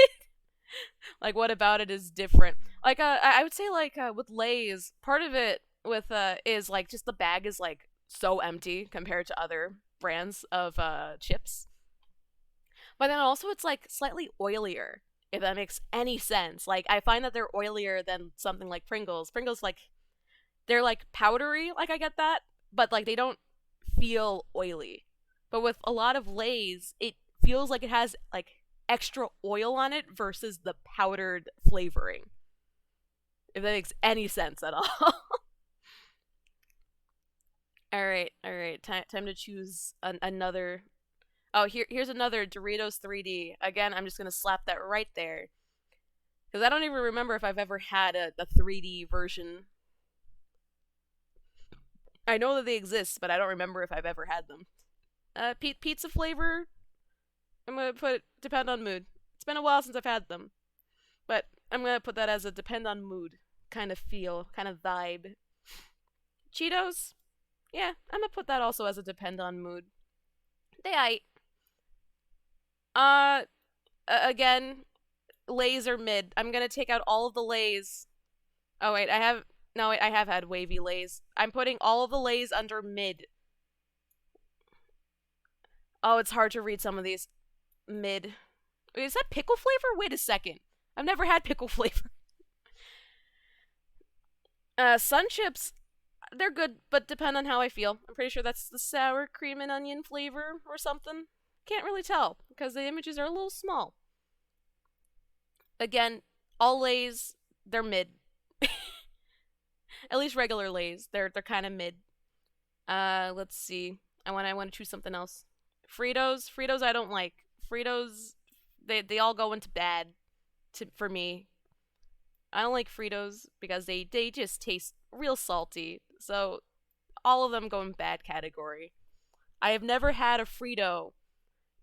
Like what about it is different? Like I would say like with Lay's, part of it with is like just the bag is like so empty compared to other brands of chips. But then also it's like slightly oilier, if that makes any sense. Like I find that they're oilier than something like Pringles. Pringles like they're like powdery, like I get that, but like they don't feel oily. But with a lot of Lay's, it feels like it has like extra oil on it versus the powdered flavoring. If that makes any sense at all. All right. Time to choose another. Oh, here's another Doritos 3D. Again, I'm just gonna slap that right there because I don't even remember if I've ever had a 3D version. I know that they exist, but I don't remember if I've ever had them. Pizza flavor. I'm gonna put depend on mood. It's been a while since I've had them, but I'm gonna put that as a depend on mood kind of feel, kind of vibe. Cheetos. Yeah, I'm gonna put that also as a depend on mood. They again, Lay's are mid. I'm gonna take out all of the Lay's. Oh wait, I have had wavy Lay's. I'm putting all of the Lay's under mid. Oh, it's hard to read some of these. Mid. Wait, is that pickle flavor? Wait a second. I've never had pickle flavor. Sun chips, they're good, but depend on how I feel. I'm pretty sure that's the sour cream and onion flavor or something. Can't really tell because the images are a little small. Again, all Lay's, they're mid. At least regular Lay's, they're kind of mid. Let's see. I want to choose something else. Fritos I don't like. Fritos, they all go into bad for me. I don't like Fritos because they just taste real salty. So all of them go in bad category. I have never had a Frito.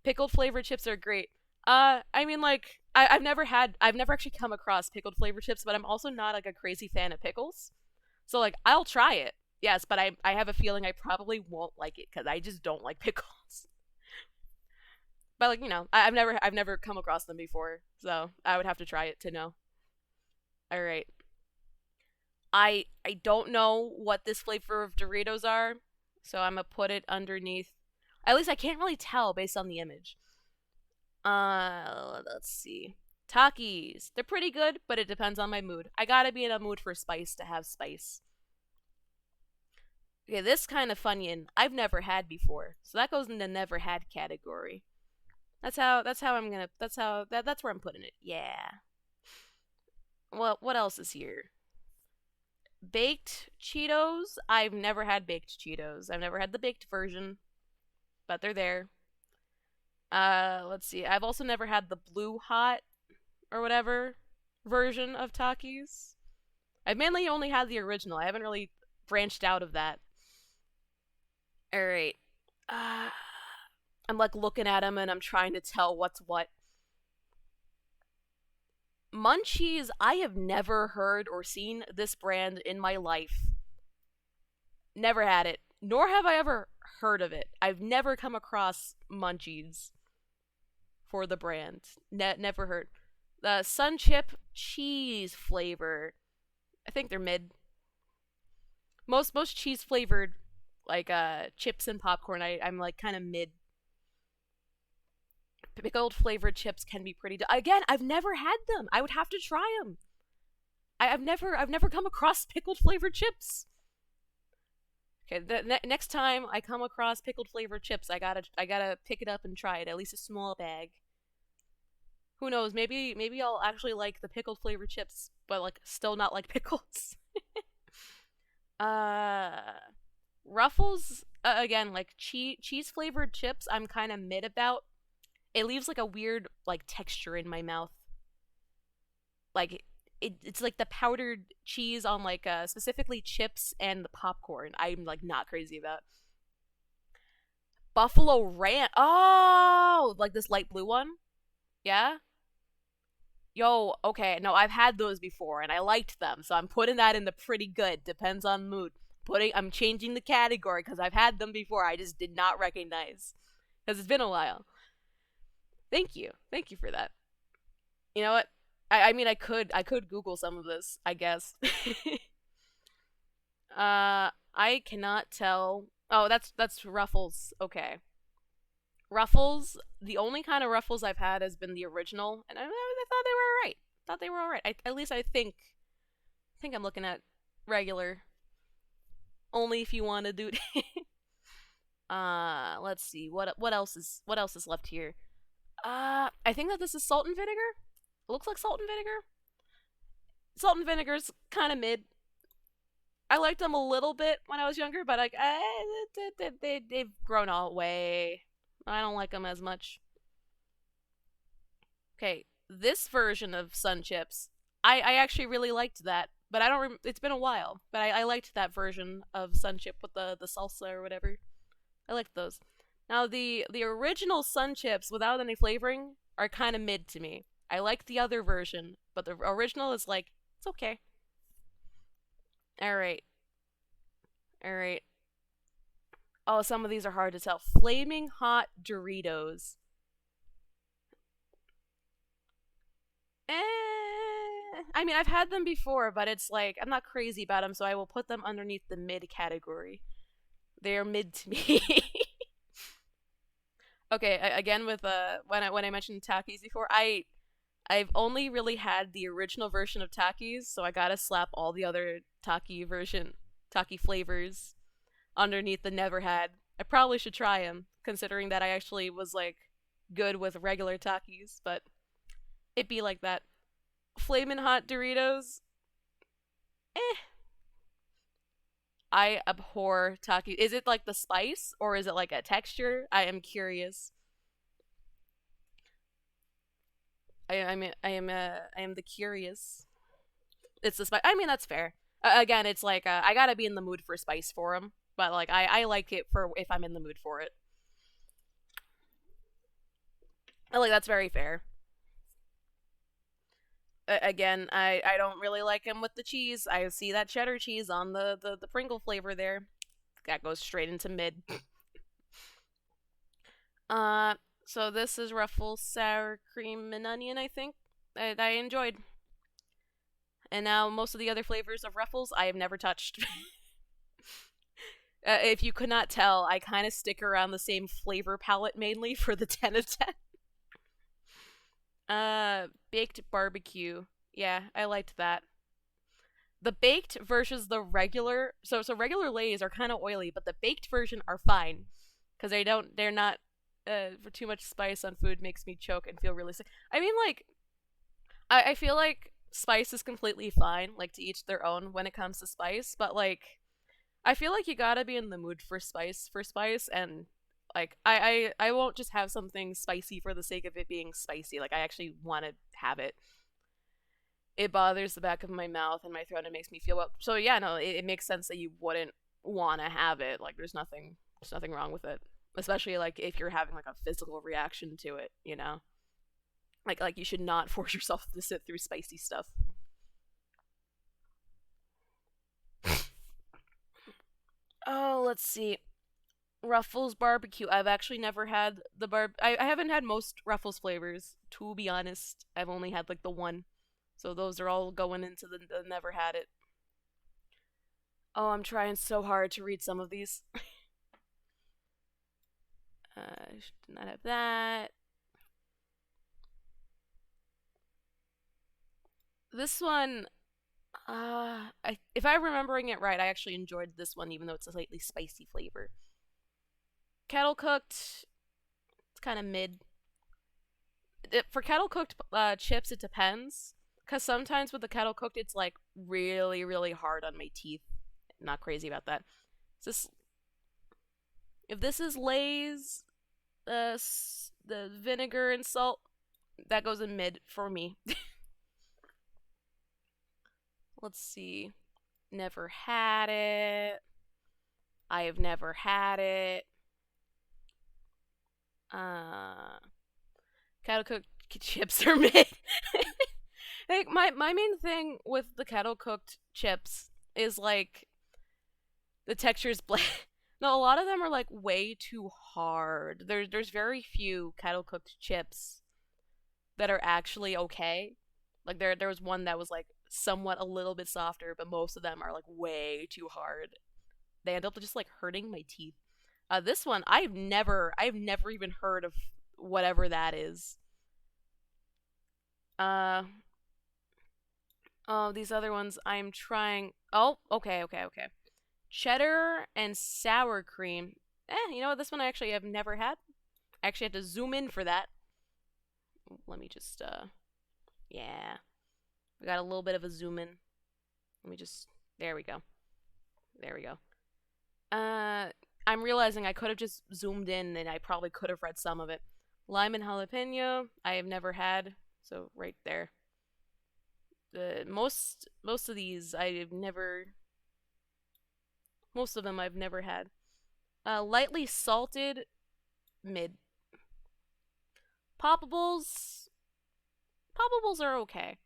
Pickled flavored chips are great. I mean like I've never actually come across pickled flavored chips, but I'm also not like a crazy fan of pickles. So like I'll try it. Yes, but I have a feeling I probably won't like it because I just don't like pickles. But like, I've never come across them before, so I would have to try it to know. All right. I don't know what this flavor of Doritos are, so I'm gonna put it underneath. At least I can't really tell based on the image. Let's see. Takis. They're pretty good, but it depends on my mood. I gotta be in a mood for spice to have spice. Okay, this kind of Funyun I've never had before, so that goes in the never had category. That's how I'm gonna. That's where I'm putting it. Yeah. Well, what else is here? Baked Cheetos. I've never had baked Cheetos. I've never had the baked version, but they're there. Let's see. I've also never had the blue hot or whatever version of Takis. I've mainly only had the original. I haven't really branched out of that. All right. Uh, I'm like looking at them and I'm trying to tell what's what. Munchies, I have never heard or seen this brand in my life. Never had it, nor have I ever heard of it. I've never come across Munchies for the brand. Never heard. The Sun Chip cheese flavor. I think they're mid. Most cheese flavored like chips and popcorn. I'm like kind of mid. Pickled flavored chips can be pretty. Again, I've never had them. I would have to try them. I've never come across pickled flavored chips. Okay, next time I come across pickled flavored chips, I gotta pick it up and try it. At least a small bag. Who knows? Maybe I'll actually like the pickled flavored chips, but like still not like pickles. Ruffles again like cheese flavored chips. I'm kind of mid about. It leaves like a weird like texture in my mouth. Like it's like the powdered cheese on like specifically chips and the popcorn. I'm like not crazy about. Buffalo Ranch. Oh, like this light blue one. Yeah. Yo, okay. No, I've had those before and I liked them, so I'm putting that in the pretty good. Depends on mood. I'm changing the category because I've had them before. I just did not recognize because it's been a while. Thank you for that. You know what? I mean, I could Google some of this, I guess. I cannot tell. Oh, that's Ruffles. Okay, Ruffles. The only kind of Ruffles I've had has been the original, and I thought they were alright. Thought they were alright. At least I think I'm looking at regular. Only if you want to do it. Let's see what else is left here. I think that this is salt and vinegar. It looks like salt and vinegar. Salt and vinegar's kind of mid. I liked them a little bit when I was younger, but like they've grown all way. I don't like them as much. Okay, this version of Sun Chips, I actually really liked that, but I don't. It's been a while, but I liked that version of Sun Chip with the salsa or whatever. I liked those. Now the original Sun Chips without any flavoring are kind of mid to me. I like the other version, but the original is like it's okay. All right. Oh, some of these are hard to tell. Flaming hot Doritos. I mean, I've had them before, but it's like I'm not crazy about them, so I will put them underneath the mid category. They are mid to me. Okay, again with when I mentioned Takis before, I've only really had the original version of Takis, so I gotta slap all the other Taki flavors underneath the never had. I probably should try them, considering that I actually was like good with regular Takis, but it be like that. Flamin' hot Doritos, I abhor Taki. Is it like the spice or is it like a texture? I am curious. I am the curious. It's the spice. I mean that's fair. Again, it's like I gotta be in the mood for spice for them, but like I like it for if I'm in the mood for it. Like that's very fair. Again, I don't really like them with the cheese. I see that cheddar cheese on the Pringle flavor there. That goes straight into mid. So this is Ruffles sour cream and onion, I think. I enjoyed. And now most of the other flavors of Ruffles I have never touched. If you could not tell, I kind of stick around the same flavor palette mainly for the 10 of 10. Baked barbecue. Yeah, I liked that. The baked versus the regular. So regular Lay's are kind of oily, but the baked version are fine because they're not. For too much spice on food makes me choke and feel really sick. I mean, like, I feel like spice is completely fine, like to each their own when it comes to spice, but like I feel like you gotta be in the mood for spice, and like I won't just have something spicy for the sake of it being spicy. Like I actually want to have it. It bothers the back of my mouth and my throat and makes me feel well. So yeah, no, it makes sense that you wouldn't want to have it. Like there's nothing wrong with it, especially like if you're having like a physical reaction to it, you know. Like you should not force yourself to sit through spicy stuff. Oh, let's see. Ruffles barbecue. I've actually never had the I haven't had most Ruffles flavors, to be honest. I've only had like the one. So those are all going into the never had it. Oh, I'm trying so hard to read some of these. Did not have that. This one, if I'm remembering it right, I actually enjoyed this one, even though it's a slightly spicy flavor. Kettle cooked, it's kind of mid. For kettle cooked chips, it depends. Because sometimes with the kettle cooked, it's like really, really hard on my teeth. Not crazy about that. This, if this is Lay's, the vinegar and salt, that goes in mid for me. Let's see. Never had it. I have never had it. Kettle cooked chips are mid. Like my main thing with the kettle cooked chips is like the texture's bland. No, a lot of them are like way too hard. There's very few kettle cooked chips that are actually okay. Like there was one that was like somewhat a little bit softer, but most of them are like way too hard. They end up just like hurting my teeth. This one I've never even heard of whatever that is. Uh oh, these other ones I'm trying. Oh, okay. Cheddar and sour cream. You know what? This one I actually have never had. I actually have to zoom in for that. Let me just yeah. We got a little bit of a zoom in. Let me just there we go. There we go. I'm realizing I could have just zoomed in and I probably could have read some of it. Lime and jalapeno, I have never had, so right there. Most of these I've never most of them I've never had. Lightly salted, mid. Poppables, poppables are okay,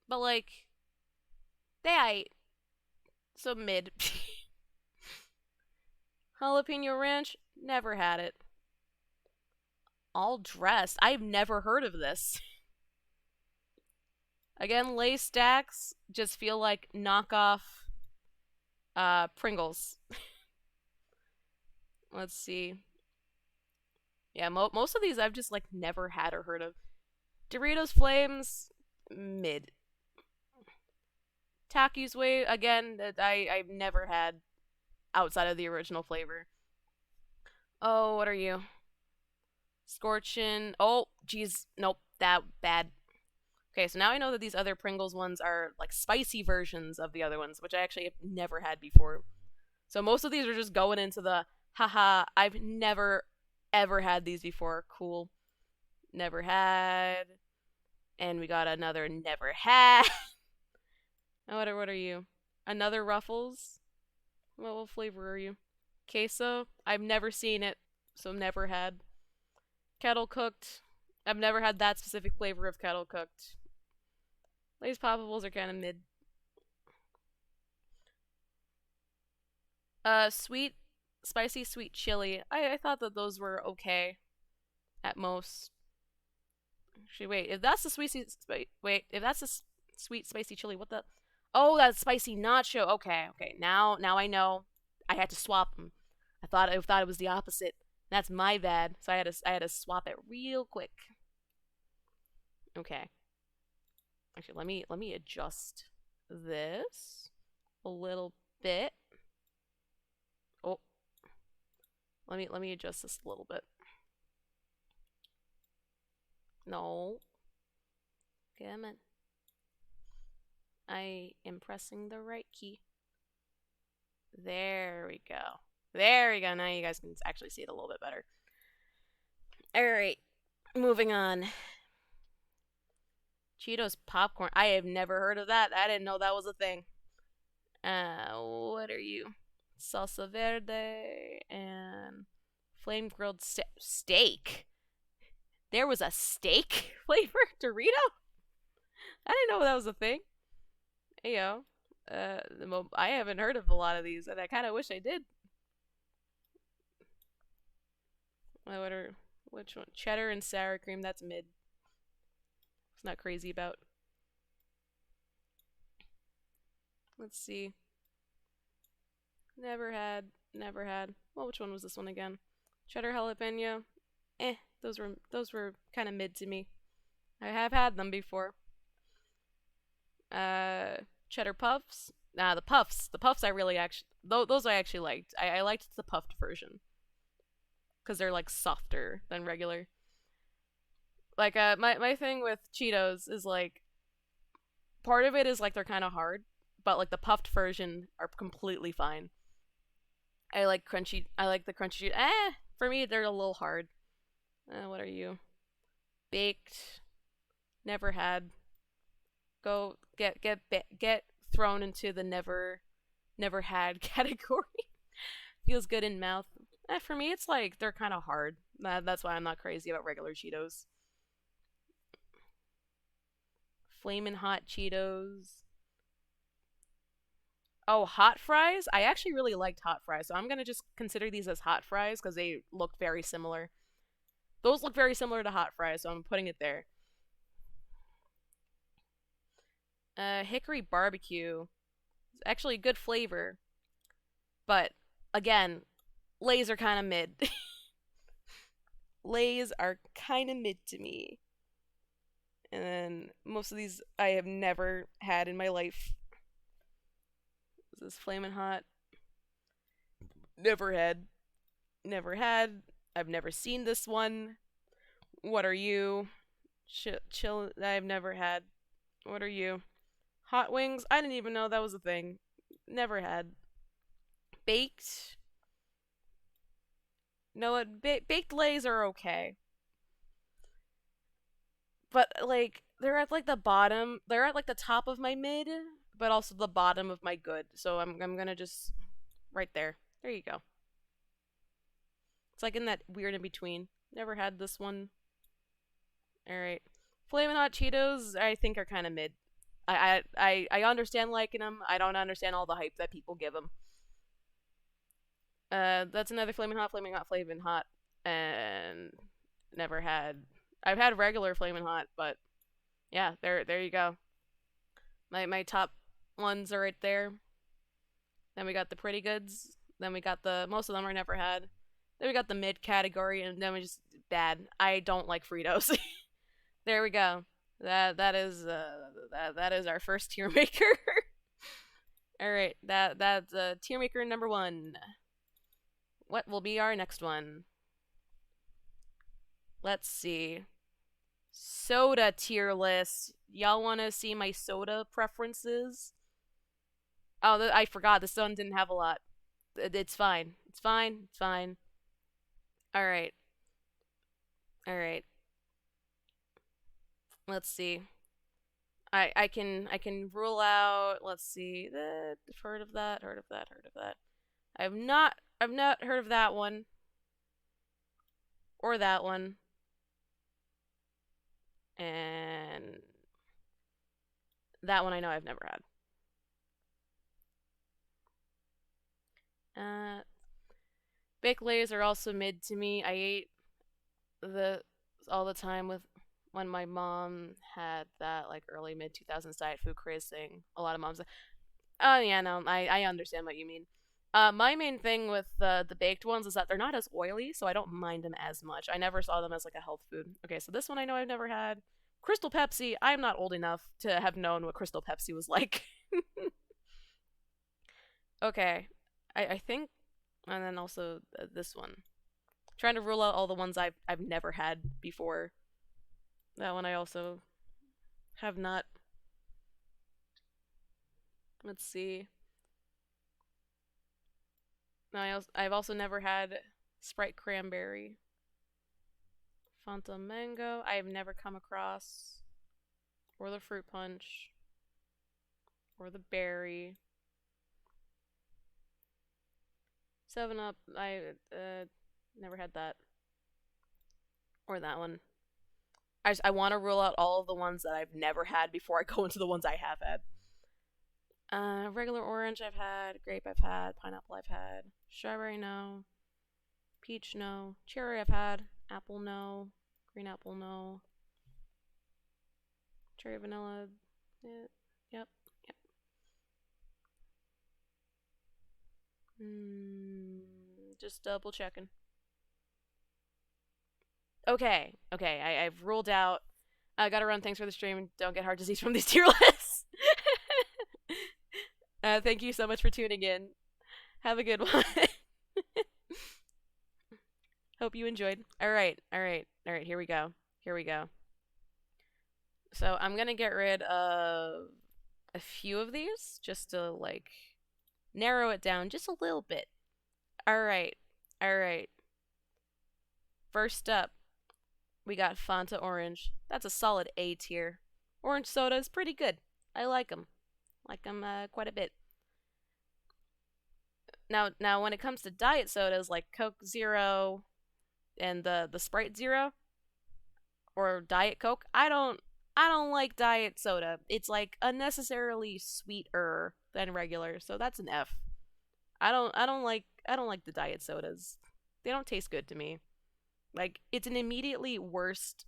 but like they so mid. Jalapeno ranch, never had it. All dressed, I've never heard of this. Again, Lay stacks just feel like knockoff Pringles. Let's see. Yeah, most of these I've just like never had or heard of. Doritos Flames, mid. Takis Way, again, that I've never had outside of the original flavor. Oh, what are you? Scorchin. Oh, geez, nope, that bad. Okay, so now I know that these other Pringles ones are like spicy versions of the other ones, which I actually have never had before. So most of these are just going into the haha, I've never ever had these before. Cool. Never had. And we got another never had. What are you? Another Ruffles? What flavor are you? Queso? I've never seen it, so never had. Kettle cooked? I've never had that specific flavor of kettle cooked. These poppables are kind of mid. Sweet, spicy sweet chili. I thought that those were okay. at most. Actually, wait. If that's the wait, if that's the sweet spicy chili, what the? Oh, that's spicy nacho. Okay, okay. Now I know. I had to swap them. I thought it was the opposite. That's my bad. So I had to swap it real quick. Okay. Actually, let me adjust this a little bit. Oh, let me adjust this a little bit. No. Come on. I am pressing the right key. There we go. There we go. Now you guys can actually see it a little bit better. Alright. Moving on. Cheetos popcorn. I have never heard of that. I didn't know that was a thing. What are you? Salsa verde and flame grilled steak. There was a steak flavor Dorito? I didn't know that was a thing. Hey, yo. I haven't heard of a lot of these, and I kind of wish I did. Which one? Cheddar and sour cream. That's mid. It's not crazy about. Let's see. Never had. Well, which one was this one again? Cheddar jalapeno. Those were kind of mid to me. I have had them before. Cheddar puffs. The puffs. The puffs I really actually. Those I actually liked. I liked the puffed version. Because they're like softer than regular. Like, my thing with Cheetos is like. Part of it is like they're kind of hard. But like the puffed version are completely fine. I like the crunchy. For me, they're a little hard. What are you? Baked. Never had. Go get thrown into the never had category. Feels good in mouth. For me, it's like they're kind of hard. That's why I'm not crazy about regular Cheetos. Flamin' hot Cheetos. Oh, hot fries? I actually really liked hot fries, so I'm gonna just consider these as hot fries because they look very similar. Those look very similar to hot fries, so I'm putting it there. Hickory barbecue. It's actually good flavor. But, again, Lays are kind of mid. Lays are kind of mid to me. And then most of these I have never had in my life. This is Flamin' Hot. Never had. I've never seen this one. What are you? Chill. I've never had. What are you? Hot wings. I didn't even know that was a thing. Never had. Baked. No, what? Baked Lays are okay. But like they're at like the bottom. They're at like the top of my mid, but also the bottom of my good. So I'm gonna just right there. There you go. It's like in that weird in between. Never had this one. All right, Flamin' Hot Cheetos. I think are kind of mid. I understand liking them. I don't understand all the hype that people give them. That's another Flamin' Hot, and never had. I've had regular Flamin' Hot, but yeah, there you go. My top ones are right there. Then we got the pretty goods. Then we got the most of them I never had. Then we got the mid category, and then we just bad. I don't like Fritos. There we go. That is our first tier maker. All right, that's tier maker number 1. What will be our next one? Let's see. Soda tier list. Y'all want to see my soda preferences? Oh, I forgot. This one didn't have a lot. It's fine. It's fine. It's fine. All right. All right. Let's see. I can rule out. Let's see. Heard of that. I've not heard of that one. Or that one. And that one I know I've never had. Baked Lays are also mid to me. I ate all the time with when my mom had that like early mid 2000s diet food craze thing. A lot of moms. Oh yeah, no, I understand what you mean. My main thing with the baked ones is that they're not as oily, so I don't mind them as much. I never saw them as like a health food. Okay, so this one I know I've never had. Crystal Pepsi. I'm not old enough to have known what Crystal Pepsi was like. Okay, I think, and then also this one. Trying to rule out all the ones I've never had before. That one I also have not. Let's see. No, I've also never had Sprite Cranberry. Fanta Mango. I have never come across. Or the Fruit Punch. Or the Berry. 7 Up. I never had that. Or that one. I want to rule out all of the ones that I've never had before I go into the ones I have had. Regular orange I've had, grape I've had, pineapple I've had, strawberry no, peach no, cherry I've had, apple no, green apple no, cherry vanilla, yeah, yep, yep. Just double checking. Okay, I've ruled out. I gotta run. Thanks for the stream. Don't get heart disease from these tier lists. Thank you so much for tuning in. Have a good one. Hope you enjoyed. Alright, here we go. Here we go. So I'm gonna get rid of a few of these just to like narrow it down just a little bit. Alright. First up, we got Fanta Orange. That's a solid A tier. Orange soda is pretty good. I like them. Like them quite a bit. Now when it comes to diet sodas like Coke Zero and the Sprite Zero or Diet Coke, I don't like diet soda. It's like unnecessarily sweeter than regular, so that's an F. I don't like the diet sodas. They don't taste good to me. Like it's an immediately worst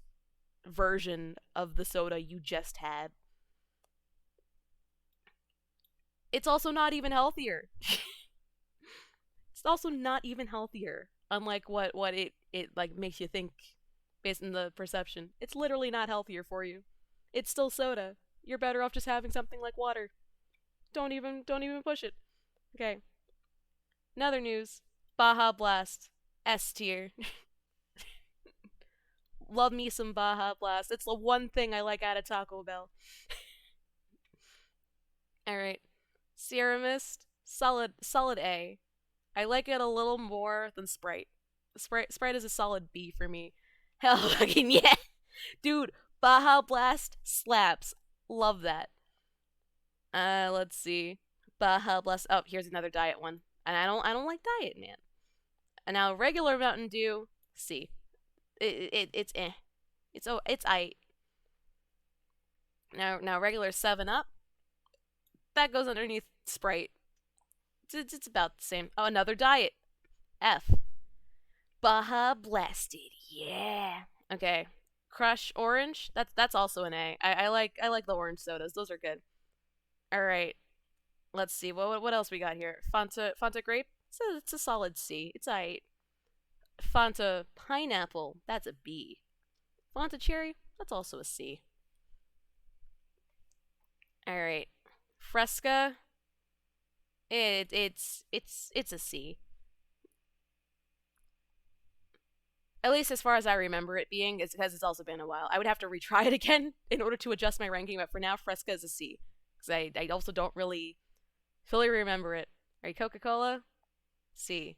version of the soda you just had. It's also not even healthier. It's also not even healthier. Unlike what it like makes you think based on the perception. It's literally not healthier for you. It's still soda. You're better off just having something like water. Don't even push it. Okay. Another news. Baja Blast. S tier. Love me some Baja Blast. It's the one thing I like out of Taco Bell. Alright. Sierra Mist. Solid A. I like it a little more than Sprite. Sprite is a solid B for me. Hell fucking yeah. Dude, Baja Blast slaps. Love that. Let's see. Baja Blast. Oh, here's another diet one. And I don't like diet, man. And now regular Mountain Dew, C. It's eh. It's I. Now regular 7 Up. That goes underneath Sprite. It's about the same. Oh, another diet. F. Baja Blasted. Yeah. Okay. Crush Orange. That's also an A. I like the orange sodas. Those are good. All right. Let's see. What else we got here? Fanta Grape. It's a solid C. It's I. Fanta Pineapple. That's a B. Fanta Cherry. That's also a C. All right. Fresca. It's a C. At least as far as I remember it being, is because it's also been a while. I would have to retry it again in order to adjust my ranking, but for now, Fresca is a C. Because I also don't really fully remember it. Alright, Coca-Cola? C.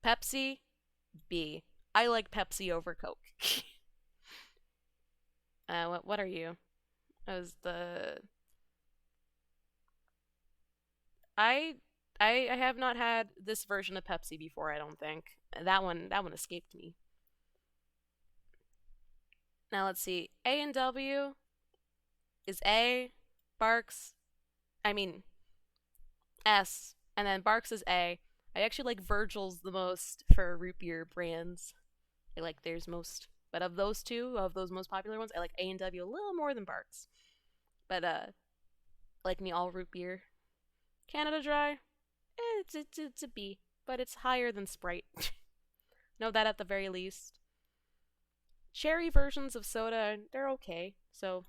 Pepsi? B. I like Pepsi over Coke. What are you? As the I I have not had this version of Pepsi before, I don't think. That one escaped me. Now let's see. A&W is A, Barks, I mean S, and then Barks is A. I actually like Virgil's the most for root beer brands. I like theirs most. But of those two, of those most popular ones, I like A&W a little more than Barks. But like me all root beer. Canada Dry, it's a B, but it's higher than Sprite. Know that at the very least. Cherry versions of soda, they're okay. So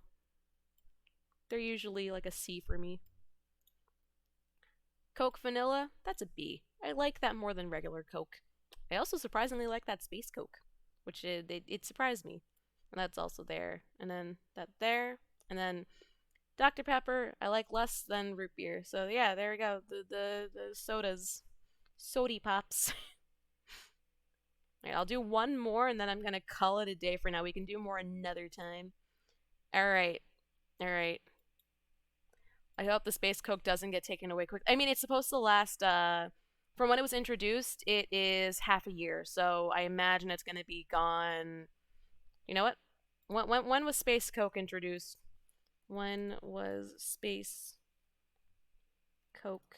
they're usually like a C for me. Coke Vanilla, that's a B. I like that more than regular Coke. I also surprisingly like that Space Coke, which it surprised me. And that's also there. And then that there. And then Dr. Pepper, I like less than root beer. So yeah, there we go. The sodas. Sody pops. Alright, I'll do one more and then I'm gonna call it a day for now. We can do more another time. Alright. Alright. I hope the Space Coke doesn't get taken away quick. I mean, it's supposed to last, from when it was introduced, it is half a year. So I imagine it's going to be gone. You know what? When was Space Coke introduced? When was Space Coke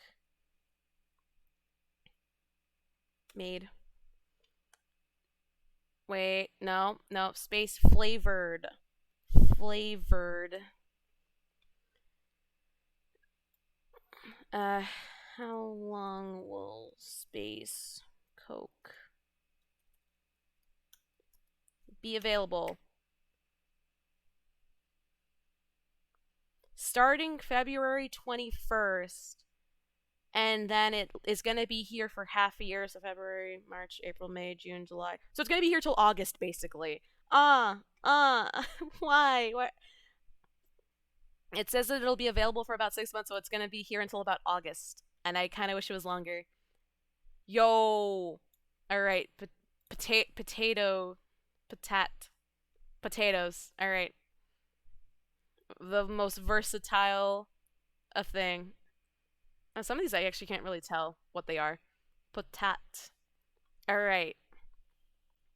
made? Wait, no, Space flavored. Flavored. How long will Space Coke be available? Starting February 21st. And then it is going to be here for half a year. So February, March, April, May, June, July. So it's going to be here till August, basically. Why? What? It says that it'll be available for about 6 months, so it's going to be here until about August. And I kind of wish it was longer. Yo! Alright, potatoes. Alright. The most versatile a thing. Some of these I actually can't really tell what they are. Potat. Alright.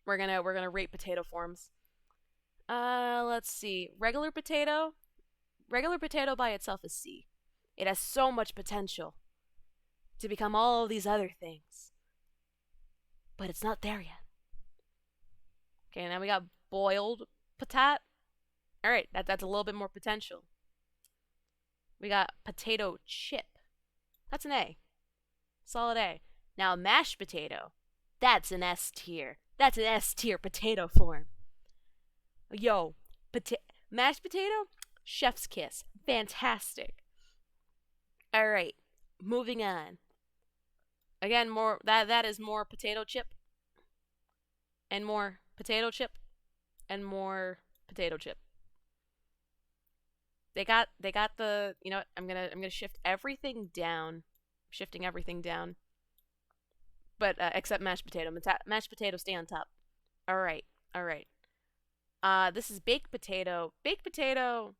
We're gonna rate potato forms. Let's see. Regular potato. Regular potato by itself is C. It has so much potential to become all of these other things. But it's not there yet. Okay, now we got boiled potat. Alright, that's a little bit more potential. We got potato chip. That's an A. Solid A. Now, mashed potato. That's an S tier. That's an S tier potato form. Yo, mashed potato? Chef's kiss. Fantastic. Alright, moving on. Again, more that is more potato chip. And more potato chip. And more potato chip. They got the, you know what, I'm gonna shift everything down. Shifting everything down. But except mashed potato. Mashed potato stay on top. Alright. This is baked potato. Baked potato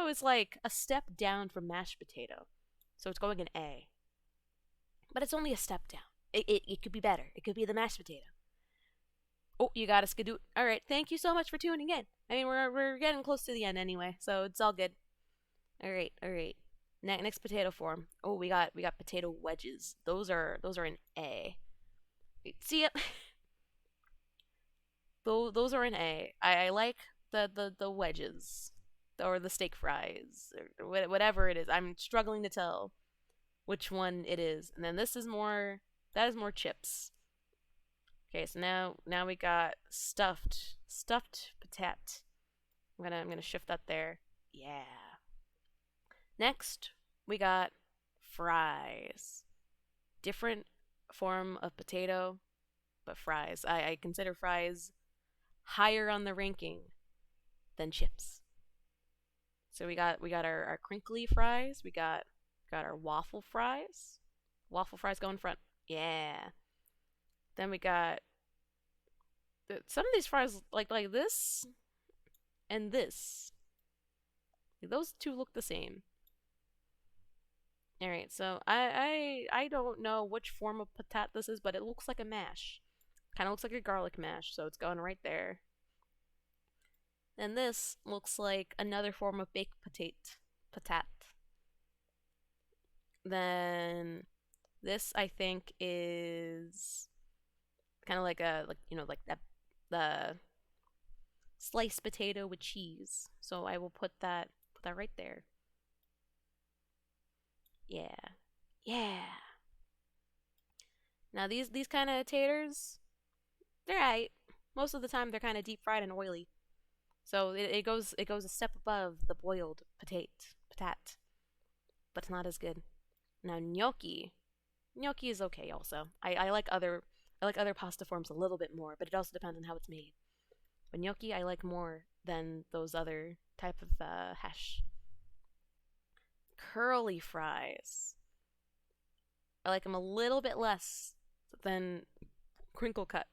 is like a step down from mashed potato. So it's going in A. But it's only a step down. It could be better. It could be the mashed potato. Oh, you got a skidoo. Alright, thank you so much for tuning in. I mean, we're getting close to the end anyway, so it's all good. Alright. Next potato form. Oh, we got potato wedges. Those are an A. See it? Those are an A. I like the wedges or the steak fries or whatever it is. I'm struggling to tell which one it is. And then that is more chips. Okay, so now we got stuffed potat. I'm gonna shift that there. Yeah. Next, we got fries. Different form of potato, but fries. I consider fries higher on the ranking than chips. So we got our crinkly fries. We got our waffle fries. Waffle fries go in front. Yeah. Then we got some of these fries like this and this. Those two look the same. Alright, so I don't know which form of patat this is, but it looks like a mash. Kind of looks like a garlic mash, so it's going right there. And this looks like another form of baked patat. Then this, I think, is kind of like a like that the sliced potato with cheese. So I will put that right there. Yeah, yeah. Now these kind of taters, they're right. Most of the time they're kind of deep fried and oily. So it goes a step above the boiled patat, but it's not as good. Now gnocchi is okay also. I like other pasta forms a little bit more, but it also depends on how it's made. But gnocchi I like more than those other type of hash. Curly fries. I like them a little bit less than crinkle cut.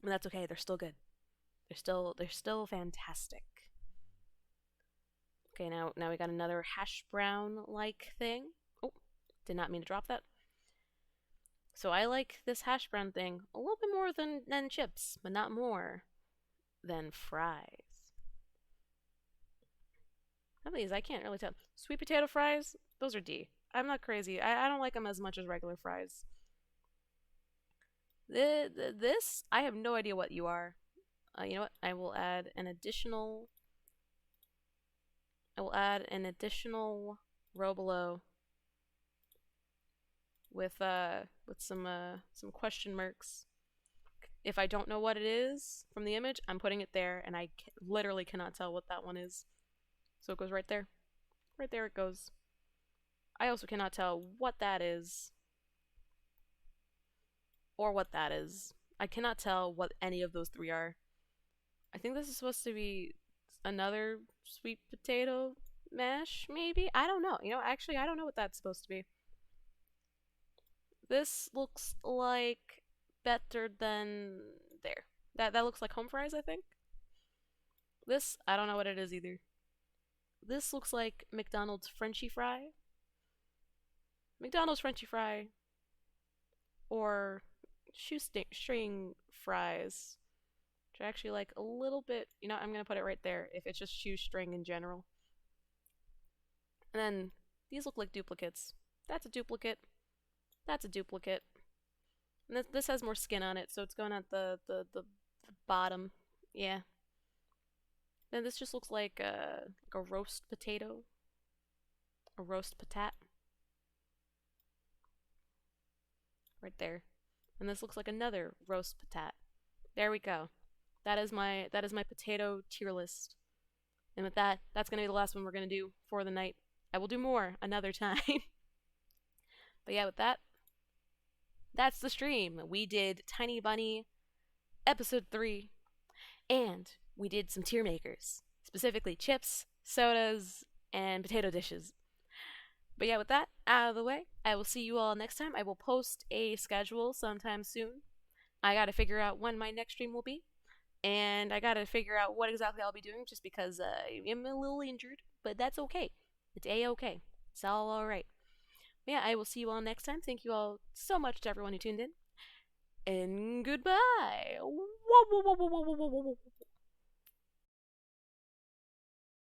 And that's okay. They're still good. They're still fantastic. Okay, now we got another hash brown like thing. Oh, did not mean to drop that. So I like this hash brown thing a little bit more than chips, but not more than fries. Some of these I can't really tell. Sweet potato fries, those are D. I'm not crazy. I don't like them as much as regular fries. This, I have no idea what you are. You know what? I will add an additional row below with some question marks. If I don't know what it is from the image, I'm putting it there, and I literally cannot tell what that one is. So it goes right there. Right there it goes. I also cannot tell what that is or what that is. I cannot tell what any of those three are. I think this is supposed to be another sweet potato mash, maybe? I don't know. You know, actually, I don't know what that's supposed to be. This looks like better than there. That looks like home fries, I think. This, I don't know what it is either. This looks like McDonald's Frenchy fry. McDonald's Frenchy fry or shoestring fries, which I actually like a little bit. You know, I'm gonna put it right there if it's just shoestring in general. And then these look like duplicates. That's a duplicate. That's a duplicate. And this has more skin on it, so it's going at the bottom. Yeah. Then this just looks like a roast potato. A roast patat. Right there. And this looks like another roast patat. There we go. That is my potato tier list. And with that, that's gonna be the last one we're gonna do for the night. I will do more another time. But yeah, with that, that's the stream. We did Tiny Bunny episode 3, and we did some tier makers, specifically chips, sodas, and potato dishes. But yeah, with that out of the way, I will see you all next time. I will post a schedule sometime soon. I gotta figure out when my next stream will be, and I gotta figure out what exactly I'll be doing just because I'm a little injured, but that's okay. It's a-okay. It's all alright. Yeah, I will see you all next time. Thank you all so much to everyone who tuned in. And goodbye. Whoa, whoa, whoa, whoa, whoa, whoa, whoa, whoa.